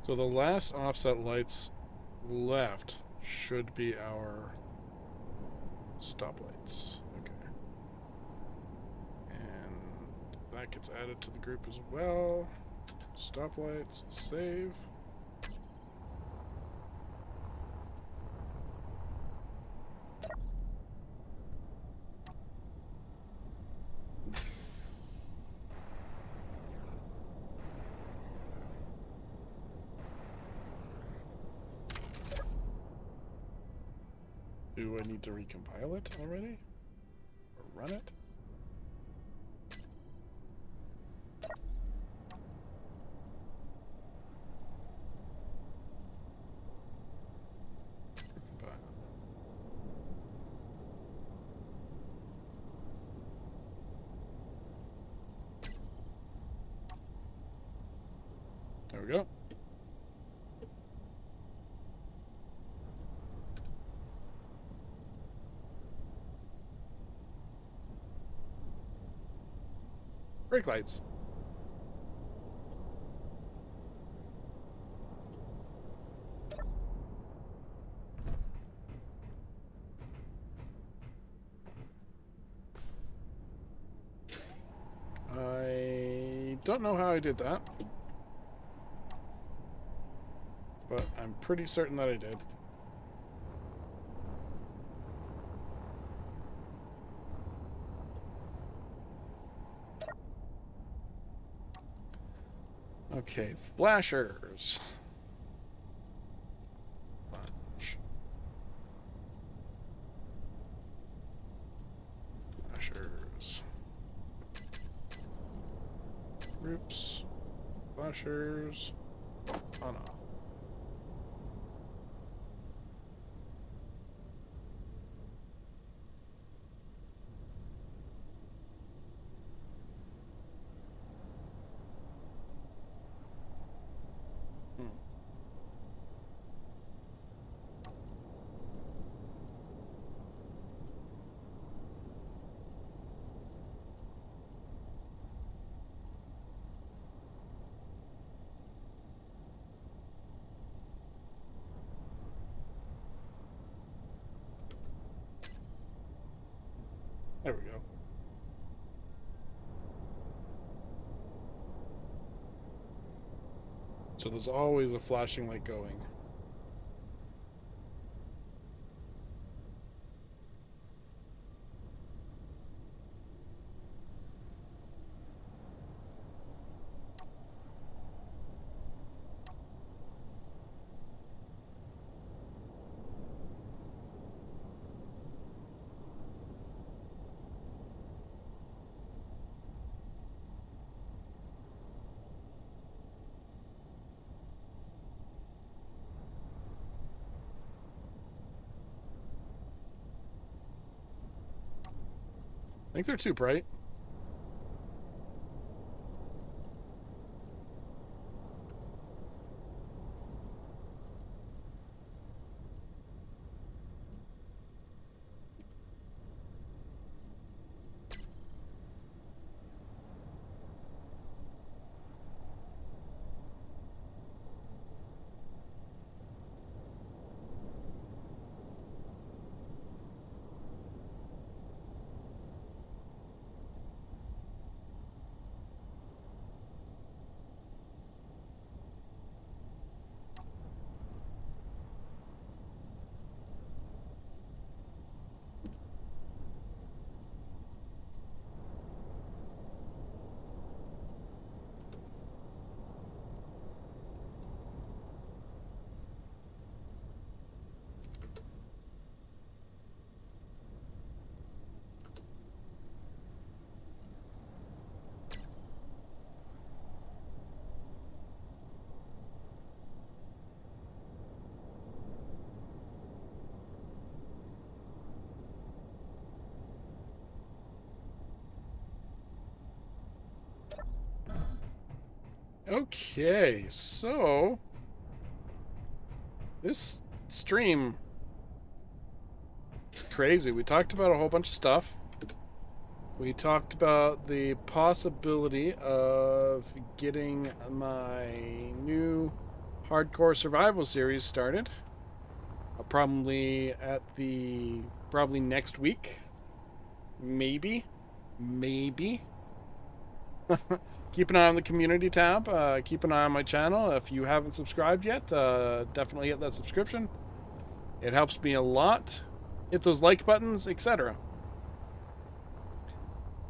So the last offset lights left should be our stoplights. Okay. And that gets added to the group as well. Stoplights, save. Do I need to recompile it already? Or run it? Recompile. There we go. Brake lights. I don't know how I did that, but I'm pretty certain that I did. Okay, flashers. Flash. Flashers. Groups. Flashers. On off. There we go. So there's always a flashing light going. I think they're too bright. Okay, so this stream, it's crazy. We talked about a whole bunch of stuff. We talked about the possibility of getting my new hardcore survival series started. Probably next week. Maybe. Keep an eye on the community tab. Keep an eye on my channel. If you haven't subscribed yet, definitely hit that subscription. It helps me a lot. Hit those like buttons, etc.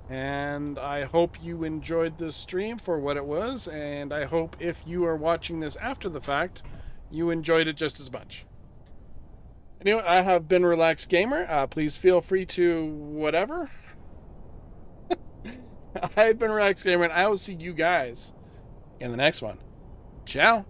And I hope you enjoyed this stream for what it was, and I hope if you are watching this after the fact, you enjoyed it just as much. Anyway, I have been Relaxed Gamer. Please feel free to whatever. I've been Relaxed Gamer, and I will see you guys in the next one. Ciao.